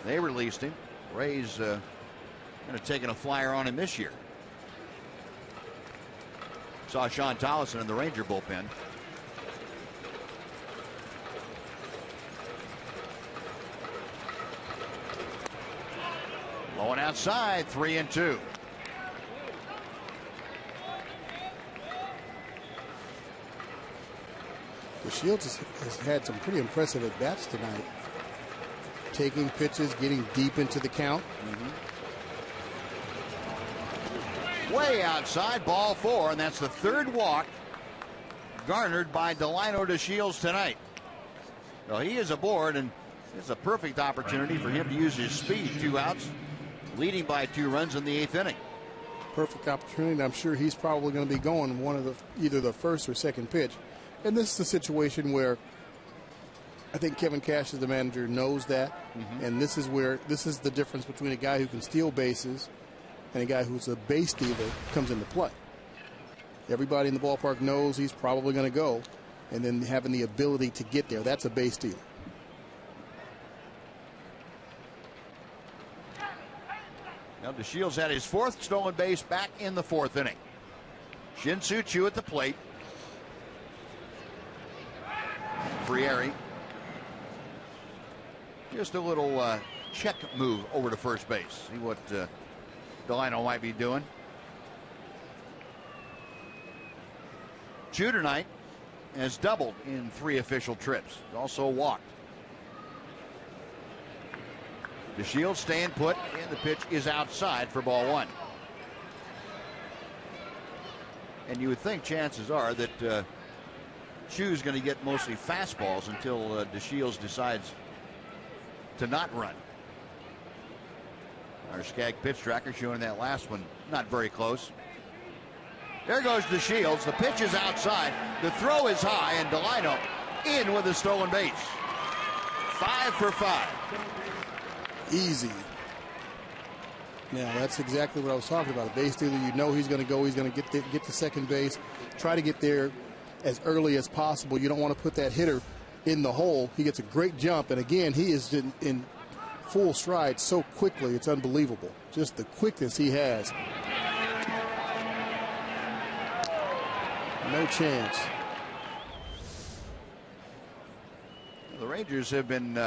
They released him. Rays kind of taking a flyer on him this year. Saw Sean Tollison in the Ranger bullpen. Low and outside, 3-2. DeShields has had some pretty impressive at-bats tonight. Taking pitches, getting deep into the count. Way outside, ball 4, and that's the 3rd walk garnered by Delino DeShields tonight. Well, he is aboard, and it's a perfect opportunity for him to use his speed. 2 outs, leading by 2 runs in the 8th inning. Perfect opportunity. I'm sure he's probably going to be going one of either the first or second pitch. And this is a situation where I think Kevin Cash, as the manager, knows that. And this is the difference between a guy who can steal bases and a guy who's a base stealer comes into play. Everybody in the ballpark knows he's probably going to go, and then having the ability to get there, that's a base stealer. Now DeShields had his 4th stolen base back in the 4th inning. Shin-Soo Choo at the plate. Frieri. Just a little check move over to first base. See what Delino might be doing. Chu tonight has doubled in 3 official trips. He's also walked. DeShields staying put, and the pitch is outside for ball 1. And you would think chances are that Chu's going to get mostly fastballs until DeShields decides to not run. Our Skag pitch tracker showing that last one not very close. There goes DeShields. The pitch is outside. The throw is high, and Delino in with a stolen base. 5 for 5. Easy. Now that's exactly what I was talking about. A base stealer, you know he's going to go. He's going to get to second base. Try to get there as early as possible. You don't want to put that hitter in the hole. He gets a great jump, and again, he is in full stride so quickly. It's unbelievable. Just the quickness he has. No chance. The Rangers have been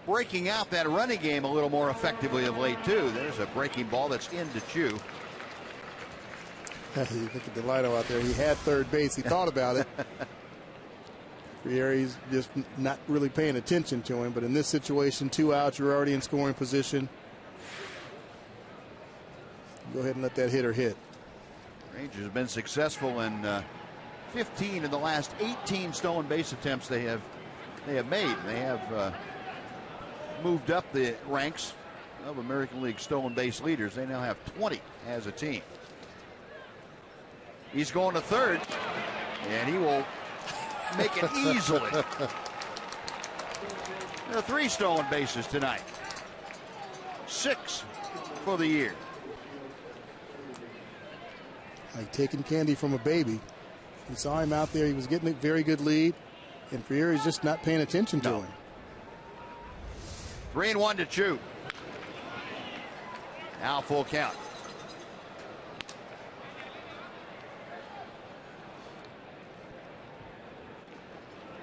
breaking out that running game a little more effectively of late, too. There's a breaking ball that's into Chu. You look at Delino out there. He had third base. He thought about it. Friere's just not really paying attention to him. But in this situation, 2 outs, you're already in scoring position. Go ahead and let that hitter hit. Rangers have been successful in 15 in the last 18 stolen base attempts they have made. They have moved up the ranks of American League stolen base leaders. They now have 20 as a team. He's going to third, and he will make it easily. There are 3 stolen bases tonight. 6 for the year. Like taking candy from a baby. We saw him out there. He was getting a very good lead, and Friere's just not paying attention to him. 3-1 to Chu. Now full count.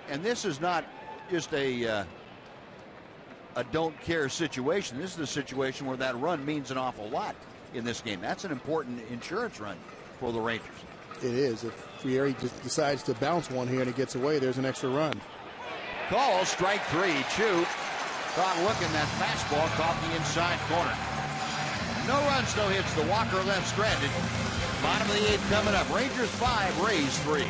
And this is not just a don't care situation. This is a situation where that run means an awful lot in this game. That's an important insurance run for the Rangers. It is. If Friere just decides to bounce one here and it gets away, there's an extra run. Call, strike 3. Chu caught looking, that fastball caught the inside corner. No runs, no hits. The Walker left stranded. Bottom of the 8th coming up. Rangers 5, Rays 3.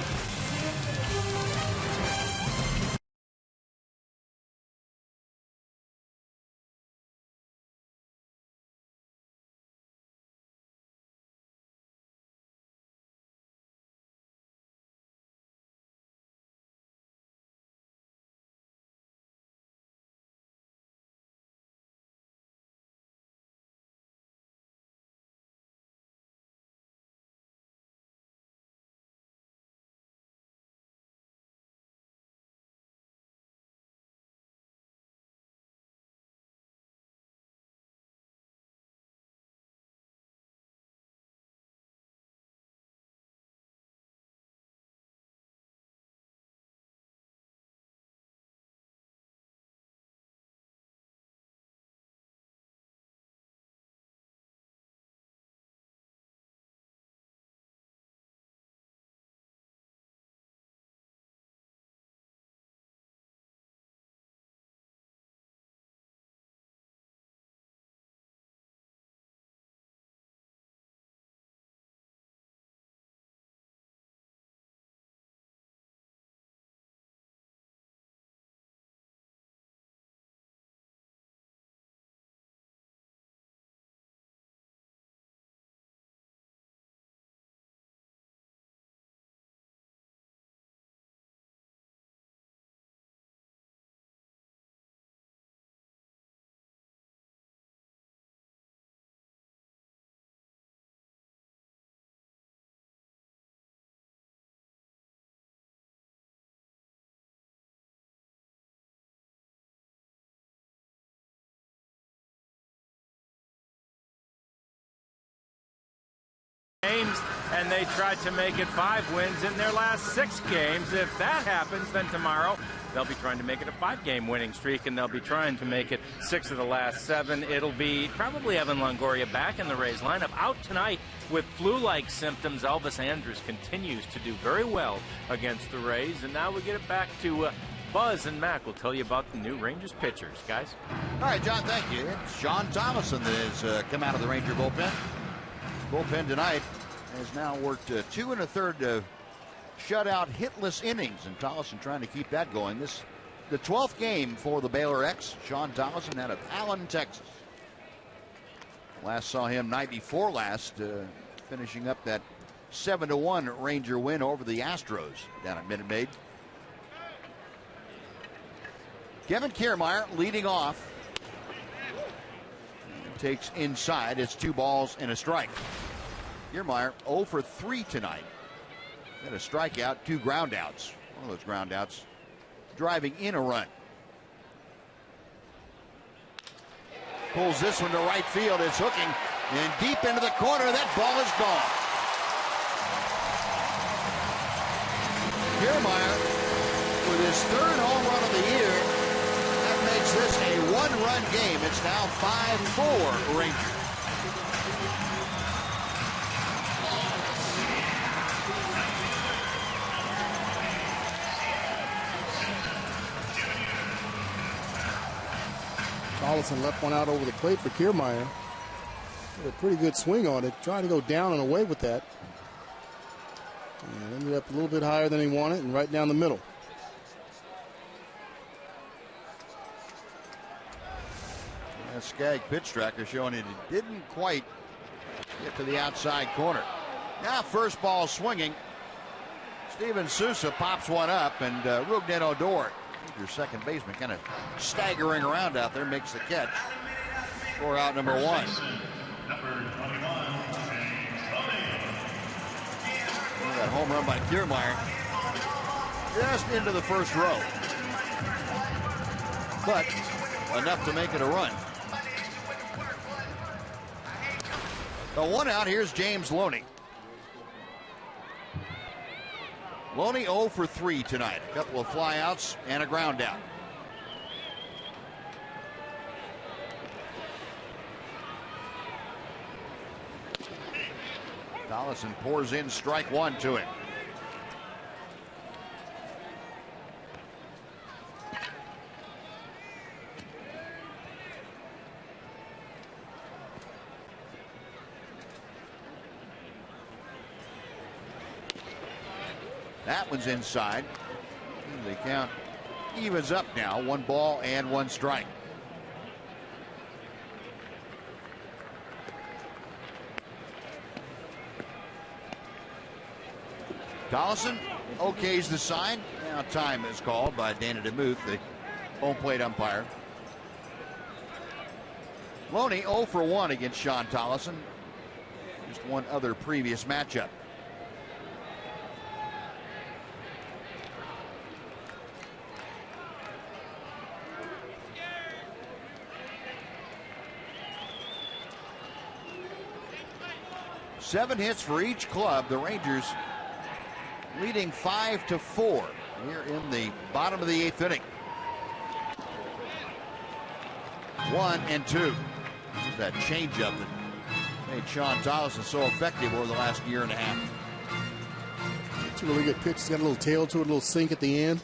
games, and they tried to make it 5 wins in their last 6 games. If that happens, then tomorrow they'll be trying to make it a 5-game winning streak, and they'll be trying to make it 6 of the last 7. It'll be probably Evan Longoria back in the Rays lineup. Out tonight with flu-like symptoms, Elvis Andrus continues to do very well against the Rays. And now we get it back to Buzz and Mac. Will tell you about the new Rangers pitchers, guys. All right, John, thank you. It's Sean Thomason that has come out of the Ranger bullpen. Bullpen tonight has now worked 2 1/3 shutout hitless innings, and Thomason trying to keep that going. This the 12th game for the Baylor X. Sean Thomason out of Allen, Texas. Last saw him night before last, finishing up that 7-1 Ranger win over the Astros down at Minute Maid. Kevin Kiermaier leading off. Takes inside. It's 2 balls and a strike. Kiermaier 0 for 3 tonight. Got a strikeout, 2 groundouts. One of those groundouts driving in a run. Pulls this one to right field. It's hooking and deep into the corner. That ball is gone. Kiermaier with his 3rd home run of the year. That makes this a 1-run game. It's now 5-4 Rangers. Collison left one out over the plate for Kiermaier. Had a pretty good swing on it. Trying to go down and away with that. And ended up a little bit higher than he wanted and right down the middle. That Skag pitch tracker showing it didn't quite get to the outside corner. Now first ball swinging. Steven Sousa pops one up, and Rougned Odor, your second baseman, kind of staggering around out there, makes the catch. Score out number 1. That home run by Kiermaier just into the first row, but enough to make it a run. The 1 out. Here's James Loney. Loney 0 for 3 tonight. A couple of flyouts and a ground out. Collison pours in strike 1 to him. That one's inside. The count evens up now. 1 ball and 1 strike. Collison okays the sign. Now time is called by Dana DeMuth, the home plate umpire. Loney 0 for 1 against Sean Collison. Just one other previous matchup. Seven hits for each club. The Rangers leading 5-4 here in the bottom of the 8th inning. 1 and 2. That changeup that made Sean Collison so effective over the last year and a half. It's a really good pitch. It's got a little tail to it, a little sink at the end.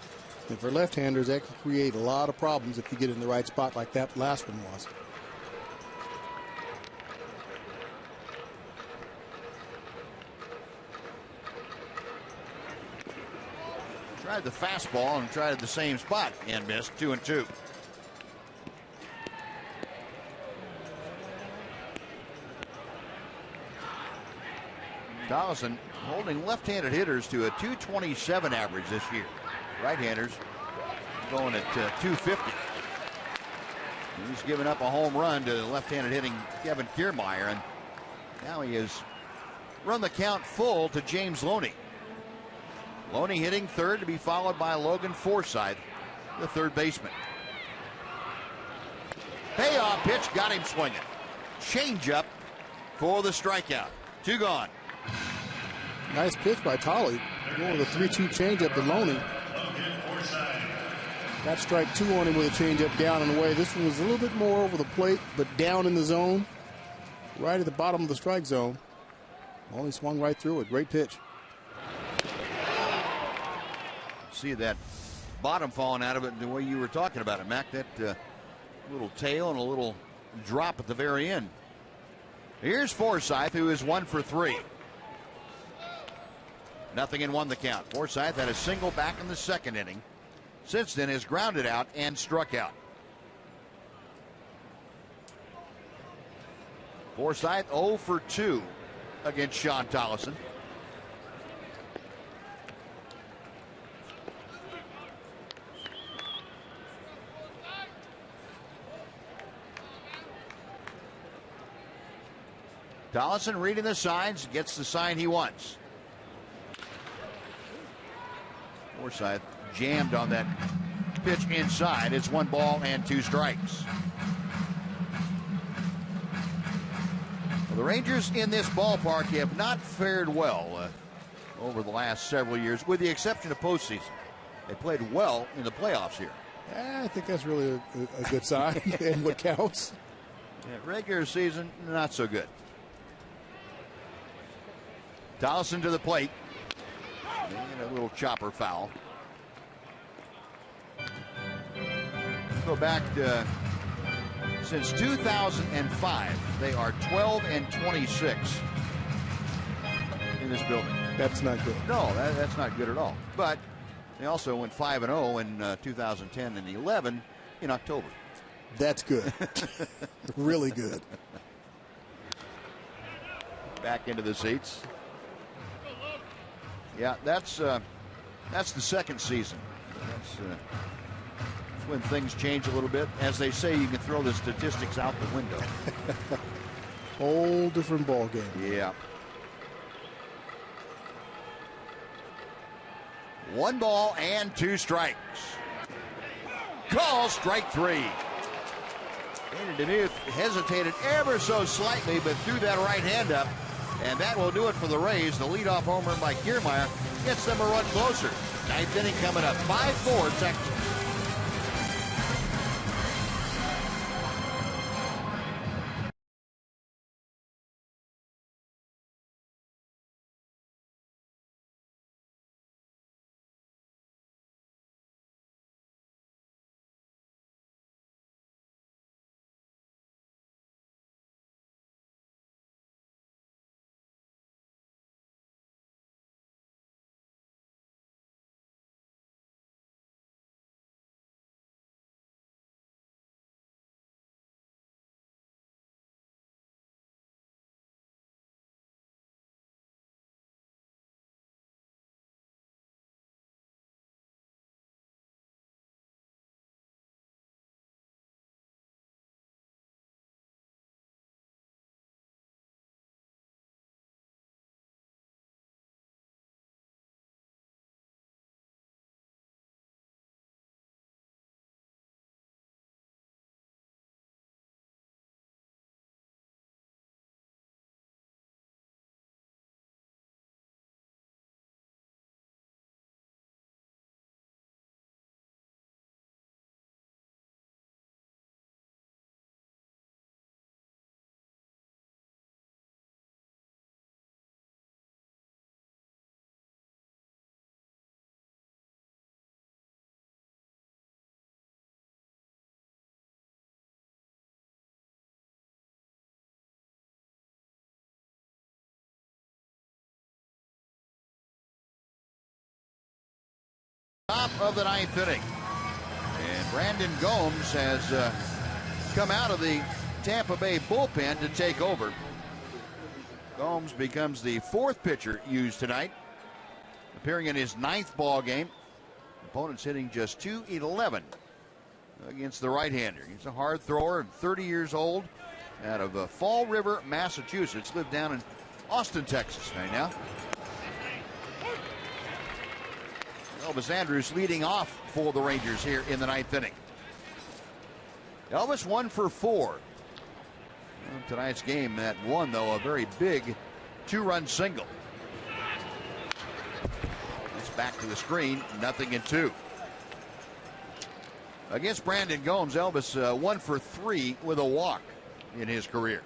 And for left-handers, that can create a lot of problems if you get in the right spot like that last one was. Tried the fastball and tried the same spot and missed. 2 and 2. Collison holding left-handed hitters to a .227 average this year. Right-handers going at .250. He's given up a home run to left-handed hitting Kevin Kiermaier, and now he has run the count full to James Loney. Loney hitting third, to be followed by Logan Forsythe, the third baseman. Payoff pitch got him swinging. Changeup for the strikeout. 2 gone. Nice pitch by Tolley. Going with a 3-2 changeup to Loney. Got strike 2 on him with a changeup down and away. This one was a little bit more over the plate, but down in the zone. Right at the bottom of the strike zone. Only swung right through it. Great pitch. See that bottom falling out of it the way you were talking about it, Mac. That little tail and a little drop at the very end. Here's Forsythe, who is 1 for 3. 0-1 the count. Forsythe had a single back in the second inning. Since then has grounded out and struck out. Forsythe 0 for 2 against Sean Tollison. Tollison reading the signs, gets the sign he wants. Forsythe jammed on that pitch inside. It's 1 ball and 2 strikes. Well, the Rangers in this ballpark have not fared well over the last several years, with the exception of postseason. They played well in the playoffs here. I think that's really a good sign and what counts. Yeah, regular season, not so good. Tollison to the plate. And a little chopper foul. Go back to since 2005, they are 12-26 in this building. That's not good. No, that's not good at all. But they also went 5-0 in 2010 and 11 in October. That's good. Really good. Back into the seats. Yeah, that's the second season. That's when things change a little bit. As they say, you can throw the statistics out the window. Whole different ball game. Yeah. 1 ball and 2 strikes. Call strike 3. Danny DeMuth hesitated ever so slightly, but threw that right hand up. And that will do it for the Rays. The leadoff homer by Kiermaier gets them a run closer. 9th inning coming up. 5-4 Texas. Top of the 9th inning. And Brandon Gomes has come out of the Tampa Bay bullpen to take over. Gomes becomes the 4th pitcher used tonight, appearing in his 9th ball game. Opponent's hitting just .211 against the right-hander. He's a hard thrower, 30 years old, out of Fall River, Massachusetts. Lived down in Austin, Texas right now. Elvis Andrus leading off for the Rangers here in the 9th inning. Elvis 1 for 4. Well, tonight's game, that one, though, a very big 2-run single. back to the screen, 0-2. Against Brandon Gomes, Elvis 1 for 3 with a walk in his career.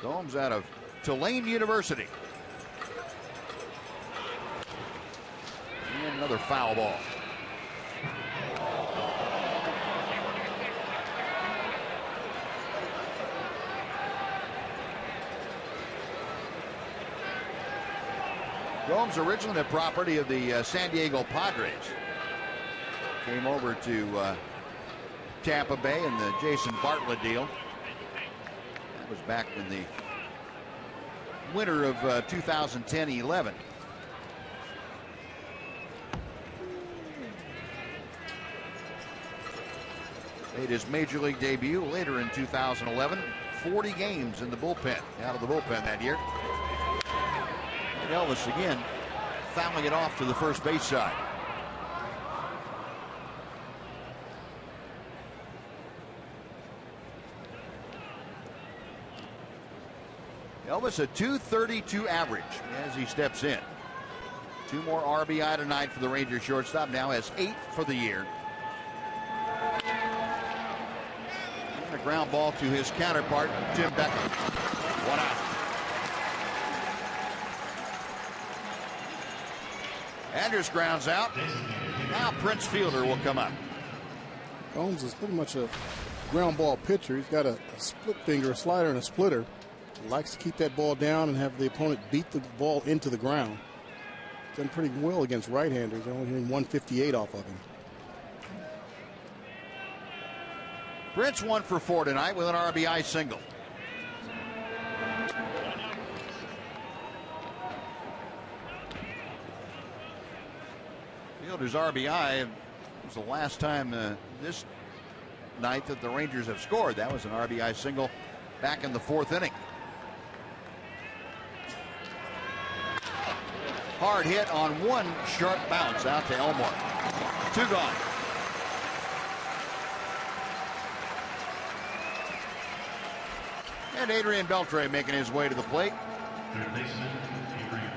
Gomes out of Tulane University. And another foul ball. Gomes originally the property of the San Diego Padres. Came over to Tampa Bay in the Jason Bartlett deal. That was back in the winter of 2010-11. Made his major league debut later in 2011. 40 games in the bullpen, out of the bullpen that year. And Elvis again fouling it off to the first base side. Elvis a .232 average as he steps in. 2 more RBI tonight for the Rangers shortstop. Now has 8 for the year. And a ground ball to his counterpart, Tim Beckham. 1 out. Andrews grounds out. Now Prince Fielder will come up. Gomes is pretty much a ground ball pitcher. He's got a split finger, a slider, and a splitter. He likes to keep that ball down and have the opponent beat the ball into the ground. Done pretty well against right-handers. They're only hitting 158 off of him. Prince 1 for 4 tonight with an RBI single. Fielder's RBI was the last time this night that the Rangers have scored. That was an RBI single back in the 4th inning. Hard hit on one sharp bounce out to Elmore. 2 gone. And Adrian Beltre making his way to the plate.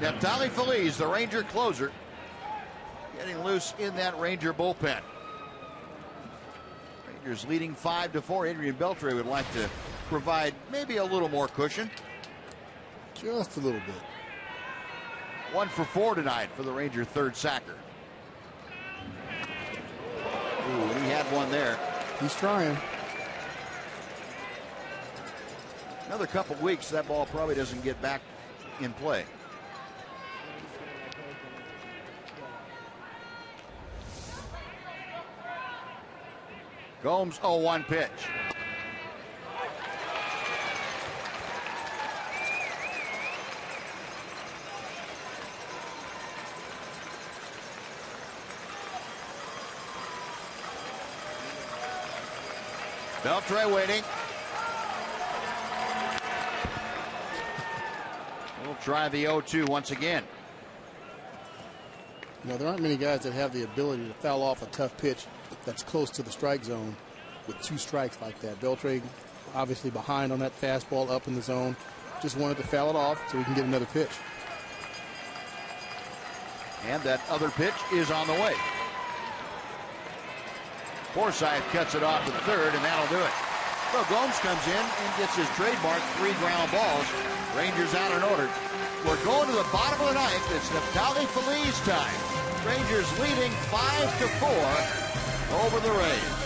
Neftali Feliz, the Ranger closer, getting loose in that Ranger bullpen. Rangers leading 5-4. Adrian Beltre would like to provide maybe a little more cushion. Just a little bit. 1 for 4 tonight for the Ranger third sacker. Ooh, he had one there. He's trying. Another couple weeks, that ball probably doesn't get back in play. Gomes 0-1 pitch. Beltre waiting. We'll try the 0-2 once again. You know, there aren't many guys that have the ability to foul off a tough pitch that's close to the strike zone with 2 strikes like that. Beltre obviously behind on that fastball up in the zone. Just wanted to foul it off so we can get another pitch. And that other pitch is on the way. Forsythe cuts it off to third, and that'll do it. So Gomes comes in and gets his trademark 3 ground balls. Rangers out in order. We're going to the bottom of the 9th. It's Neftali Feliz time. Rangers leading 5-4 over the Rays.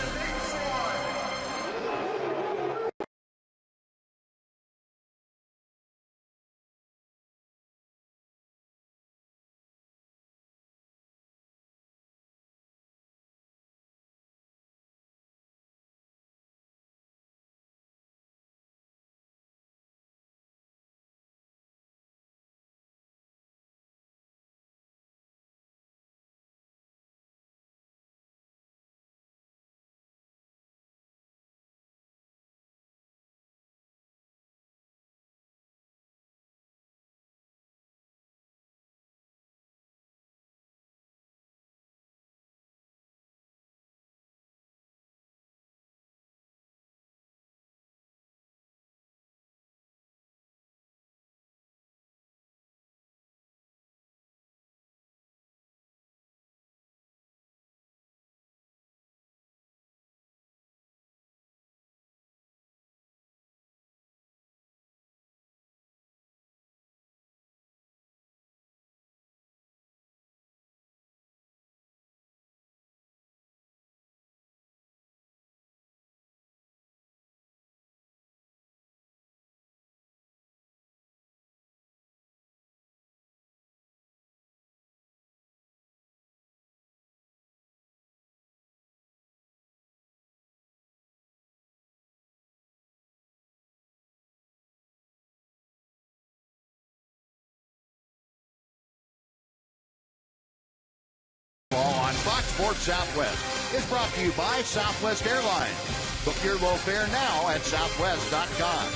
Fox Sports Southwest is brought to you by Southwest Airlines. Book your low fare now at southwest.com.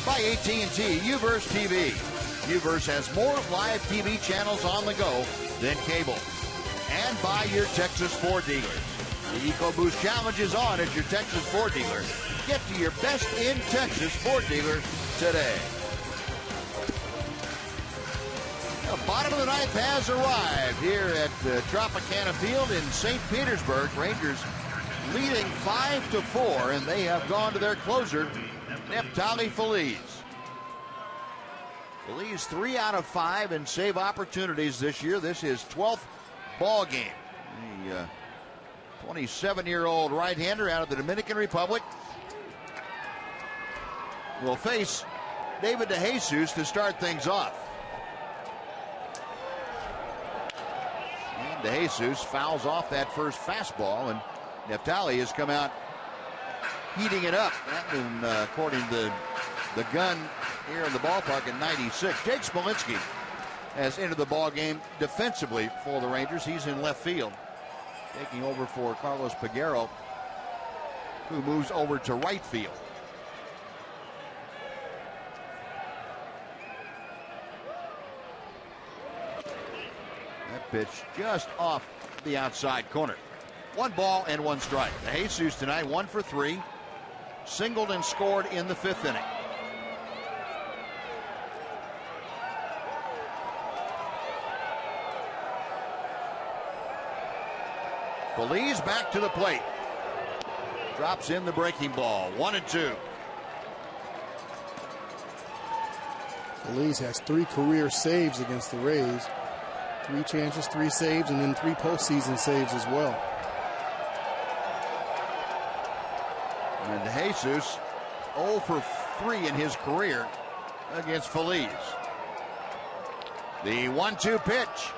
By AT&T UVerse TV. UVerse has more live TV channels on the go than cable. And by your Texas Ford dealers. The EcoBoost Challenge is on at your Texas Ford dealer. Get to your best in Texas Ford dealer today. The bottom of the ninth has arrived here at Tropicana Field in St. Petersburg. Rangers leading 5-4, and they have gone to their closer, Neftali Phillies. Phillies 3 out of 5 in save opportunities this year. This is 12th ball game. The 27-year-old right-hander out of the Dominican Republic will face David DeJesus to start things off. And DeJesus fouls off that first fastball, and Neftali has come out heating it up. And according to the gun here in the ballpark in 96, Jake Smolinski has entered the ball game defensively for the Rangers. He's in left field, taking over for Carlos Peguero, who moves over to right field. That pitch just off the outside corner. 1 ball and 1 strike. DeJesus tonight 1 for 3, singled and scored in the 5th inning. Phillies back to the plate. Drops in the breaking ball. 1-2. Phillies has 3 career saves against the Rays. 3 chances, 3 saves, and then 3 postseason saves as well. And DeJesus 0 for 3 in his career against Phillies. The 1-2 pitch.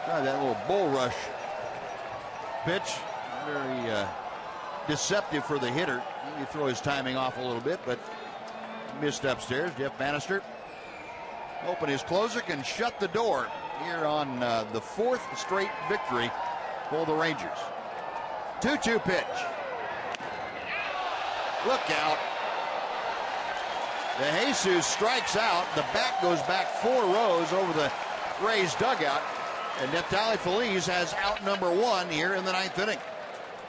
That little bull rush pitch, very deceptive for the hitter. He throw his timing off a little bit, but missed upstairs. Jeff Bannister, open his closer, can shut the door here on the 4th straight victory for the Rangers. 2-2 pitch. Look out. DeJesus strikes out. The bat goes back 4 rows over the Rays dugout. And Neftali Phillies has out number 1 here in the 9th inning.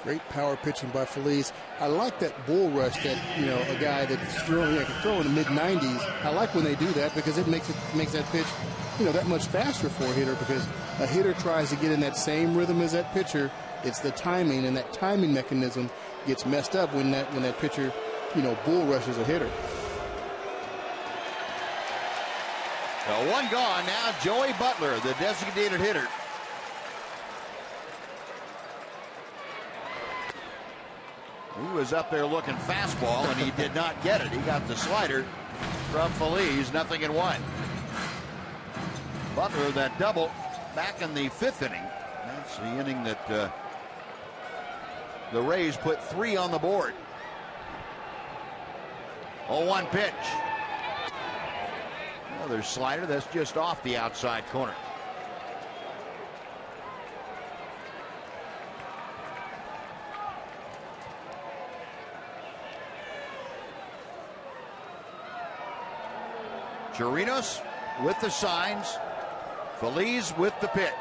Great power pitching by Phillies. I like that bull rush that, a guy that's throwing, can throw in the mid-90s. I like when they do that because it makes that pitch, that much faster for a hitter, because a hitter tries to get in that same rhythm as that pitcher. It's the timing, and that timing mechanism gets messed up when that pitcher, bull rushes a hitter. So 1 gone. Now Joey Butler, the designated hitter. He was up there looking fastball, and he did not get it. He got the slider from Phillies, 0-1. Butler, that double back in the 5th inning. That's the inning that the Rays put 3 on the board. 0-1 pitch. Another slider that's just off the outside corner. Chirinos with the signs. Phillies with the pitch.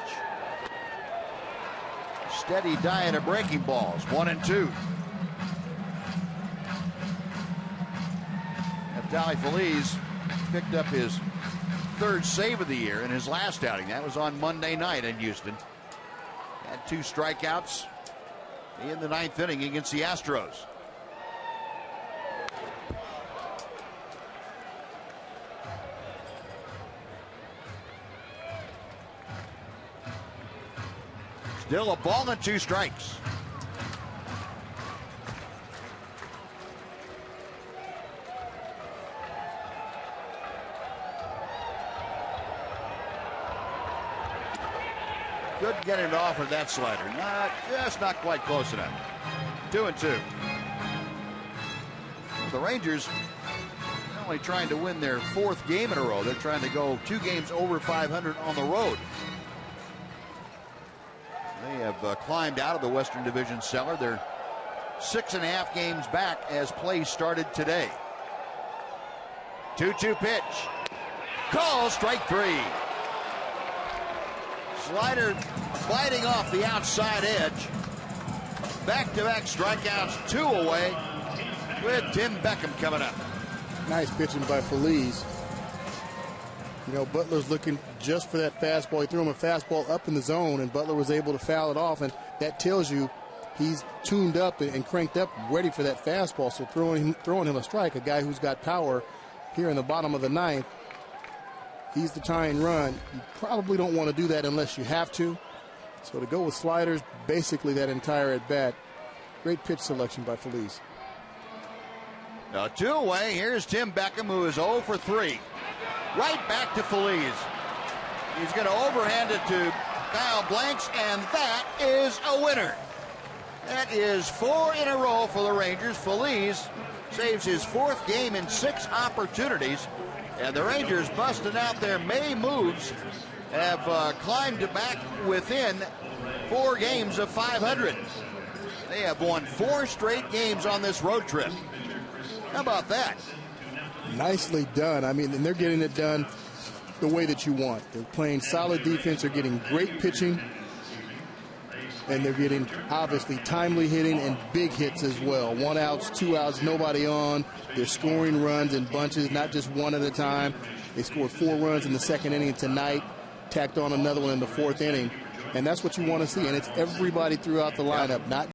Steady diet of breaking balls. 1-2. Neftali Phillies picked up his 3rd save of the year in his last outing. That was on Monday night in Houston. Had 2 strikeouts in the 9th inning against the Astros. Still a ball and 2 strikes. Couldn't get it off of that slider. Just not quite close enough. 2-2. The Rangers not only trying to win their 4th game in a row, they're trying to go 2 games over 500 on the road They have climbed out of the Western Division cellar. They're 6.5 games back as play started today. 2-2 pitch. Call, strike 3. Slider gliding off the outside edge. Back-to-back strikeouts, 2 away with Tim Beckham coming up. Nice pitching by Phillies. You know, Butler's looking just for that fastball. He threw him a fastball up in the zone, and Butler was able to foul it off, and that tells you he's tuned up and cranked up, ready for that fastball. So throwing him a strike, a guy who's got power here in the bottom of the ninth, he's the tying run. You probably don't want to do that unless you have to. So to go with sliders, basically that entire at-bat, great pitch selection by Phillies. Now 2 away. Here's Tim Beckham, who is 0 for 3. Right back to Phillies. He's going to overhand it to Kyle Blanks, and that is a winner. That is 4 in a row for the Rangers. Phillies saves his 4th game in 6 opportunities, and the Rangers, busting out their May moves, have climbed back within 4 games of 500. They have won 4 straight games on this road trip. How about that? Nicely done. I mean, and they're getting it done the way that you want. They're playing solid defense. They're getting great pitching. And they're getting, obviously, timely hitting and big hits as well. 1 outs, 2 outs, nobody on. They're scoring runs in bunches, not just one at a time. They scored 4 runs in the 2nd inning tonight, tacked on another one in the 4th inning. And that's what you want to see. And it's everybody throughout the lineup, not